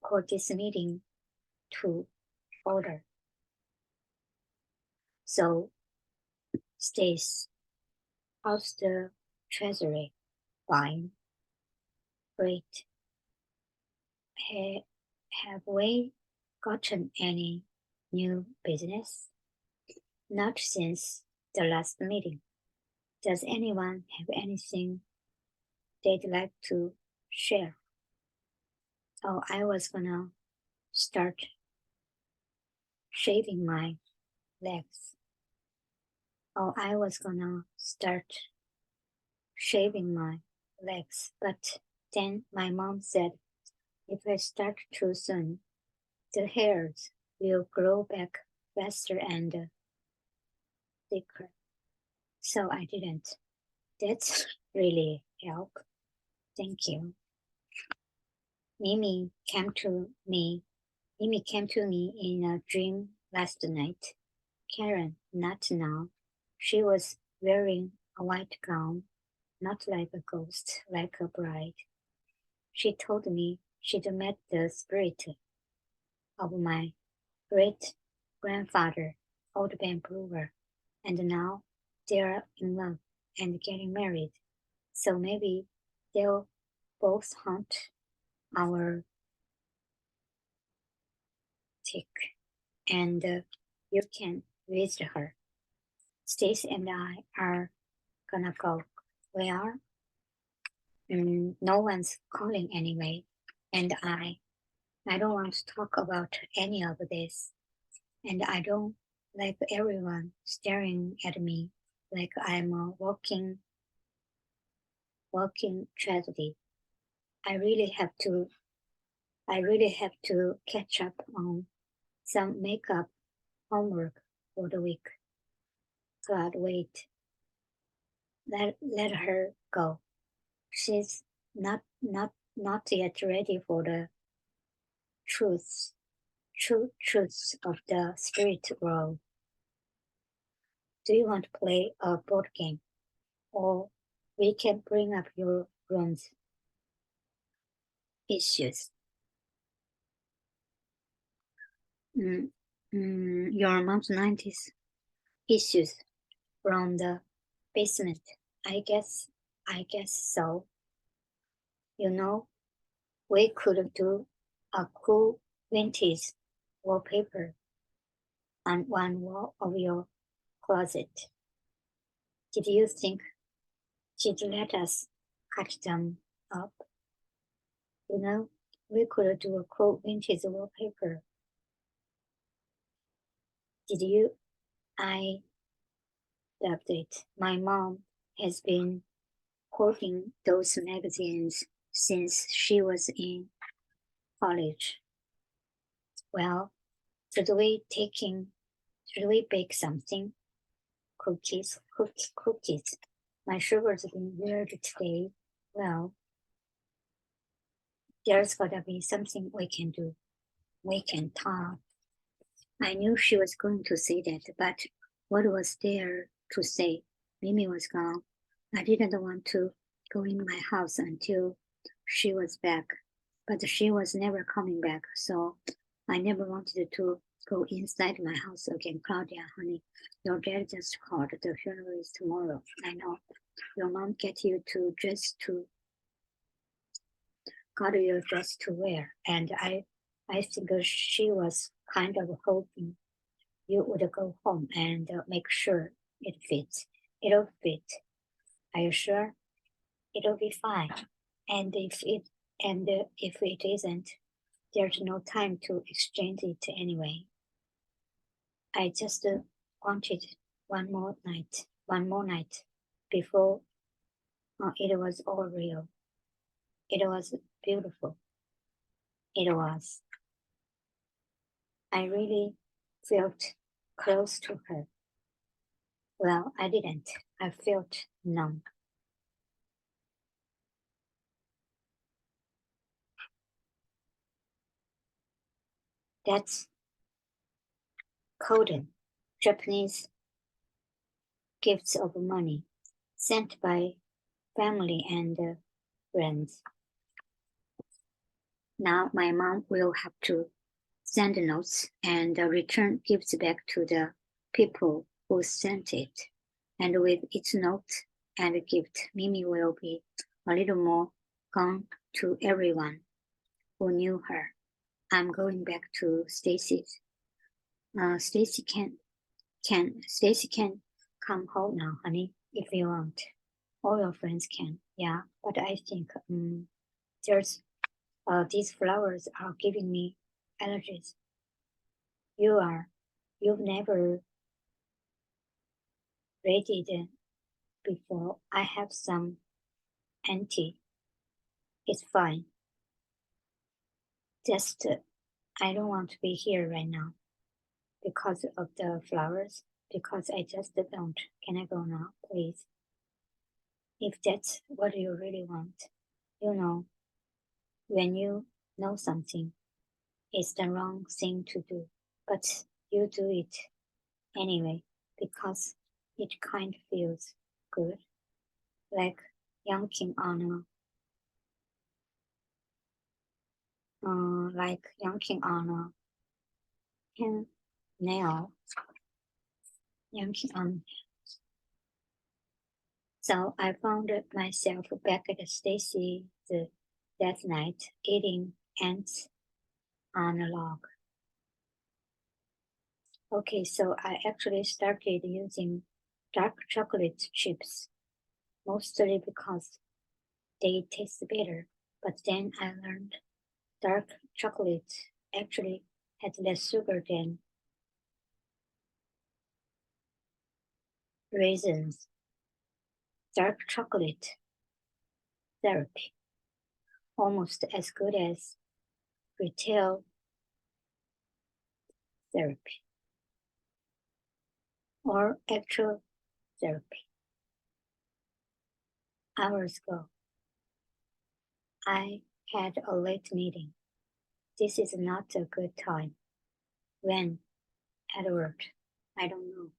Call this meeting to order. So, Stace, how's the treasury? Fine. Great. Have we gotten any new business? Not since the last meeting. Does anyone have anything they'd like to share? Oh, I was gonna start shaving my legs. Oh, I was gonna start shaving my legs, but then my mom said if I start too soon, the hairs will grow back faster and thicker. So I didn't. That's really help. Thank you. Mimi came to me. Mimi came to me in a dream last night. Karen, not now. She was wearing a white gown, not like a ghost, like a bride. She told me she'd met the spirit of my great grandfather, old Ben Brewer, and now they're in love and getting married. So maybe they'll both haunt our tick, and you can visit her. Stacy and I are gonna go. We are. No one's calling anyway, and I don't want to talk about any of this, and I don't like everyone staring at me like I'm a walking tragedy. I really have to I really have to catch up on some makeup homework for the week. God, wait. Let her go. She's not yet ready for the truths truths of the spirit world. Do you want to play a board game? Or we can bring up your room's issues. Your mom's 90s issues from the basement. I guess so. You know, we could do a cool vintage wallpaper on one wall of your closet. Did you think she'd let us cut them up? You know, we could do a cool vintage wallpaper. Did you? I loved it. My mom has been hoarding those magazines since she was in college. Well, should we bake something? Cookies. My sugar's been weird today. Well, there's gotta be something we can do. We can talk. I knew she was going to say that, but what was there to say? Mimi was gone. I didn't want to go in my house until she was back, but she was never coming back, so I never wanted to go inside my house again. Claudia, honey, your dad just called. The funeral is tomorrow. I know. Your mom got you to dress to wear, and I think she was kind of hoping you would go home and make sure it fits. It'll fit. Are you sure? It'll be fine. And if it isn't, there's no time to exchange it anyway. I just wanted one more night before it was all real. It was beautiful. It was. I really felt close to her. Well, I didn't. I felt numb. That's koden, Japanese gifts of money sent by family and friends. Now my mom will have to send notes and return gifts back to the people who sent it. And with each note and gift, Mimi will be a little more gone to everyone who knew her. I'm going back to Stacy's. Stacy can come home now, honey, if you want. All your friends can, yeah. But I think there's these flowers are giving me allergies. You've never rated before. I have some anti. It's fine. Just I don't want to be here right now because of the flowers. Because I just don't. Can I go now, please? If that's what you really want, you know, when you know something is the wrong thing to do, but you do it anyway because it kind of feels good, like yanking on a nail, yanking on. So I found myself back at Stacy's that night, eating ants on a log. Okay, so I actually started using dark chocolate chips, mostly because they taste better. But then I learned dark chocolate actually had less sugar than raisins. Dark chocolate therapy, almost as good as retail therapy or actual therapy. Hours ago, I had a late meeting. This is not a good time. When? Edward, I don't know.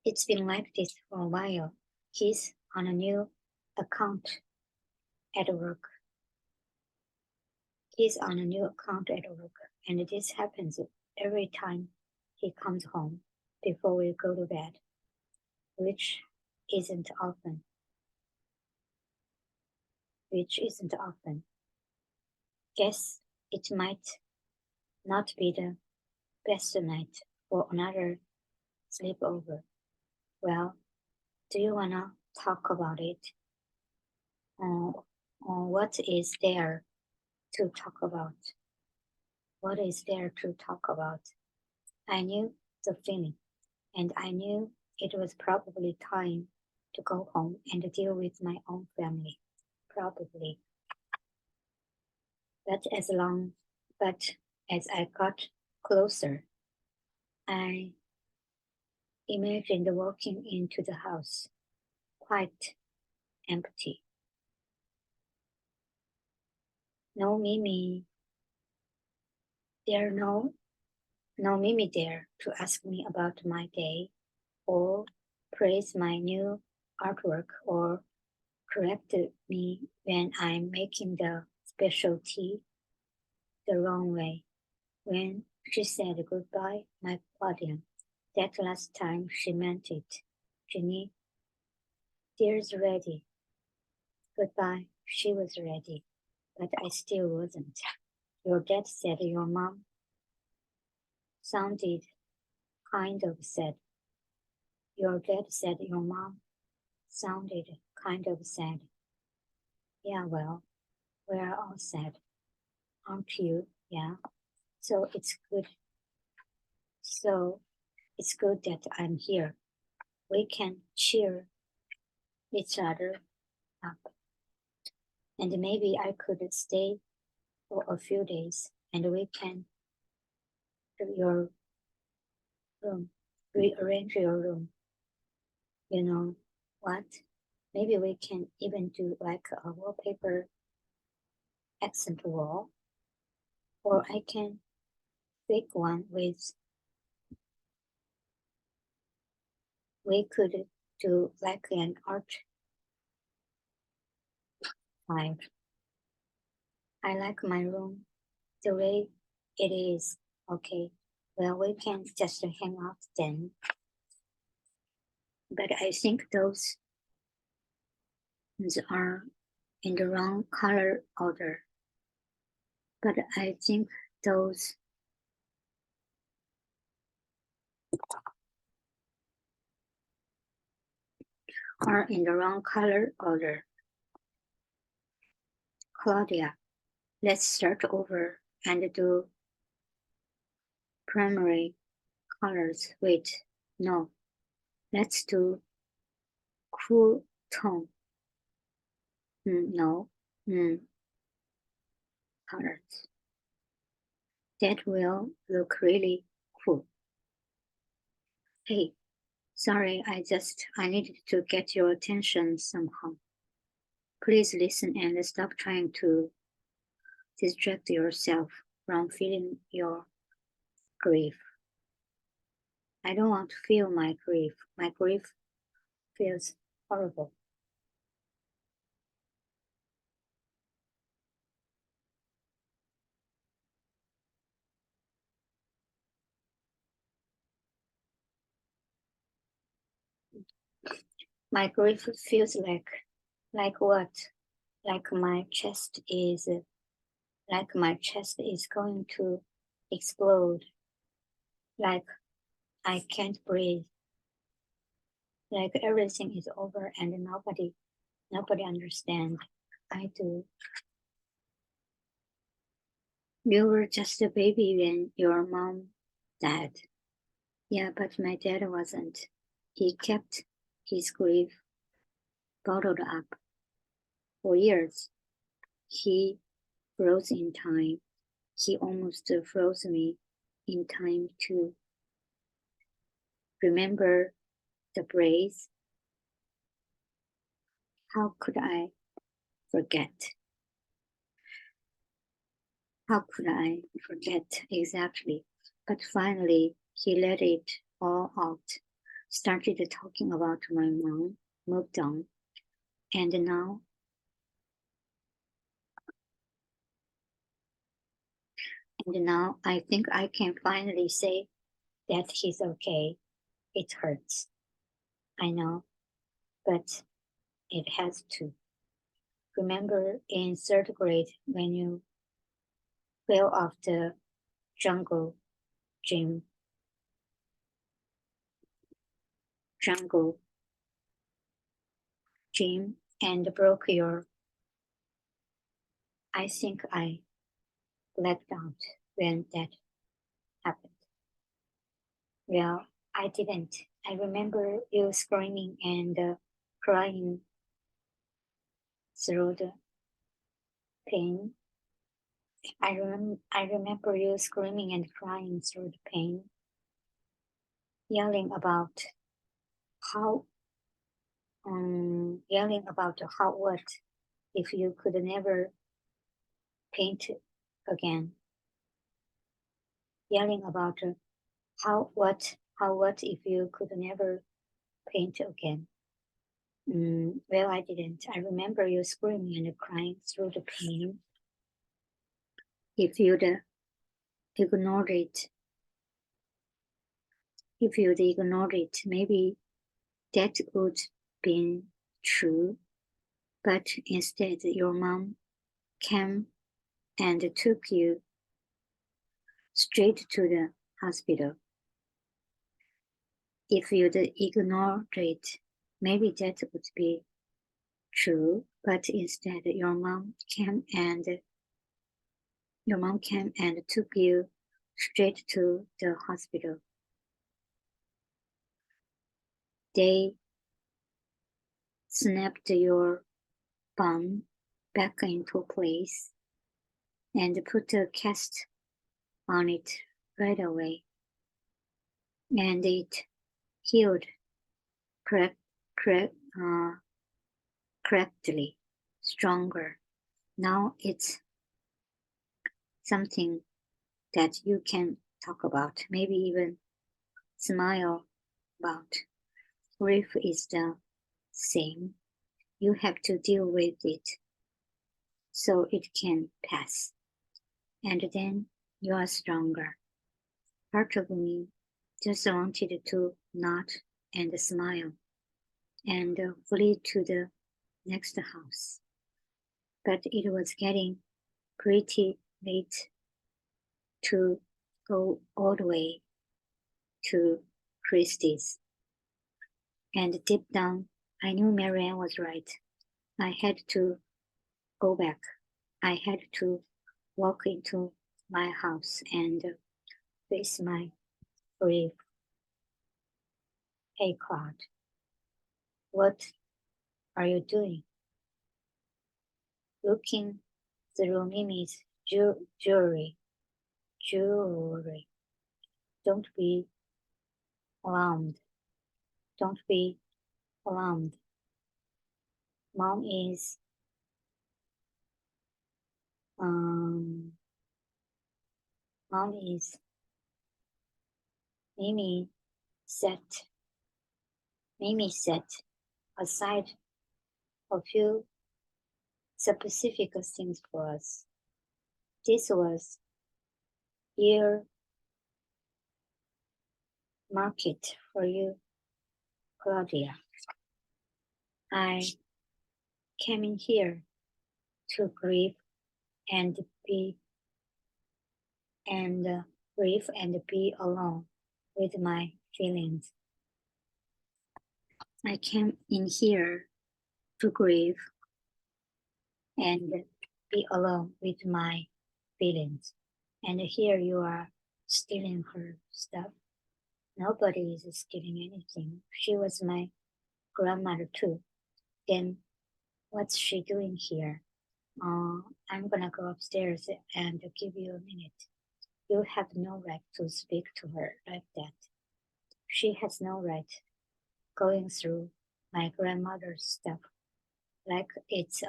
It's been like this for a while. He's on a new account at work. He's on a new account at work, and this happens every time he comes home before we go to bed, which isn't often. Guess it might not be the best night for another sleepover. Well, do you wanna talk about it? What is there to talk about? What is there to talk about? I knew the feeling, and I knew it was probably time to go home and deal with my own family. Probably. But as I got closer, I imagined walking into the house, quite empty. No Mimi. No Mimi there to ask me about my day or praise my new artwork or correct me when I'm making the special tea the wrong way. When she said goodbye, my Claudia, that last time she meant it. Jenny, dear's ready. Goodbye, she was ready, but I still wasn't. Your dad said your mom sounded kind of sad. Your dad said your mom sounded kind of sad. Yeah, well, we're all sad, aren't you? Yeah. So it's good. So it's good that I'm here. We can cheer each other up. And maybe I could stay for a few days and we can your room, rearrange your room. You know what? Maybe we can even do like a wallpaper accent wall, or I can fake one with, we could do like an art vibe. I like my room the way it is. Okay, well, we can just hang out then. But I think those are in the wrong color order. But I think those are in the wrong color order. Claudia, let's start over and do primary colors. Wait, no, let's do cool tone. No, colors. That will look really cool. Hey, sorry, I needed to get your attention somehow. Please listen and stop trying to distract yourself from feeling your grief. I don't want to feel my grief. My grief feels horrible. My grief feels like what? Like my chest is going to explode. Like I can't breathe. Like everything is over and nobody understands. I do. You were just a baby when your mom died. Yeah, but my dad wasn't. He kept his grief bottled up for years. He froze in time. He almost froze me in time too. Remember the braids? How could I forget? How could I forget exactly? But finally, he let it all out. Started talking about my mom, moved on, and now I think I can finally say that he's okay. It hurts. I know, but it has to. Remember in third grade when you fell off the jungle gym and broke your, I think I blacked out when that happened. Well, I didn't. I remember you screaming and crying through the pain. I remember you screaming and crying through the pain, yelling about how what if you could never paint again, yelling about how what if you could never paint again. Well, I didn't. I remember you screaming and crying through the pain. If you'd ignored it, maybe that would been true. But instead, your mom came and took you straight to the hospital. If you'd ignored it, maybe that would be true. But instead, your mom came and took you straight to the hospital. They snapped your bum back into place and put a cast on it right away. and it healed correctly, stronger. Now it's something that you can talk about, maybe even smile about. Grief is the same. You have to deal with it so it can pass. And then you are stronger. Part of me just wanted to nod and smile and flee to the next house. But it was getting pretty late to go all the way to Christie's. And deep down, I knew Marianne was right. I had to go back. I had to walk into my house and face my grief. Hey, Claude, what are you doing? Looking through Mimi's jewelry. Don't be alarmed. Don't be alarmed. Mom is Mimi set aside a few specific things for us. This was year market for you, Claudia. I came in here to grieve and be alone with my feelings. I came in here to grieve and be alone with my feelings. And here you are stealing her stuff. Nobody is stealing anything. She was my grandmother too. Then what's she doing here? I'm gonna go upstairs and give you a minute. You have no right to speak to her like that. She has no right going through my grandmother's stuff like it's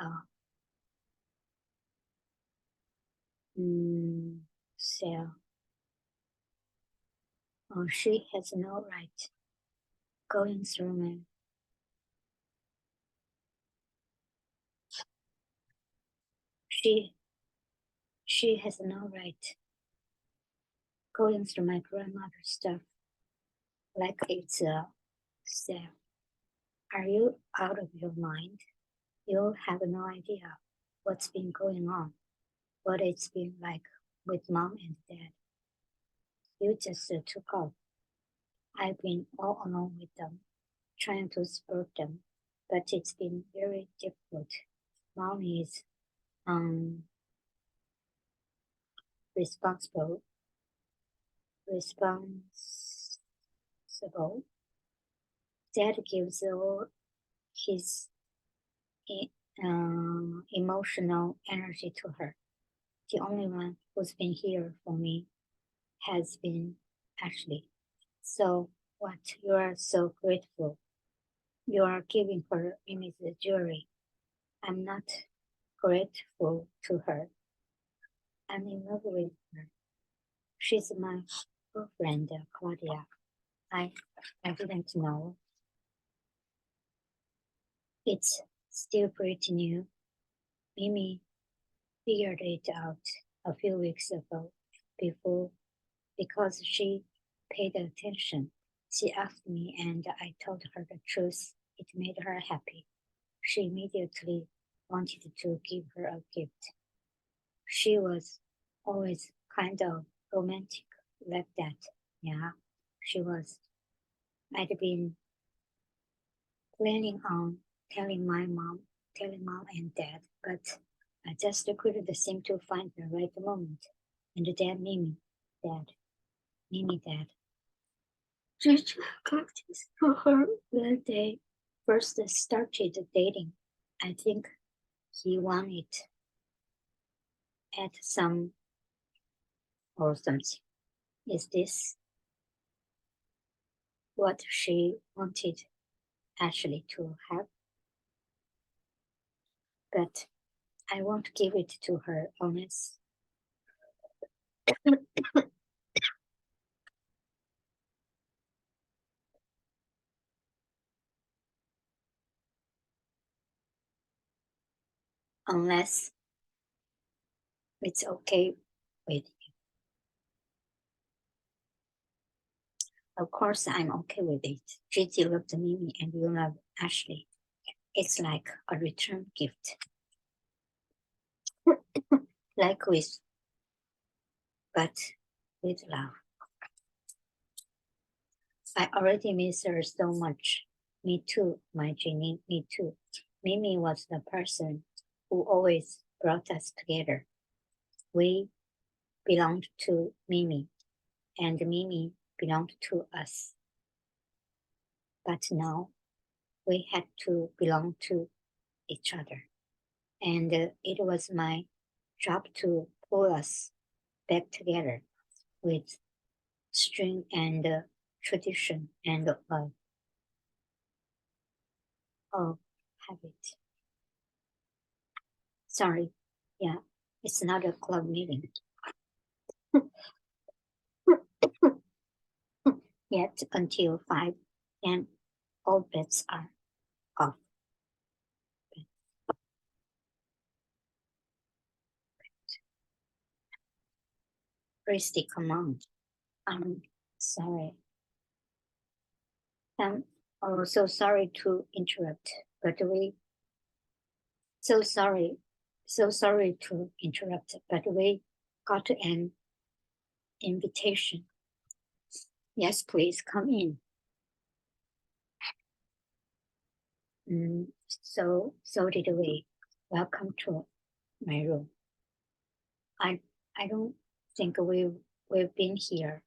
sale. She has no right going through my she has no right going through my grandmother's stuff like it's a sale. Are you out of your mind? You have no idea what's been going on, what it's been like with mom and dad. You just took off. I've been all alone with them, trying to support them, but it's been very difficult. Mom is responsible. Dad gives all his emotional energy to her. The only one who's been here for me has been Ashley. So what? You are so grateful. You are giving her Mimi's jewelry. I'm not grateful to her. I'm in love with her. She's my girlfriend, Claudia. I didn't know. It's still pretty new. Mimi figured it out a few weeks ago because she paid attention. She asked me and I told her the truth. It made her happy. She immediately wanted to give her a gift. She was always kind of romantic like that. Yeah, she was. I'd been planning on telling mom and dad, but I just couldn't seem to find the right moment. And then Mimi, dad. Judge practice for her when they first started dating. I think he won it at some or something. Is this what she wanted Ashley to have, but I won't give it to her unless unless it's okay with you. Of course, I'm okay with it. Gigi loved Mimi and you love Ashley. It's like a return gift. Like with, but with love. I already miss her so much. Me too, my Jenny, me too. Mimi was the person who always brought us together. We belonged to Mimi, and Mimi belonged to us. But now we had to belong to each other. And it was my job to pull us back together with string and tradition and love. Oh, habit. Sorry. Yeah, it's not a club meeting. Yet until 5, and all bets are off. Christy, come on. I'm sorry. I'm so sorry to interrupt, but so sorry to interrupt, but we got an invitation. Yes, please come in. So did we. Welcome to my room. I don't think we've been here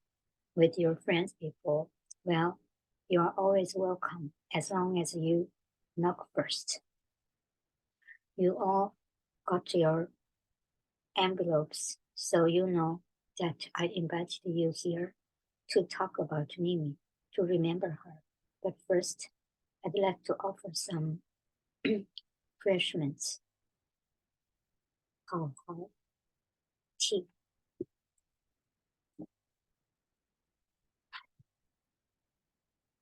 with your friends before. Well, you are always welcome as long as you knock first. You all got your envelopes, so you know that I invited you here to talk about Mimi, to remember her. But first, I'd like to offer some refreshments. Tea.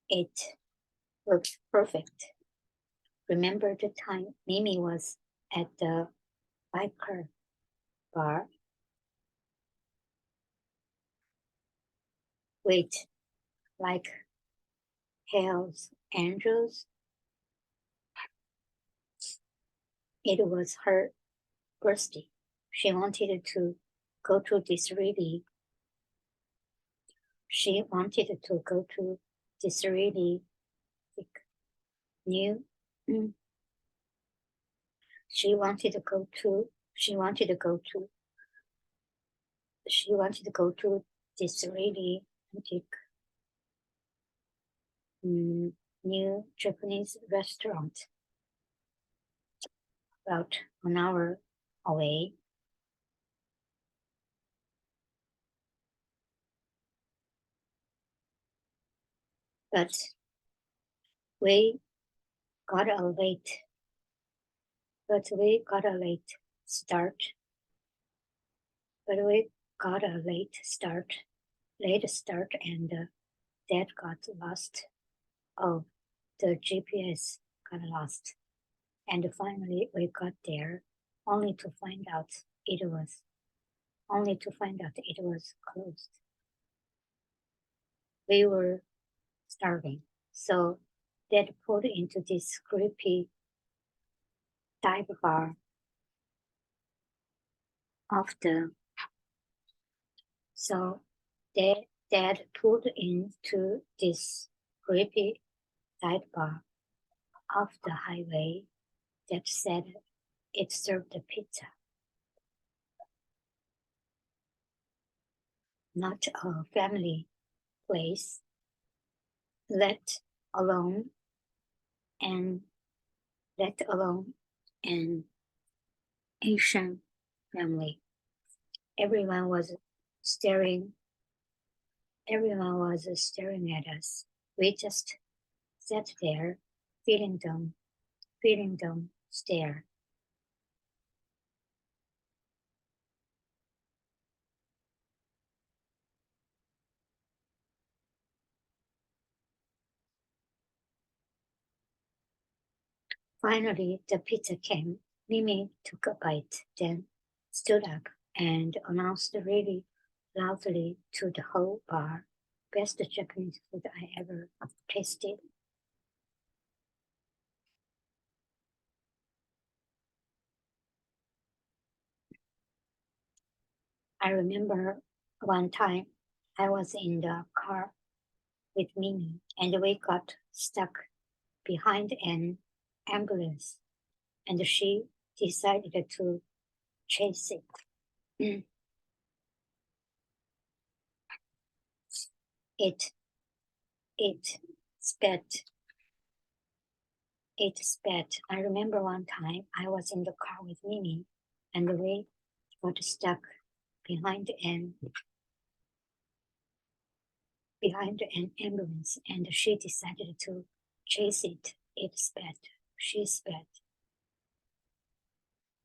It looks perfect. Remember the time Mimi was at the biker bar? Wait, like Hell's Angels? It was her birthday. She wanted to go to this really she wanted to go to this really new she wanted to go to this really new Japanese restaurant about an hour away. But we got a late start. And Dad got lost. Oh, the GPS got lost. And finally we got there only to find out it was closed. We were starving, so Dad pulled into this creepy dive bar off the so Dad pulled into this creepy dive bar off the highway that said it served the pizza. Not a family place, let alone an Asian family. Everyone was staring at us. We just sat there, feeling them stare. Finally, the pizza came. Mimi took a bite, then stood up and announced really loudly to the whole bar, "Best Japanese food I ever tasted." I remember one time I was in the car with Mimi and we got stuck behind an ambulance and she decided to chase it. It it spat. It spat. I remember one time I was in the car with Mimi and we got stuck behind an ambulance and she decided to chase it. It spat. She spat.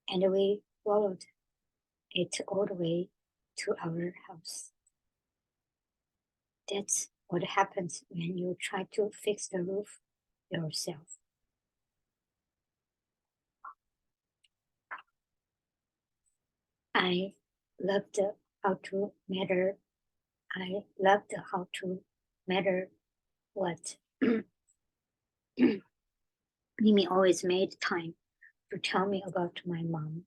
And we followed it all the way to our house. That's what happens when you try to fix the roof yourself. I loved how to matter. I loved how to matter what Mimi always made time to tell me about my mom,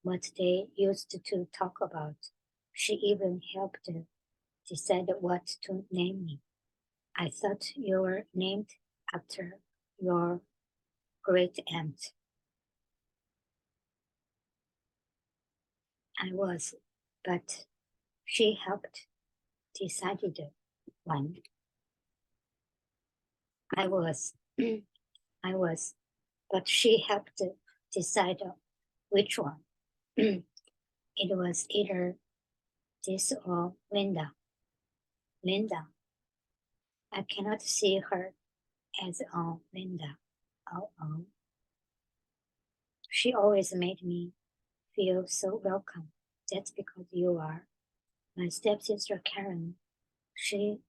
what they used to talk about. She even helped decide what to name me. I thought you were named after your great aunt. I was, but she helped decided one. I was, I was, but she helped decide which one. It was either this or Linda. Linda. I cannot see her as Linda. Oh, oh. She always made me feel so welcome. That's because you are. My stepsister Karen, she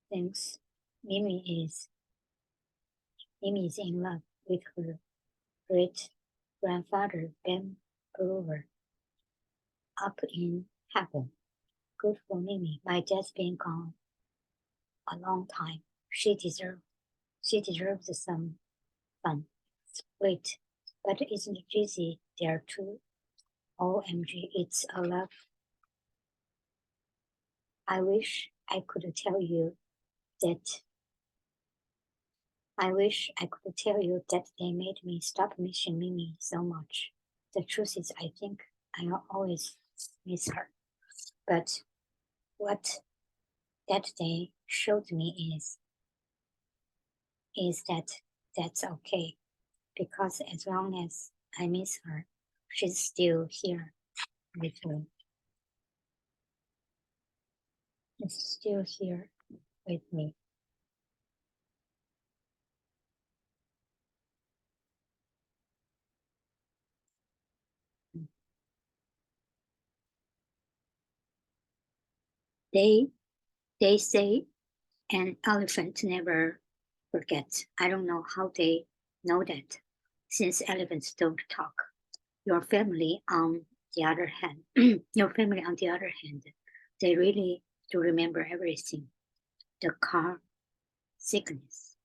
thinks Mimi is in love with her great grandfather Ben Brewer up in heaven. Good for Mimi. My dad's been gone a long time. She deserves some fun. Wait, but isn't Jizzy there too? OMG, it's a love. I wish I could tell you that they made me stop missing Mimi so much. The truth is, I think I'll always miss her. But what that day showed me is that that's okay. Because as long as I miss her, she's still here with me. She's still here with me. They say an elephant never forgets. I don't know how they know that, since elephants don't talk. Your family, on the other hand, they really do remember everything. The car sickness.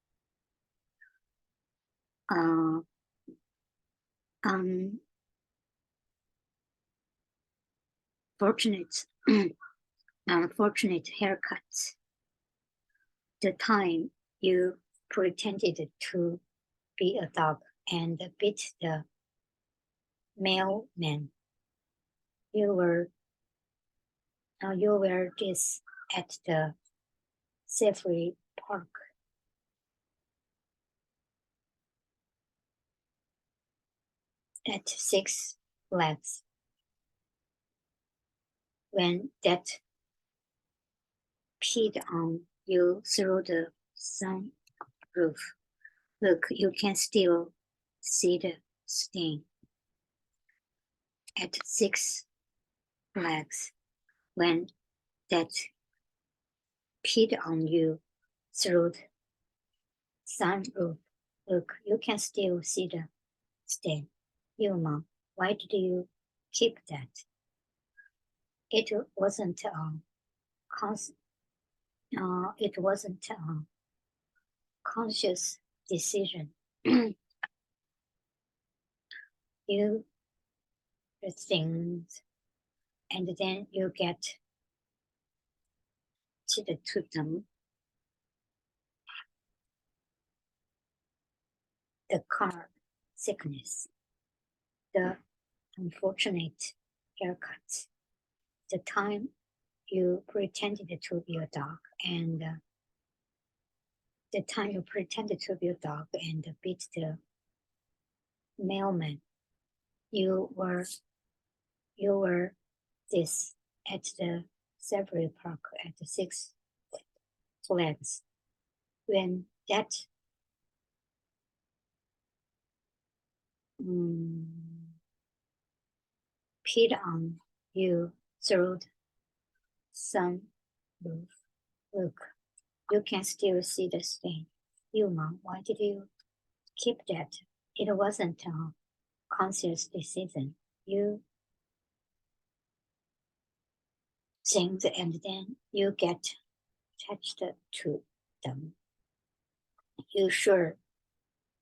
Unfortunate, unfortunate haircuts. The time you pretended to be a dog and beat the mailman. You were this at the Safari Park. At Six Flags. When that peed on you through the sun roof. Look, you can still see the stain. At 6 Flags, when that peed on you through the sunroof. Look, you can still see the stain. You, Mom, why did you keep that? It wasn't it wasn't a conscious decision. You things, and then you get to them. The car sickness, the unfortunate haircuts, the time you pretended to be a dog, and the time you pretended to be a dog and beat the mailman. You were this at the Savory Park at the 6 Flags when that peed on you through the sunroof. Look, you can still see the stain. You, Mom, why did you keep that? It wasn't a conscious decision. You think, and then you get attached to them. You sure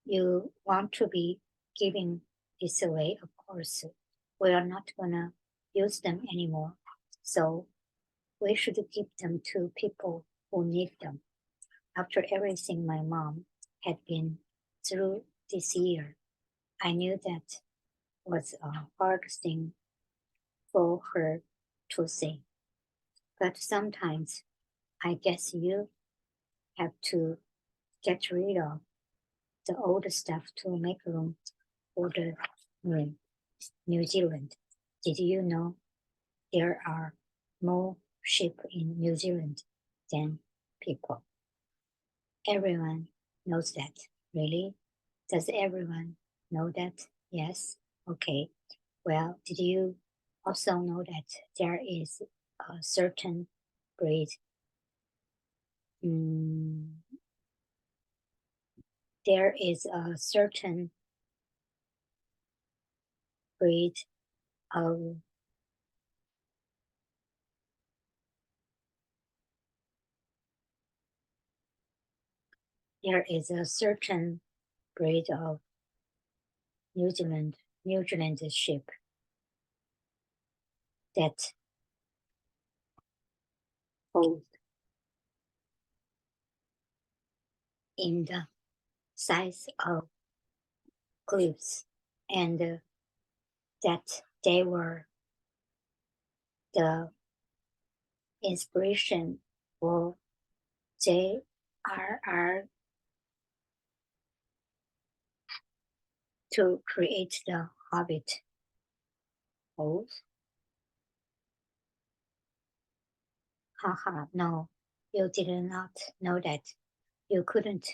you want to be giving this away? Of course, we are not gonna use them anymore. So we should give them to people who need them. After everything my mom had been through this year, I knew that was a hard thing for her to say. But sometimes I guess you have to get rid of the old stuff to make room for the new. New Zealand. Did you know there are more sheep in New Zealand than people? Everyone knows that. Really? Does everyone know that? Yes? Okay. Well, did you also know that there is a certain breed? There is a certain breed of there is a certain breed of New Zealand sheep that hold in the size of cliffs, and that they were the inspiration for J.R.R. to create the Hobbit. Haha, no, you did not know that. You couldn't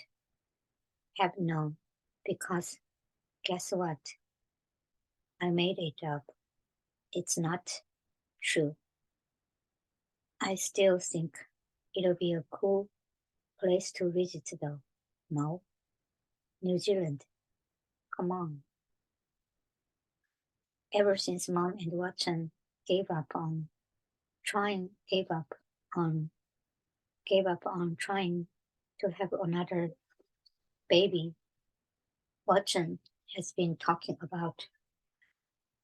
have known, because guess what? I made it up. It's not true. I still think it'll be a cool place to visit though. No? New Zealand. Come on. Ever since Mom and Watson gave up on trying to have another baby, Watson has been talking about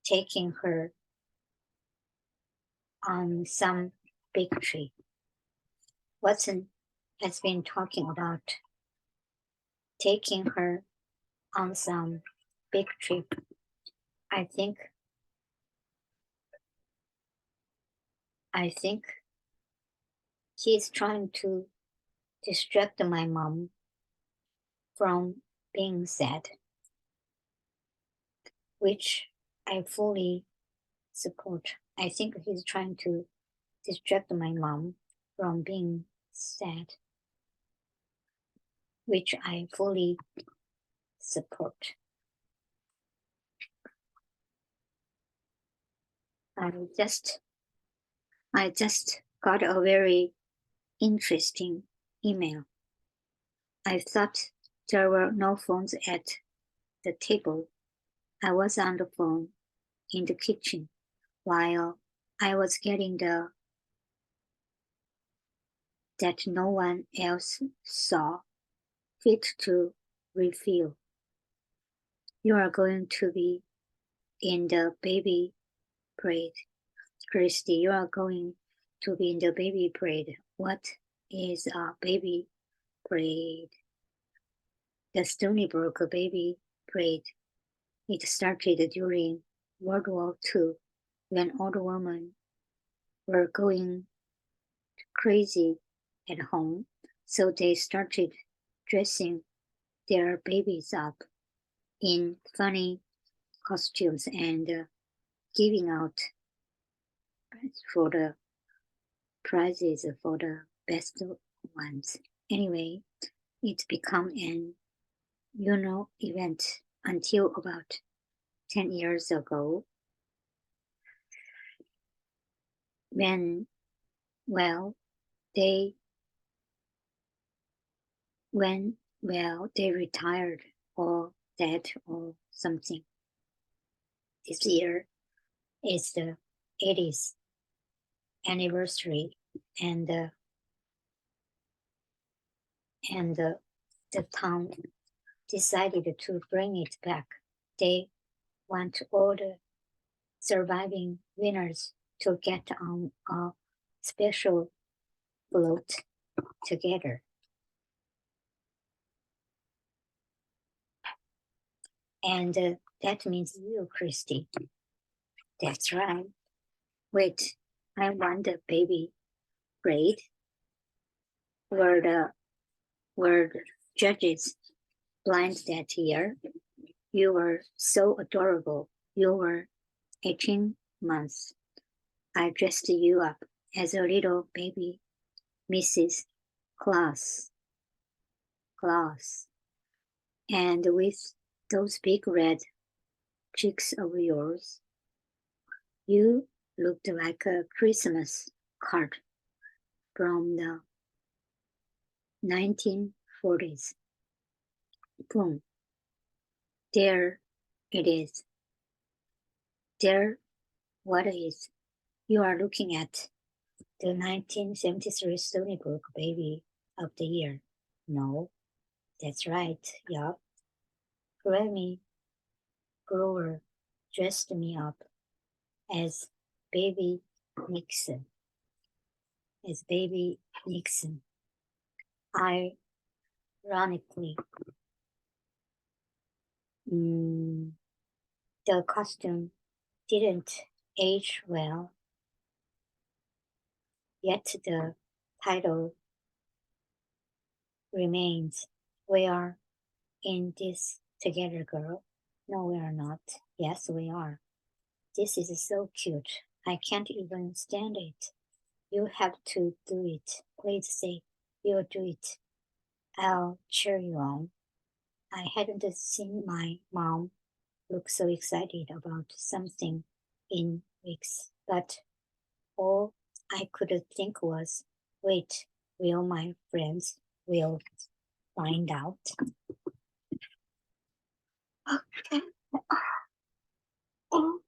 taking her on some big trip. Watson has been talking about taking her on some big trip. I think he's trying to distract my mom from being sad, which I fully support. I think he's trying to distract my mom from being sad. which I fully support. I just got a very interesting email. I thought there were no phones at the table. I was on the phone in the kitchen while I was getting that no one else saw fit to reveal. You are going to be in the baby parade. Christy, you are going to be in the baby parade. What is a baby parade? The Stony Brook baby parade. It started during World War II when old women were going crazy at home, so they started dressing their babies up in funny costumes and giving out for the prizes for the best ones. Anyway, it became an event until about 10 years ago when, well, they they retired or dead or something. This year is the 80th anniversary, and the town decided to bring it back. They want all the surviving winners to get on a special float together. And that means you, Christy. That's right. Wait, I won the baby grade. Were the judges blind that year? You were so adorable. You were 18 months. I dressed you up as a little baby, Mrs. Claus. And with those big red cheeks of yours, you looked like a Christmas card from the 1940s. Boom. There it is. There, what is? You are looking at the 1973 Stony Brook Baby of the Year. No, that's right, yup. Grammy Grover dressed me up as Baby Nixon. Ironically, the costume didn't age well, yet the title remains. We are in this together, girl. No, we are not. Yes, we are. This is so cute. I can't even stand it. You have to do it. Please say you'll do it. I'll cheer you on. I hadn't seen my mom look so excited about something in weeks, but all I could think was, wait, will my friends will find out? Okay. Oh.